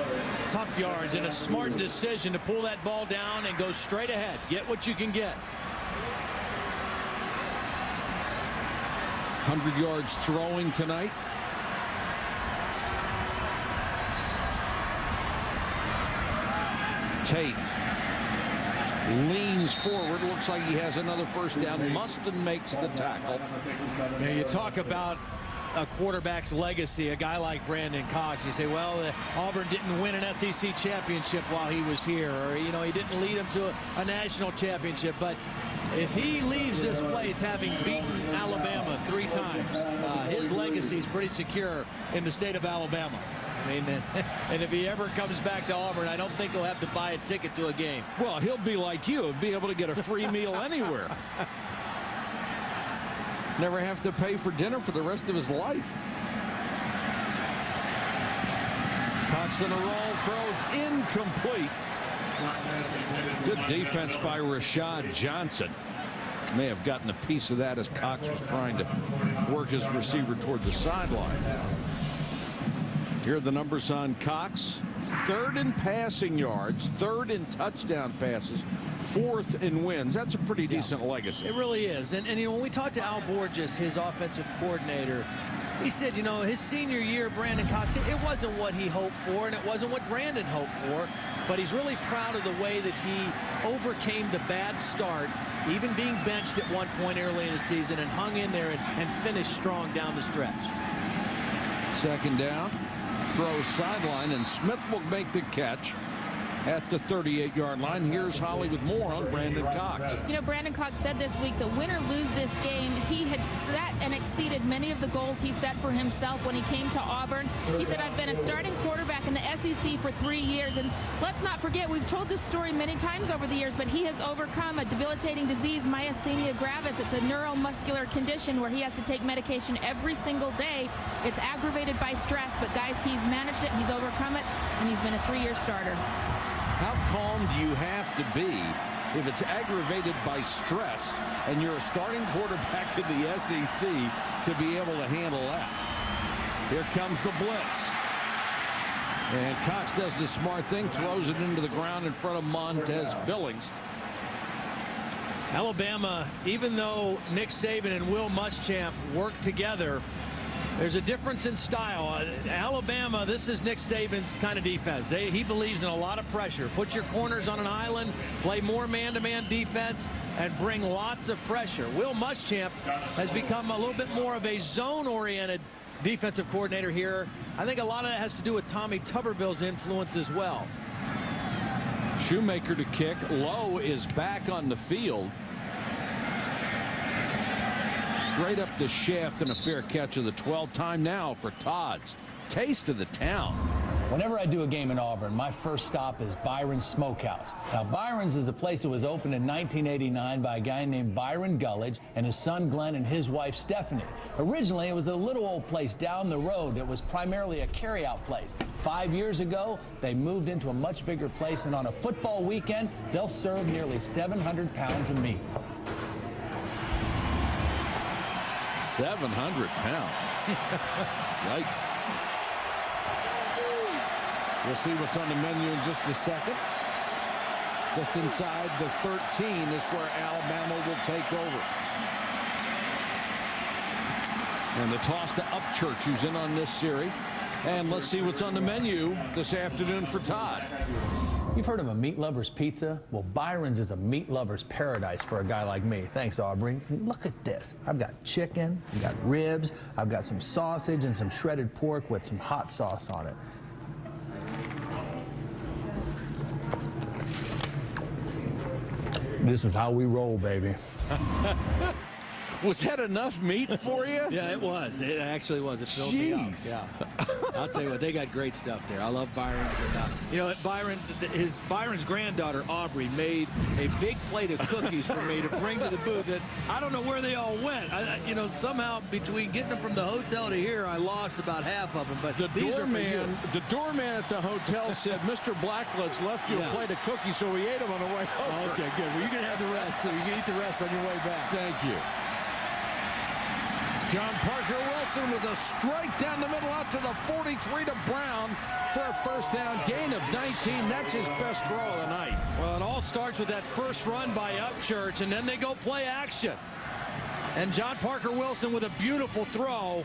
S11: tough yards, and a smart decision to pull that ball down and go straight ahead. Get what you can get.
S2: 100 yards throwing tonight. Tate leans forward. Looks like he has another first down. Mustin makes the tackle.
S11: Now you talk about a quarterback's legacy, a guy like Brandon Cox. You say, well, Auburn didn't win an SEC championship while he was here, or, you know, he didn't lead them to a national championship. But if he leaves this place having beaten Alabama 3 times, his legacy is pretty secure in the state of Alabama. I mean, and if he ever comes back to Auburn, I don't think he'll have to buy a ticket to a game.
S2: Well, he'll be like you, he'll be able to get a free meal anywhere. Never have to pay for dinner for the rest of his life. Cox on a roll, throws incomplete. Good defense by Rashad Johnson. May have gotten a piece of that as Cox was trying to work his receiver toward the sideline. Here are the numbers on Cox. 3rd in passing yards, 3rd in touchdown passes, 4th in wins. That's a pretty decent legacy.
S11: It really is. And you know, when we talked to Al Borges, his offensive coordinator, he said, you know, his senior year, Brandon Cox, it wasn't what he hoped for, and it wasn't what Brandon hoped for, but he's really proud of the way that he overcame the bad start, even being benched at one point early in the season, and hung in there and finished strong down the stretch.
S2: 2nd down. Throws sideline, and Smith will make the catch at the 38-yard line. Here's Holly with more on Brandon Cox.
S13: You know, Brandon Cox said this week that win or lose this game, he had set and exceeded many of the goals he set for himself when he came to Auburn. He said, I've been a starting quarterback in the SEC for 3 years, and let's not forget, we've told this story many times over the years, but he has overcome a debilitating disease, myasthenia gravis. It's a neuromuscular condition where he has to take medication every single day. It's aggravated by stress, but guys, he's managed it, he's overcome it, and he's been a 3-year starter.
S2: How calm do you have to be if it's aggravated by stress and you're a starting quarterback in the SEC to be able to handle that? Here comes the blitz. And Cox does the smart thing, throws it into the ground in front of Montez Billings.
S11: Alabama, even though Nick Saban and Will Muschamp work together, there's a difference in style. Alabama, this is Nick Saban's kind of defense. He believes in a lot of pressure. Put your corners on an island, play more man-to-man defense, and bring lots of pressure. Will Muschamp has become a little bit more of a zone-oriented defensive coordinator here. I think a lot of that has to do with Tommy Tuberville's influence as well.
S2: Shoemaker to kick. Lowe is back on the field. Straight up the shaft and a fair catch of the 12th time now for Todd's. Taste of the town.
S19: Whenever I do a game in Auburn, my first stop is Byron's Smokehouse. Now, Byron's is a place that was opened in 1989 by a guy named Byron Gullidge and his son Glenn and his wife Stephanie. Originally, it was a little old place down the road that was primarily a carryout place. 5 years ago, they moved into a much bigger place, and on a football weekend, they'll serve nearly 700 pounds of meat.
S2: 700 pounds. Yikes. We'll see what's on the menu in just a second. Just inside the 13 is where Alabama will take over. And the toss to Upchurch, who's in on this series. And let's see what's on the menu this afternoon for Todd.
S19: You've heard of a meat lover's pizza? Well, Byron's is a meat lover's paradise for a guy like me. Thanks, Aubrey. I mean, look at this. I've got chicken, I've got ribs, I've got some sausage and some shredded pork with some hot sauce on it. This is how we roll, baby.
S2: Was that enough meat for you?
S11: Yeah, it was. It actually was. It filled me up. Yeah. I'll tell you what, they got great stuff there. I love Byron's. And, you know, Byron's granddaughter, Aubrey, made a big plate of cookies for me to bring to the booth. And I don't know where they all went. You know, somehow between getting them from the hotel to here, I lost about half of them. But
S2: the doorman at the hotel said, Mr. Blackledge left you a plate of cookies, so we ate them on the way over.
S11: Okay, good. Well, you're going to have the rest, too. You can eat the rest on your way back.
S2: Thank you. John Parker Wilson with a strike down the middle out to the 43 to Brown for a first down, gain of 19. That's his best throw of the night.
S11: Well, it all starts with that first run by Upchurch, and then they go play action. And John Parker Wilson with a beautiful throw.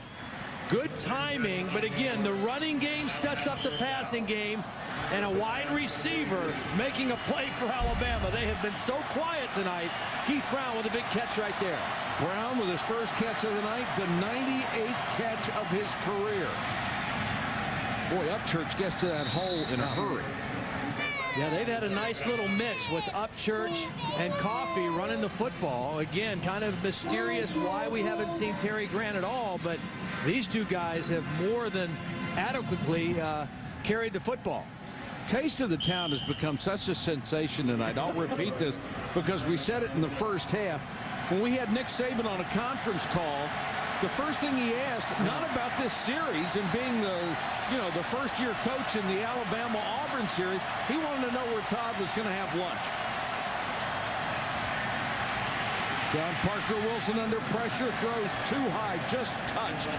S11: Good timing, but again, the running game sets up the passing game, and a wide receiver making a play for Alabama. They have been so quiet tonight. Keith Brown with a big catch right there.
S2: Brown with his first catch of the night, the 98th catch of his career. Boy, Upchurch gets to that hole in a hurry.
S11: Yeah, they've had a nice little mix with Upchurch and Coffee running the football. Again, kind of mysterious why we haven't seen Terry Grant at all, but these two guys have more than adequately carried the football.
S2: Taste of the Town has become such a sensation tonight. I'll repeat this because we said it in the first half. When we had Nick Saban on a conference call, the first thing he asked, not about this series and being the first-year coach in the Alabama-Auburn series, he wanted to know where Todd was going to have lunch. John Parker Wilson under pressure, throws too high, just touched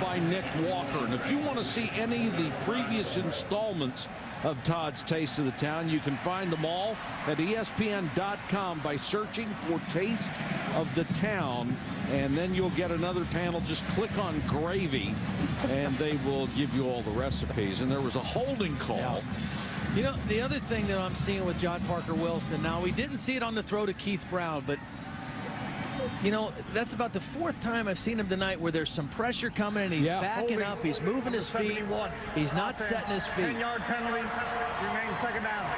S2: by Nick Walker. And if you want to see any of the previous installments of Todd's Taste of the Town, you can find them all at ESPN.com by searching for Taste of the Town, and then you'll get another panel. Just click on Gravy and they will give you all the recipes. And there was a holding call.
S11: Yeah. You know, the other thing that I'm seeing with John Parker Wilson, now we didn't see it on the throw to Keith Brown, but you know, that's about the fourth time I've seen him tonight where there's some pressure coming and he's backing up, he's moving his feet, he's not setting his feet.
S16: 10-yard penalty, remains second down.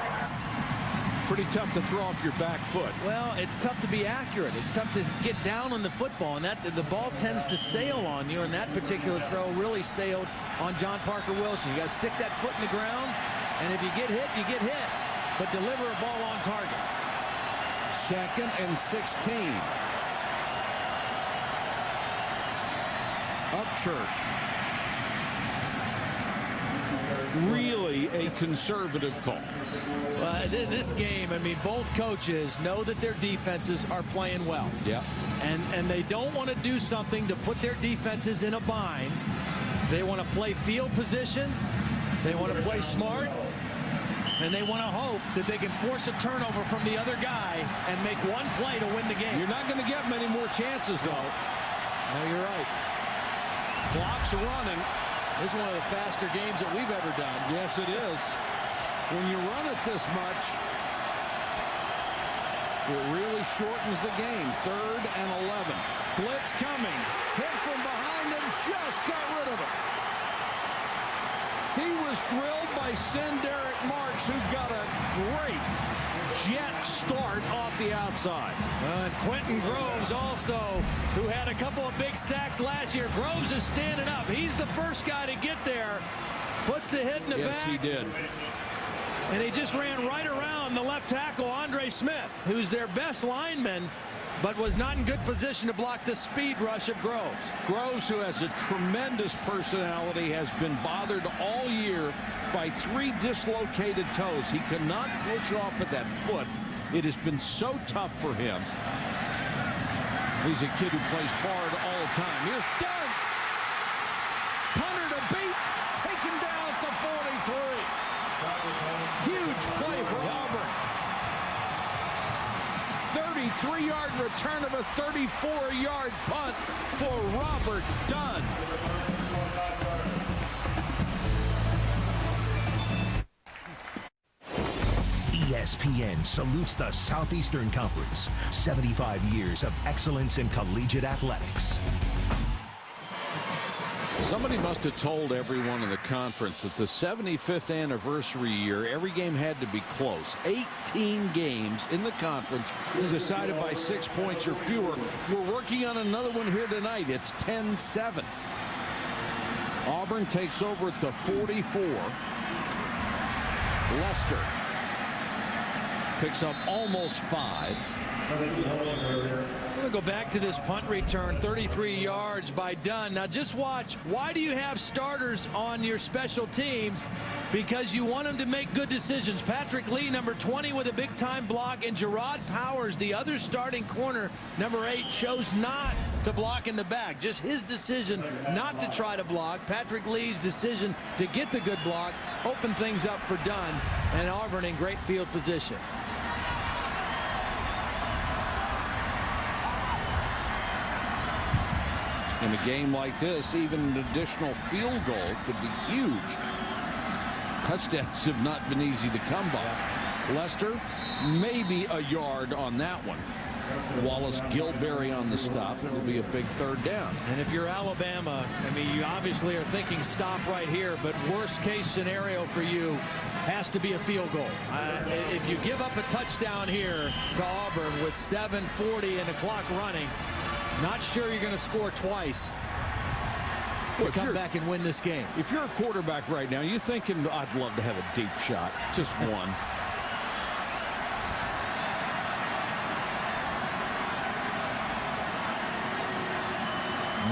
S2: Pretty tough to throw off your back foot.
S11: Well, it's tough to be accurate. It's tough to get down on the football, and that the ball tends to sail on you, and that particular throw really sailed on John Parker Wilson. You got to stick that foot in the ground, and if you get hit, you get hit, but deliver a ball on target.
S2: 2nd and 16. Upchurch. Really a conservative call.
S11: Well, in this game, I mean, both coaches know that their defenses are playing well.
S2: Yeah.
S11: And they don't want to do something to put their defenses in a bind. They want to play field position,
S17: They want to play smart, and they want to hope that they can force a turnover from the other guy and make one play to win the game.
S2: You're not going to get many more chances, though.
S17: No, you're right.
S2: Clock's running.
S17: This is one of the faster games that we've ever done.
S2: Yes, it is. When you run it this much, it really shortens the game. 3rd and 11. Blitz coming. Hit from behind and just got rid of it. He was drilled by Derek Marks, who got a great jet start off the outside.
S17: And Quentin Groves also, who had a couple of big sacks last year. Groves is standing up. He's the first guy to get there. Puts the hit in the back.
S2: Yes, he did.
S17: And he just ran right around the left tackle, Andre Smith, who's their best lineman, but was not in good position to block the speed rush of Groves.
S2: Groves, who has a tremendous personality, has been bothered all year by 3 dislocated toes. He cannot push off of that foot. It has been so tough for him. He's a kid who plays hard all the time. Here's Dunn. Punter to beat. Taken down at the 43. Huge play for Auburn. 33-yard return of a 34-yard punt for Robert Dunn.
S20: ESPN salutes the Southeastern Conference. 75 years of excellence in collegiate athletics.
S2: Somebody must have told everyone in the conference that the 75th anniversary year, every game had to be close. 18 games in the conference decided by 6 points or fewer. We're working on another one here tonight. It's 10-7. Auburn takes over at the 44. Leicester picks up almost 5.
S17: I'm going to go back to this punt return, 33 yards by Dunn. Now just watch. Why do you have starters on your special teams? Because you want them to make good decisions. Patrick Lee, number 20, with a big-time block, and Gerard Powers, the other starting corner, number 8, chose not to block in the back. Just his decision not to try to block. Patrick Lee's decision to get the good block, open things up for Dunn, and Auburn in great field position.
S2: In a game like this, even an additional field goal could be huge. Touchdowns have not been easy to come by. Leicester, maybe a yard on that one. Wallace Gilberry on the stop. It'll be a big 3rd down.
S17: And if you're Alabama, I mean, you obviously are thinking stop right here, but worst case scenario for you has to be a field goal. If you give up a touchdown here to Auburn with 7:40 and the clock running, not sure you're going to score twice to come back and win this game.
S2: If you're a quarterback right now, you're thinking, I'd love to have a deep shot. Just one.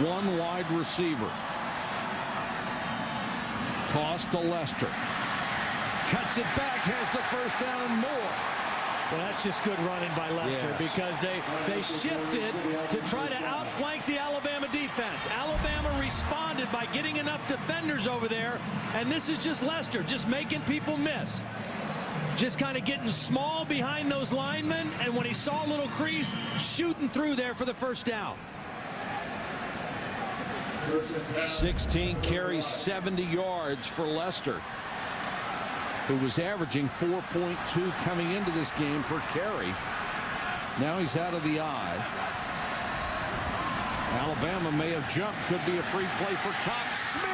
S2: One wide receiver. Toss to Leicester. Cuts it back, has the first down and more.
S17: Well, that's just good running by Leicester, because they shifted to try to outflank the Alabama defense. Alabama responded by getting enough defenders over there, and this is just Leicester just making people miss. Just kind of getting small behind those linemen, and when he saw a little crease, shooting through there for the first down.
S2: 16 carries, 70 yards for Leicester, who was averaging 4.2 coming into this game per carry. Now he's out of the eye. Alabama may have jumped. Could be a free play for Cox. Smith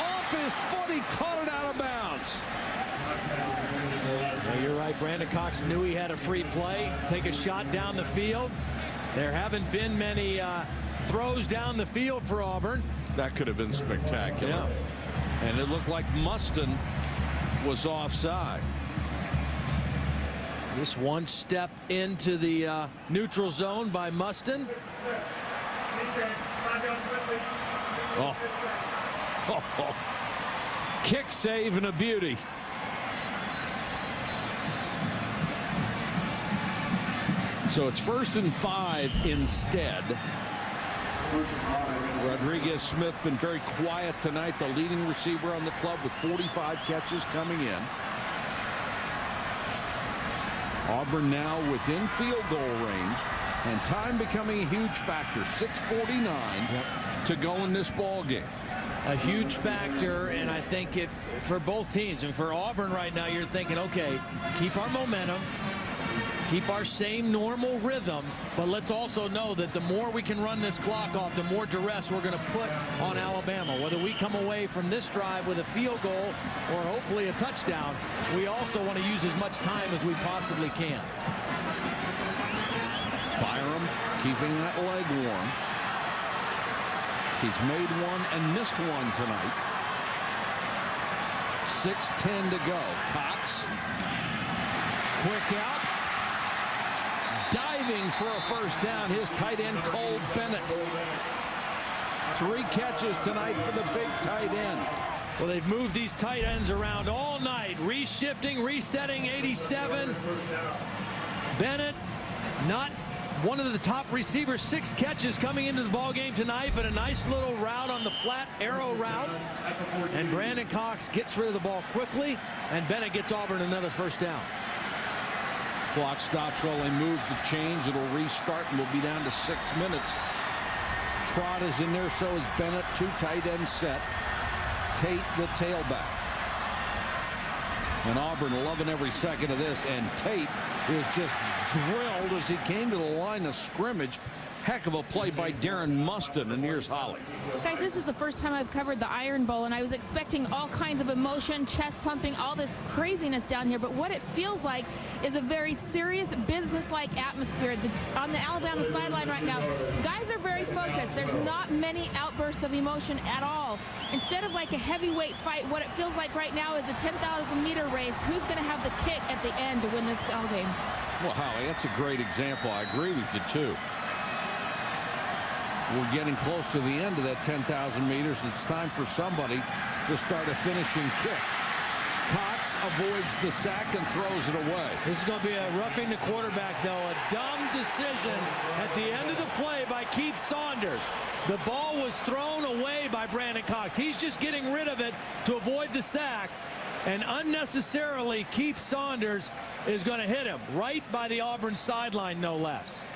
S2: off his foot. He caught it out of bounds.
S17: Yeah, you're right. Brandon Cox knew he had a free play. Take a shot down the field. There haven't been many throws down the field for Auburn.
S2: That could have been spectacular. Yeah. And it looked like Mustin was offside.
S17: This one step into the neutral zone by Mustin.
S2: Oh. Kick save and a beauty. So it's 1st and 5 instead. Rodriguez-Smith been very quiet tonight, the leading receiver on the club with 45 catches coming in. Auburn now within field goal range, and time becoming a huge factor. 6:49 to go in this ball game.
S17: A huge factor, and I think if for both teams, and for Auburn right now, you're thinking, okay, keep our momentum, keep our same normal rhythm, but let's also know that the more we can run this clock off, the more duress we're going to put on Alabama. Whether we come away from this drive with a field goal or hopefully a touchdown, we also want to use as much time as we possibly can.
S2: Byram keeping that leg warm. He's made one and missed one tonight. 6:10 to go. Cox. Quick out. Diving for a first down, his tight end Cole Bennett. 3 catches tonight for the big tight end.
S17: Well, they've moved these tight ends around all night. Reshifting, resetting, 87. Bennett, not one of the top receivers, 6 catches coming into the ball game tonight, but a nice little route on the flat arrow route. And Brandon Cox gets rid of the ball quickly, and Bennett gets Auburn another first down.
S2: Clock stops while they move the chains. It'll restart, and we'll be down to 6 minutes. Trot is in there, so is Bennett. 2 tight ends set. Tate, the tailback. And Auburn loving every second of this, and Tate is just drilled as he came to the line of scrimmage. Heck of a play by Darren Mustin, and here's Holly.
S13: Guys, this is the first time I've covered the Iron Bowl, and I was expecting all kinds of emotion, chest pumping, all this craziness down here, but what it feels like is a very serious, business-like atmosphere on the Alabama sideline right now. Guys are very focused. There's not many outbursts of emotion at all. Instead of like a heavyweight fight, what it feels like right now is a 10,000-meter race. Who's going to have the kick at the end to win this ball game?
S2: Well, Holly, that's a great example. I agree with you, too. We're getting close to the end of that 10,000 meters. It's time for somebody to start a finishing kick. Cox avoids the sack and throws it away.
S17: This is going to be a roughing the quarterback, though. A dumb decision at the end of the play by Keith Saunders. The ball was thrown away by Brandon Cox. He's just getting rid of it to avoid the sack. And unnecessarily, Keith Saunders is going to hit him right by the Auburn sideline, no less.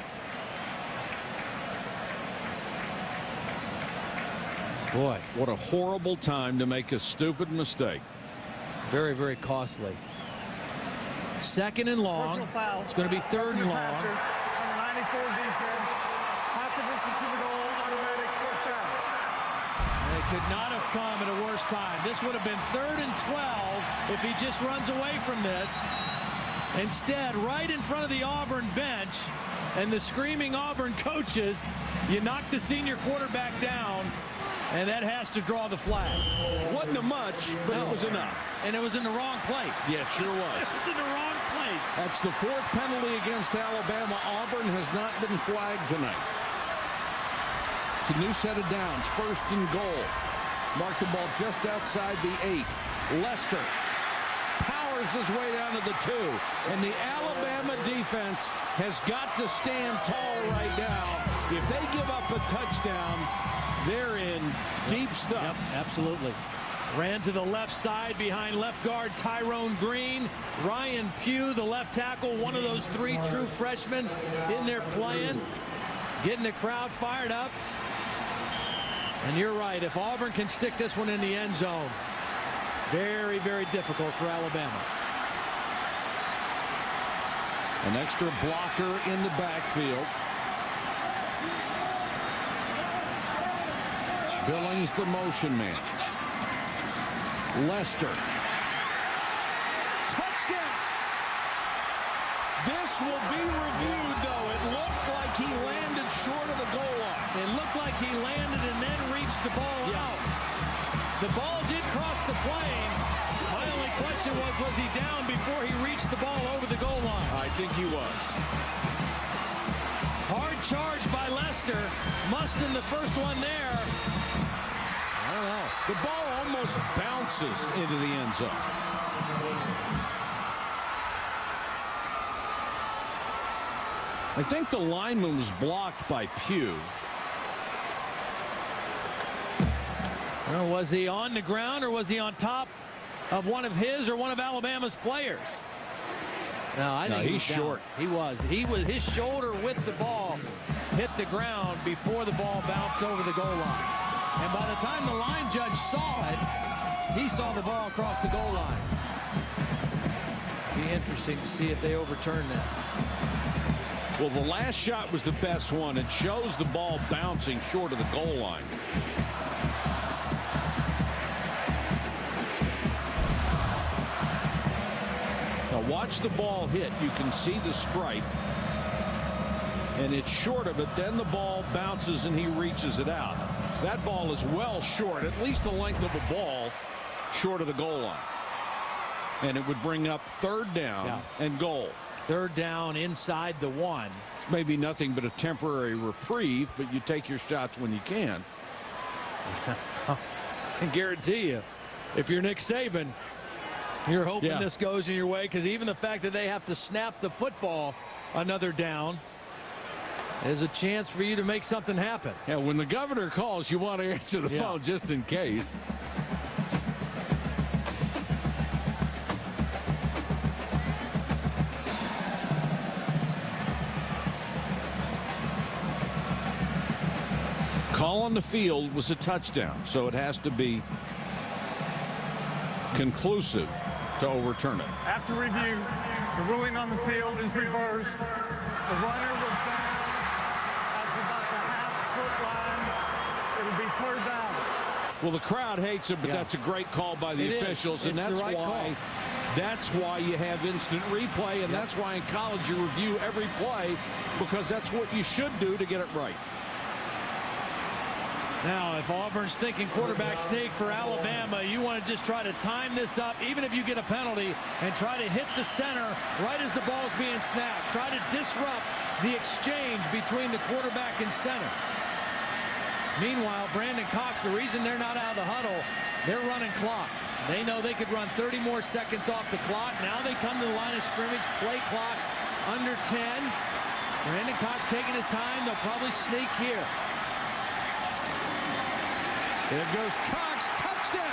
S17: Boy,
S2: what a horrible time to make a stupid mistake.
S17: Very, very costly. 2nd and long. It's going to be 3rd and long.
S16: Number 94 defense. Pass to the goal. Automatic first down.
S17: It could not have come at a worse time. This would have been 3rd and 12 if he just runs away from this. Instead, right in front of the Auburn bench and the screaming Auburn coaches, you knock the senior quarterback down. And that has to draw the flag.
S2: Wasn't a much, but it was enough.
S17: And it was in the wrong place.
S2: Yeah, it sure was.
S17: It was in the wrong place.
S2: That's the 4th penalty against Alabama. Auburn has not been flagged tonight. It's a new set of downs. 1st and goal. Mark the ball just outside the 8. Lester powers his way down to the 2. And the Alabama defense has got to stand tall right now. If they give up a touchdown, they're in deep stuff.
S17: Yep, absolutely. Ran to the left side behind left guard Tyrone Green. Ryan Pugh, the left tackle, one of those 3 true freshmen in there playing, getting the crowd fired up. And you're right, if Auburn can stick this one in the end zone, very, very difficult for Alabama.
S2: An extra blocker in the backfield. Billings, the motion man. Lester. Touchdown. This will be reviewed, though. It looked like he landed short of the goal line.
S17: It looked like he landed and then reached the ball out. The ball did cross the plane. My only question was he down before he reached the ball over the goal line?
S2: I think he was.
S17: Hard charge by Lester. Mustin, the first one there.
S2: I don't know. The ball almost bounces into the end zone. I think the lineman was blocked by Pugh.
S11: Well, was he on the ground or was he on top of one of his or one of Alabama's players? No, I think
S2: he's short.
S11: He was his shoulder with the ball hit the ground before the ball bounced over the goal line. And by the time the line judge saw it, he saw the ball across the goal line. Be interesting to see if they overturn that.
S2: Well, the last shot was the best one. It shows the ball bouncing short of the goal line. Now watch the ball hit. You can see the stripe. And it's short of it. Then the ball bounces and he reaches it out. That ball is well short, at least the length of a ball short of the goal line. And it would bring up third down and goal.
S11: Third down inside the 1.
S2: It's maybe nothing but a temporary reprieve, but you take your shots when you can.
S11: I guarantee you, if you're Nick Saban, you're hoping this goes in your way, because even the fact that they have to snap the football another down is a chance for you to make something happen.
S2: Yeah, when the governor calls, you want to answer the phone just in case. Call on the field was a touchdown, so it has to be conclusive to overturn it.
S16: After review, the ruling on the field is reversed. The runner was down at about the half-foot line. It'll be third down.
S2: Well, the crowd hates it, but that's a great call by the officials, and that's why. That's why you have instant replay, and that's why in college you review every play, because that's what you should do to get it right.
S11: Now, if Auburn's thinking quarterback sneak for Alabama, you want to just try to time this up, even if you get a penalty, and try to hit the center right as the ball's being snapped. Try to disrupt the exchange between the quarterback and center. Meanwhile, Brandon Cox, the reason they're not out of the huddle, they're running clock. They know they could run 30 more seconds off the clock. Now they come to the line of scrimmage, play clock under 10. Brandon Cox taking his time. They'll probably sneak here.
S2: There goes Cox, touchdown.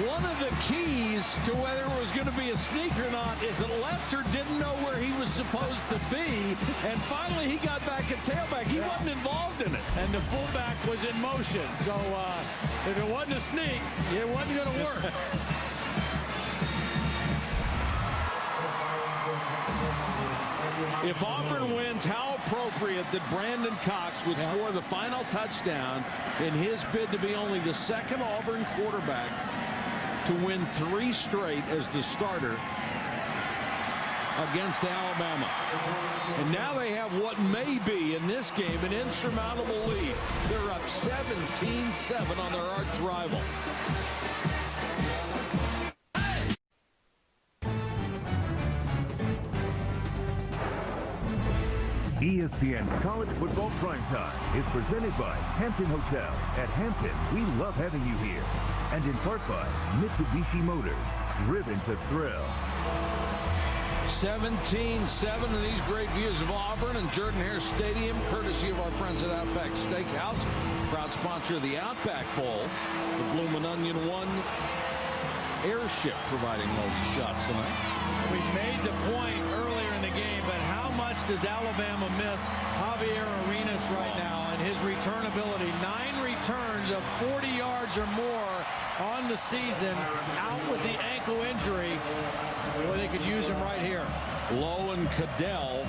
S2: One of the keys to whether it was going to be a sneak or not is that Lester didn't know where he was supposed to be, and finally he got back at tailback. He wasn't involved in it.
S11: And the fullback was in motion, so if it wasn't a sneak, it wasn't going to work.
S2: If Auburn wins, how appropriate that Brandon Cox would score the final touchdown in his bid to be only the second Auburn quarterback to win 3 straight as the starter against Alabama. And now they have what may be in this game an insurmountable lead. They're up 17-7 on their arch rival.
S1: ESPN's College Football Primetime is presented by Hampton Hotels. At Hampton, we love having you here. And in part by Mitsubishi Motors, driven to thrill.
S2: 17-7 in these great views of Auburn and Jordan-Hare Stadium, courtesy of our friends at Outback Steakhouse. Proud sponsor of the Outback Bowl. The Bloomin' Onion One airship providing all these shots tonight.
S11: We made the point earlier in the game, but how much does Alabama miss Javier Arenas right now and his return ability? 9 returns of 40 yards or more on the season, out with the ankle injury. Boy, they could use him right here.
S2: Lowe and Cadell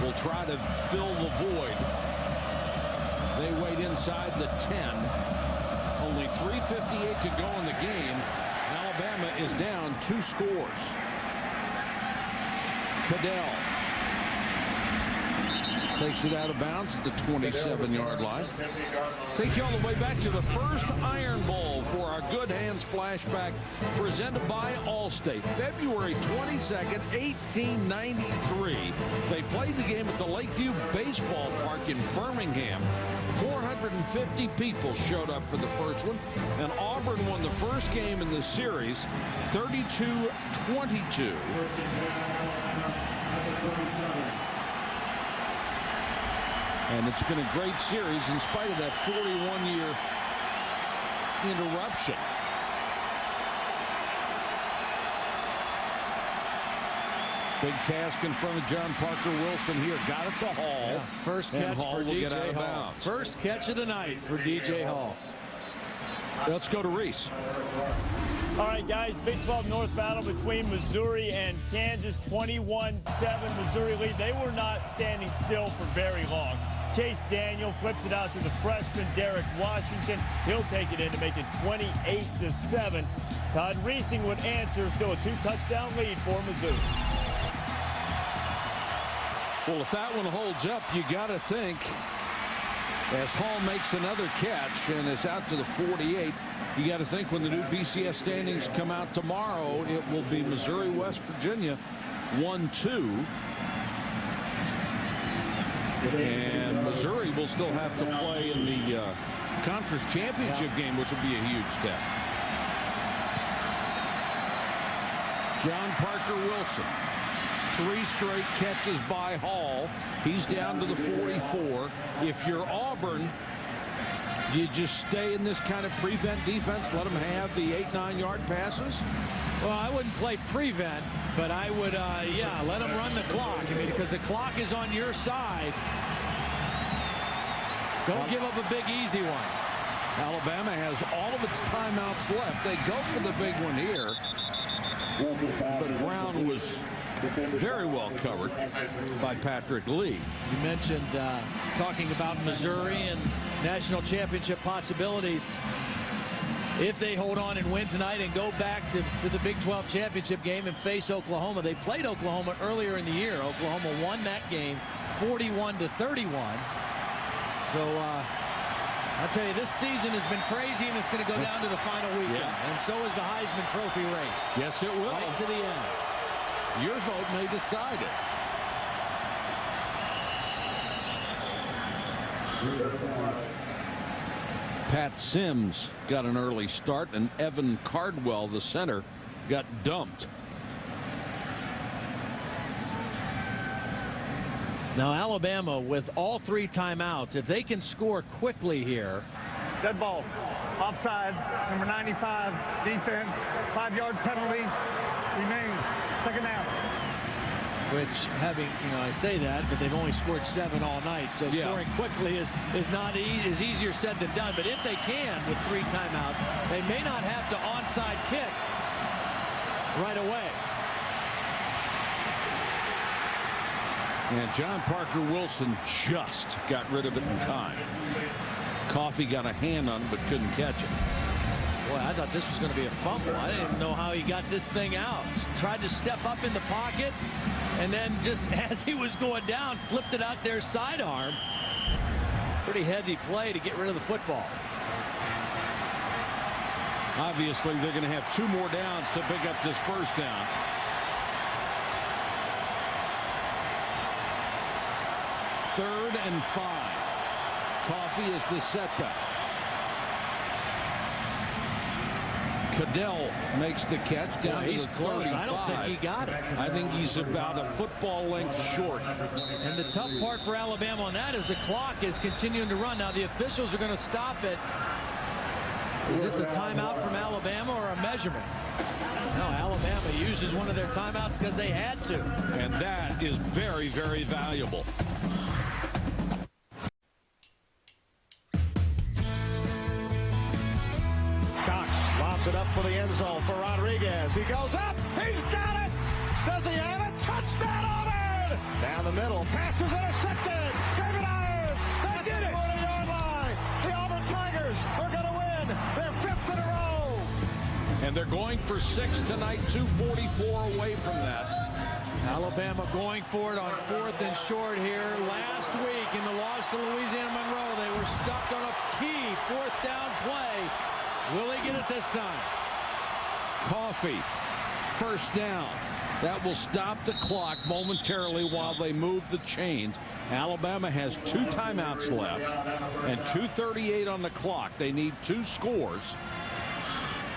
S2: will try to fill the void. They wait inside the 10. Only 3:58 to go in the game. Alabama is down 2 scores. Cadell takes it out of bounds at the 27-yard line. Take you all the way back to the first Iron Bowl for our Good Hands flashback, presented by Allstate. February 22nd, 1893. They played the game at the Lakeview Baseball Park in Birmingham. 450 people showed up for the first one, and Auburn won the first game in the series 32-22. And it's been a great series in spite of that 41-year interruption. Big task in front of John Parker Wilson here. Got it to Hall.
S17: Yeah, first catch for DJ Hall.
S2: Bounds.
S17: First catch of the night for DJ Hall.
S2: Let's go to Reese.
S14: All right, guys, Big 12 North battle between Missouri and Kansas, 21-7 Missouri lead. They were not standing still for very long. Chase Daniel flips it out to the freshman Derek Washington. He'll take it in to make it 28-7. Todd Reesing would answer, still a 2-touchdown lead for Missouri.
S2: Well, if that one holds up, you got to think, as Hall makes another catch and is out to the 48, you got to think when the new BCS standings come out tomorrow, it will be Missouri, West Virginia, 1-2. And Missouri will still have to play in the conference championship game, which will be a huge test. John Parker Wilson. 3 straight catches by Hall. He's down to the 44. If you're Auburn, do you just stay in this kind of prevent defense, let them have the 8-9 yard passes?
S17: Well, I wouldn't play prevent, but I would, yeah, let them run the clock. I mean, because the clock is on your side. Don't give up a big, easy one.
S2: Alabama has all of its timeouts left. They go for the big one here. But Brown was very well covered by Patrick Lee.
S17: You mentioned talking about Missouri and national championship possibilities. If they hold on and win tonight and go back to the Big 12 championship game and face Oklahoma. They played Oklahoma earlier in the year. Oklahoma won that game 41-31. So I'll tell you, this season has been crazy, and it's going to go down to the final weekend. Yeah. And so is the Heisman Trophy race.
S2: Yes, it will.
S17: Right to the end.
S2: Your vote may decide it. Pat Sims got an early start, and Evan Cardwell, the center, got dumped.
S17: Now Alabama, with all 3 timeouts, if they can score quickly here.
S16: Dead ball. Offside. Number 95. Defense. 5-yard penalty. Remains. Second down.
S17: Which, having, I say that, but they've only scored 7 all night. So scoring quickly is not is easier said than done. But if they can with 3 timeouts, they may not have to onside kick right away.
S2: And John Parker Wilson just got rid of it in time. Coffee got a hand on it but couldn't catch it.
S17: Boy, I thought this was going to be a fumble. I didn't even know how he got this thing out. Tried to step up in the pocket, and then just as he was going down, flipped it out there sidearm. Pretty heavy play to get rid of the football.
S2: Obviously, they're going to have 2 more downs to pick up this first down. Third and 5. Coffee is the setback. Cadell makes the catch down to
S17: he's
S2: the
S17: close.
S2: 35.
S17: I don't think he got it.
S2: I think he's about a football length short.
S17: And the tough part for Alabama on that is the clock is continuing to run. Now the officials are going to stop it. Is this a timeout from Alabama or a measurement? No, Alabama uses one of their timeouts because they had to.
S2: And that is very, very valuable.
S21: It up for the end zone for Rodriguez. He goes up. He's got it. Does he have it? Touchdown Auburn. Down the middle. Pass is intercepted. David Irons. They did it. 40-yard line. The Auburn Tigers are going to win their 5th in a row.
S2: And they're going for 6 tonight. 2:44 away from that.
S17: Alabama going for it on 4th and short here. Last week in the loss to Louisiana Monroe, they were stuck on a key 4th down play. Will they get it this time?
S2: Coffee, first down. That will stop the clock momentarily while they move the chains. Alabama has 2 timeouts left and 2:38 on the clock. They need 2 scores.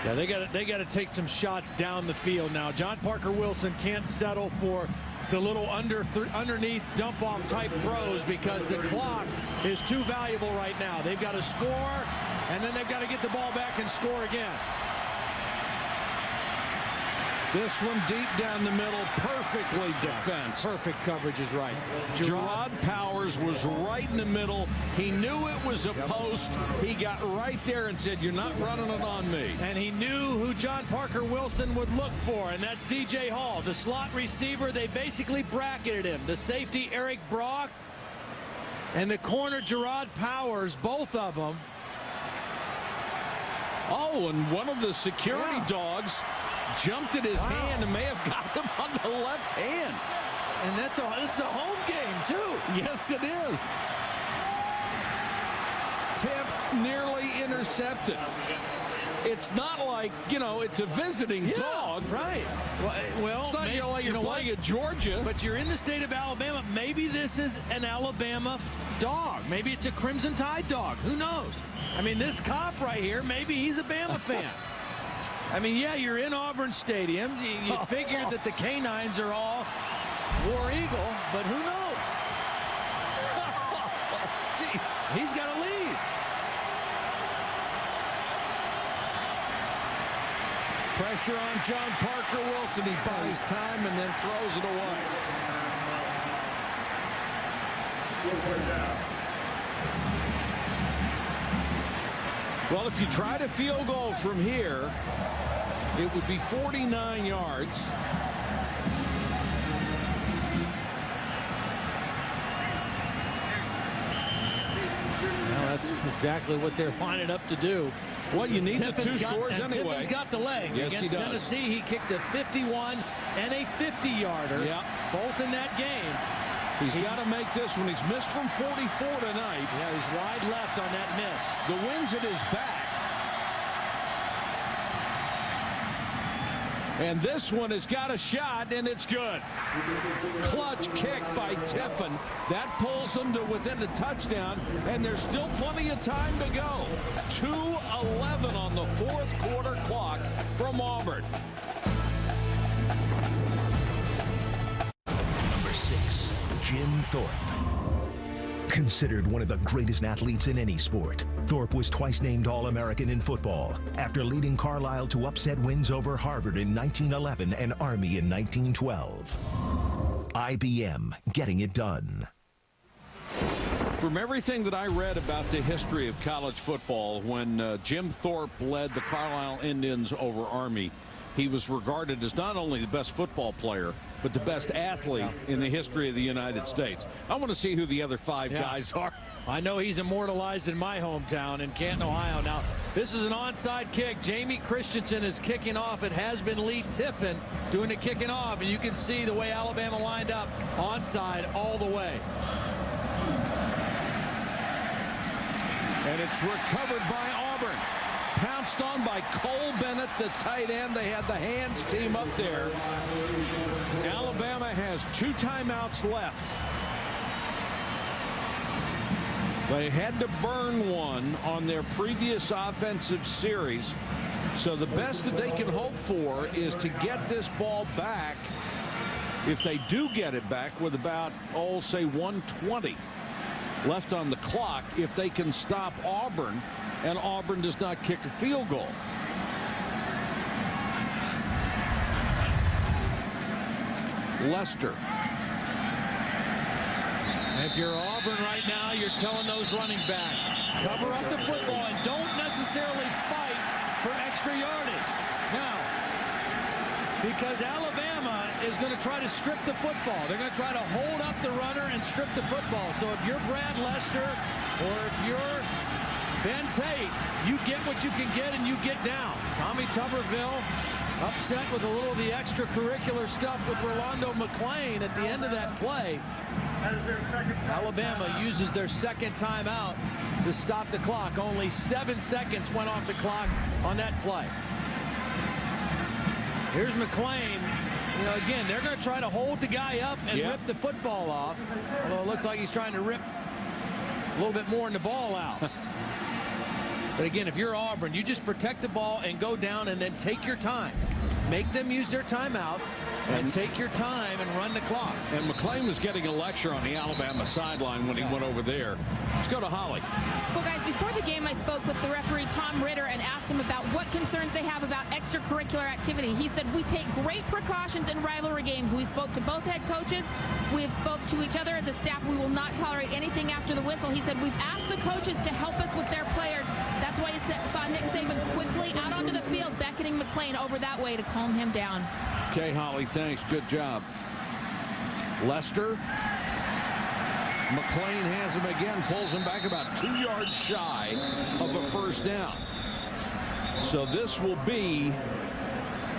S17: Yeah, they got to take some shots down the field now. John Parker Wilson can't settle for
S11: the little underneath dump-off type throws because the clock is too valuable right now. They've got to score, and then they've got to get the ball back and score again.
S2: This one deep down the middle, perfectly defensed.
S11: Perfect coverage is right.
S2: Gerard Powers was right in the middle. He knew it was a post. He got right there and said, "You're not running it on me."
S11: And he knew who John Parker Wilson would look for, and that's DJ Hall. The slot receiver, they basically bracketed him. The safety, Eric Brock, and the corner, Gerard Powers, both of them.
S2: Oh, and one of the security dogs jumped at his hand and may have got him on the left hand.
S11: And this is a home game, too.
S2: Yes, it is. Tipped, nearly intercepted. It's not like, it's a visiting dog.
S11: Right. Well,
S2: it's not like you're playing at Georgia.
S11: But you're in the state of Alabama. Maybe this is an Alabama dog. Maybe it's a Crimson Tide dog. Who knows? I mean, this cop right here, maybe he's a Bama fan. I mean, yeah, you're in Auburn Stadium. You figure that the canines are all War Eagle, but who knows? Jeez, he's got to leave.
S2: Pressure on John Parker Wilson. He buys time and then throws it away. Well, if you try to field goal from here, it would be 49 yards.
S11: Well, that's exactly what they're lining up to do.
S2: Well, you need the two scores anyway.
S11: Tiffin's got the leg.
S2: Yes,
S11: Against
S2: he does.
S11: Tennessee, he kicked a 51 and a 50-yarder, both in that game.
S2: He's got to make this one. He's missed from 44 tonight.
S11: Yeah, he's wide left on that miss.
S2: The wind's at his back. And this one has got a shot, and it's good. Clutch kick by Tiffin. That pulls them to within a touchdown, and there's still plenty of time to go. 2:11 on the fourth quarter clock from Auburn.
S20: Number 6, Jim Thorpe. Considered one of the greatest athletes in any sport, Thorpe was twice named All-American in football after leading Carlisle to upset wins over Harvard in 1911 and Army in 1912. IBM getting it done.
S2: From everything that I read about the history of college football, when Jim Thorpe led the Carlisle Indians over Army, he was regarded as not only the best football player, but the best athlete in the history of the United States. I want to see who the other 5 guys are.
S11: I know he's immortalized in my hometown in Canton, Ohio. Now, this is an onside kick. Jamie Christensen is kicking off. It has been Lee Tiffin doing the kicking off, and you can see the way Alabama lined up onside all the way.
S2: And it's recovered by Auburn. Pounced on by Cole Bennett, the tight end. They had the hands team up there. Alabama has 2 timeouts left. They had to burn one on their previous offensive series. So the best that they can hope for is to get this ball back, if they do get it back, with about, say 1:20 left on the clock, if they can stop Auburn and Auburn does not kick a field goal. Lester.
S11: If you're Auburn right now, you're telling those running backs, cover up the football and don't necessarily fight for extra yardage. Now, because Alabama is going to try to strip the football. They're going to try to hold up the runner and strip the football. So if you're Brad Lester or if you're Ben Tate, you get what you can get and you get down. Tommy Tuberville upset with a little of the extracurricular stuff with Rolando McClain at the end of that play. Alabama uses their second timeout to stop the clock. Only 7 seconds went off the clock on that play. Here's McClain. You know, again, they're going to try to hold the guy up and rip the football off. Although it looks like he's trying to rip a little bit more in the ball out. But again, if you're Auburn, you just protect the ball and go down and then take your time. make them use their timeouts and take your time and run the clock.
S2: And McClain was getting a lecture on the Alabama sideline when he went over there. Let's go to Holly.
S13: Well, guys, before the game, I spoke with the referee, Tom Ritter, and asked him about what concerns they have about extracurricular activity. He said, we take great precautions in rivalry games. We spoke to both head coaches. We have spoke to each other as a staff. We will not tolerate anything after the whistle. He said, we've asked the coaches to help us with their players. That's why you saw Nick Saban quickly out onto the field, beckoning McClain over that way to calm him down.
S2: Okay, Holly, thanks. Good job. Lester. McClain has him again, pulls him back about 2 yards shy of a first down. So this will be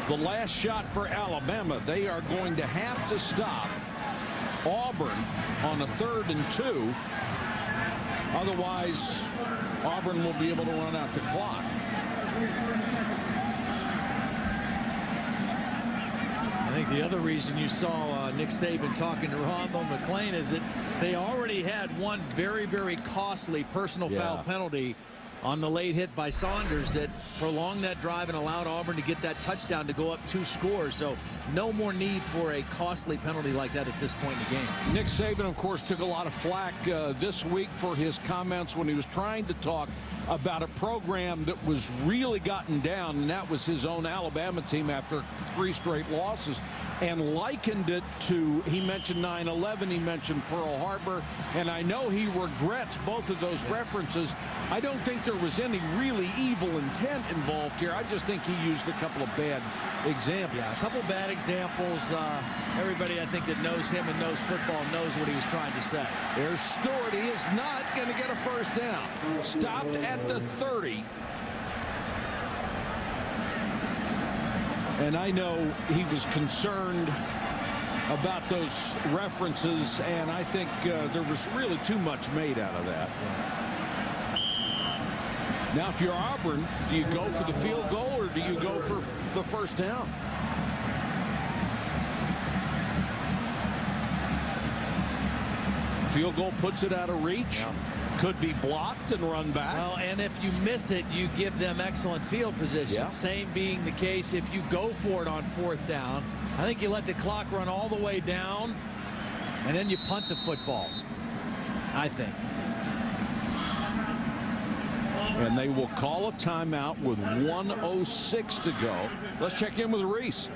S2: the last shot for Alabama. They are going to have to stop Auburn on a 3rd and 2. Otherwise, Auburn will be able to run out the clock.
S11: I think the other reason you saw Nick Saban talking to Rondo McClain is that they already had one very, very costly personal foul penalty on the late hit by Saunders that prolonged that drive and allowed Auburn to get that touchdown to go up 2 scores. So no more need for a costly penalty like that at this point in the game.
S2: Nick Saban, of course, took a lot of flack this week for his comments when he was trying to talk about a program that was really gotten down, and that was his own Alabama team after 3 straight losses, and likened it to, he mentioned 9/11, he mentioned Pearl Harbor, and I know he regrets both of those references. I don't think there was any really evil intent involved here. I just think he used a couple of bad examples.
S11: Yeah, a couple bad examples. Everybody, I think, that knows him and knows football knows what he was trying to say.
S2: There's Stewart. He is not going to get a first down. Stopped at the 30. And I know he was concerned about those references, and I think there was really too much made out of that. Now, if you're Auburn, do you go for the field goal or do you go for the first down? Field goal puts it out of reach. Could be blocked and run back.
S11: Well, and if you miss it, you give them excellent field position.
S2: Yeah.
S11: Same being the case if you go for it on 4th down. I think you let the clock run all the way down, and then you punt the football, I think.
S2: And they will call a timeout with 1:06 to go. Let's check in with Reese.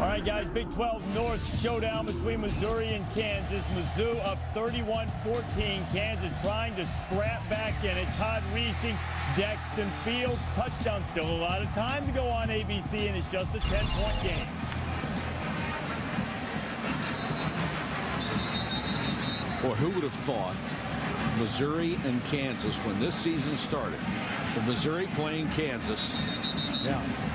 S14: All right, guys, Big 12 North showdown between Missouri and Kansas. Mizzou up 31-14. Kansas trying to scrap back in it. Todd Reesing, Dexton Fields, touchdown. Still a lot of time to go on ABC, and it's just a 10-point game.
S2: Boy, who would have thought Missouri and Kansas, when this season started, with Missouri playing Kansas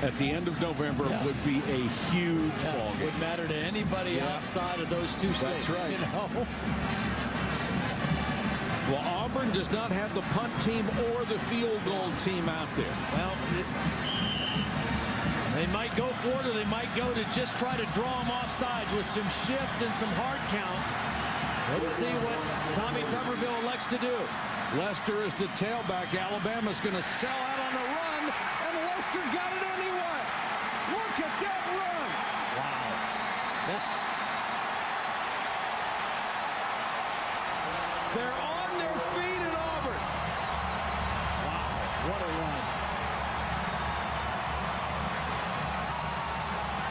S2: at the end of November, would be a huge ball game.
S11: Wouldn't matter to anybody outside of those 2 states.
S2: That's right.
S11: You know?
S2: Well, Auburn does not have the punt team or the field goal team out there.
S11: Well, they might go for it, or they might go to just try to draw them off sides with some shift and some hard counts. Let's see what Tommy Tuberville elects to do.
S2: Lester is the tailback. Alabama's going to sell out on the run, and Lester got it anyway. Look at that run.
S11: Wow.
S2: They're on their feet at Auburn.
S11: Wow, what a run.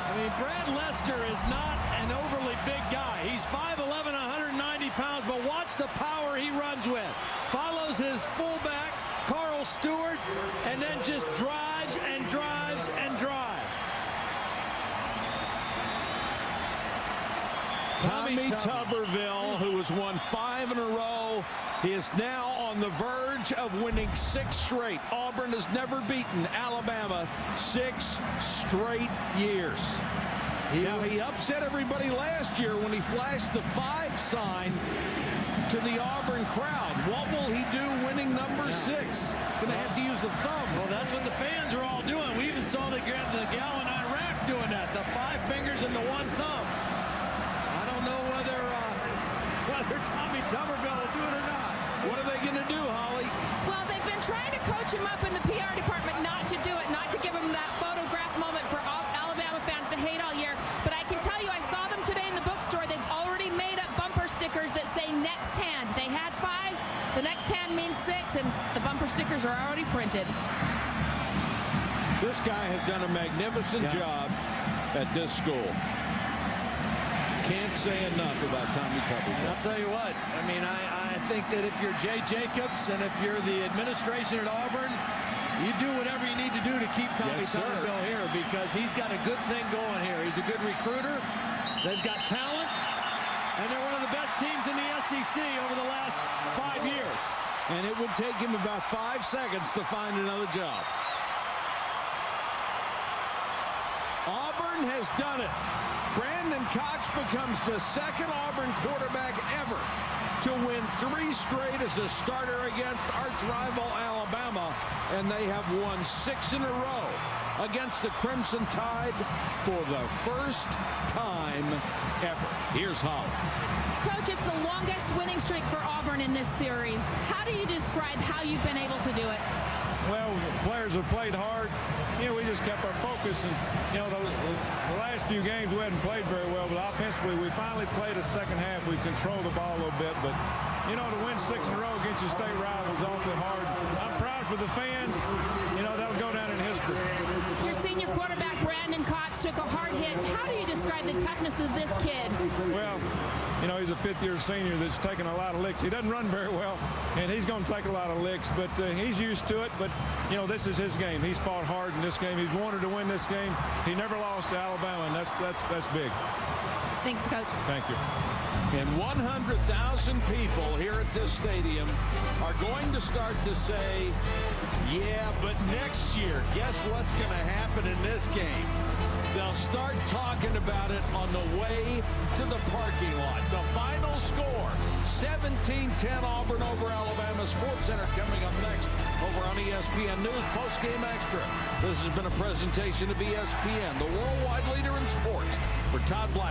S11: I mean, Brad Lester is not an overly big guy. He's 5'11", 190 pounds, but watch the power he runs with. Follows his fullback, Carl Stewart, and then just drives and drives and drives.
S2: Tommy Tuberville, who has won 5 in a row, is now on the verge of winning 6 straight. Auburn has never beaten Alabama 6 straight years. Now, he upset everybody last year when he flashed the 5 sign to the Auburn crowd. What will he do winning number 6? Going to have to use the thumb.
S11: Well, that's what the fans are all doing. We even saw the gal in Iraq doing that. The 5 fingers and the 1 thumb. I don't know whether Tommy Tuberville will do it or not.
S2: What are they going to do, Holly?
S13: Well, they've been trying to coach him up in the PR department not to do it, not to give him that photograph moment for Alabama disappointed.
S2: This guy has done a magnificent job at this school. Can't say enough about Tommy Tuberville.
S11: I'll tell you what, I mean, I think that if you're Jay Jacobs and if you're the administration at Auburn, you do whatever you need to do to keep Tommy Tuberville here, because he's got a good thing going here. He's a good recruiter. They've got talent, and they're one of the best teams in the SEC over the last 5 years.
S2: And it would take him about 5 seconds to find another job. Auburn has done it. Brandon Cox becomes the second Auburn quarterback ever to win 3 straight as a starter against arch-rival Alabama, and they have won 6 in a row against the Crimson Tide for the first time ever. Here's Holland.
S13: Coach, it's the longest winning streak for Auburn in this series. How do you describe how you've been able to do it?
S7: Well, the players have played hard. We just kept our focus, and the last few games we hadn't played very well, but offensively we finally played a second half. We controlled the ball a little bit, but to win 6 in a row against your state rival is awfully hard. I'm proud for the fans. That'll go down in history.
S13: Your senior quarterback Brandon Cox took a hard hit. How do you describe the toughness of this kid?
S7: Well, he's a 5th-year senior that's taken a lot of licks. He doesn't run very well, and he's going to take a lot of licks, but he's used to it. But, this is his game. He's fought hard in this game. He's wanted to win this game. He never lost to Alabama, and that's big.
S13: Thanks, Coach.
S7: Thank you.
S2: And 100,000 people here at this stadium are going to start to say, yeah, but next year, guess what's going to happen in this game? They'll start talking about it on the way to the parking lot. The final score, 17-10 Auburn over Alabama. Sports Center coming up next over on ESPN News Postgame Extra. This has been a presentation of ESPN, the worldwide leader in sports. For Todd Black.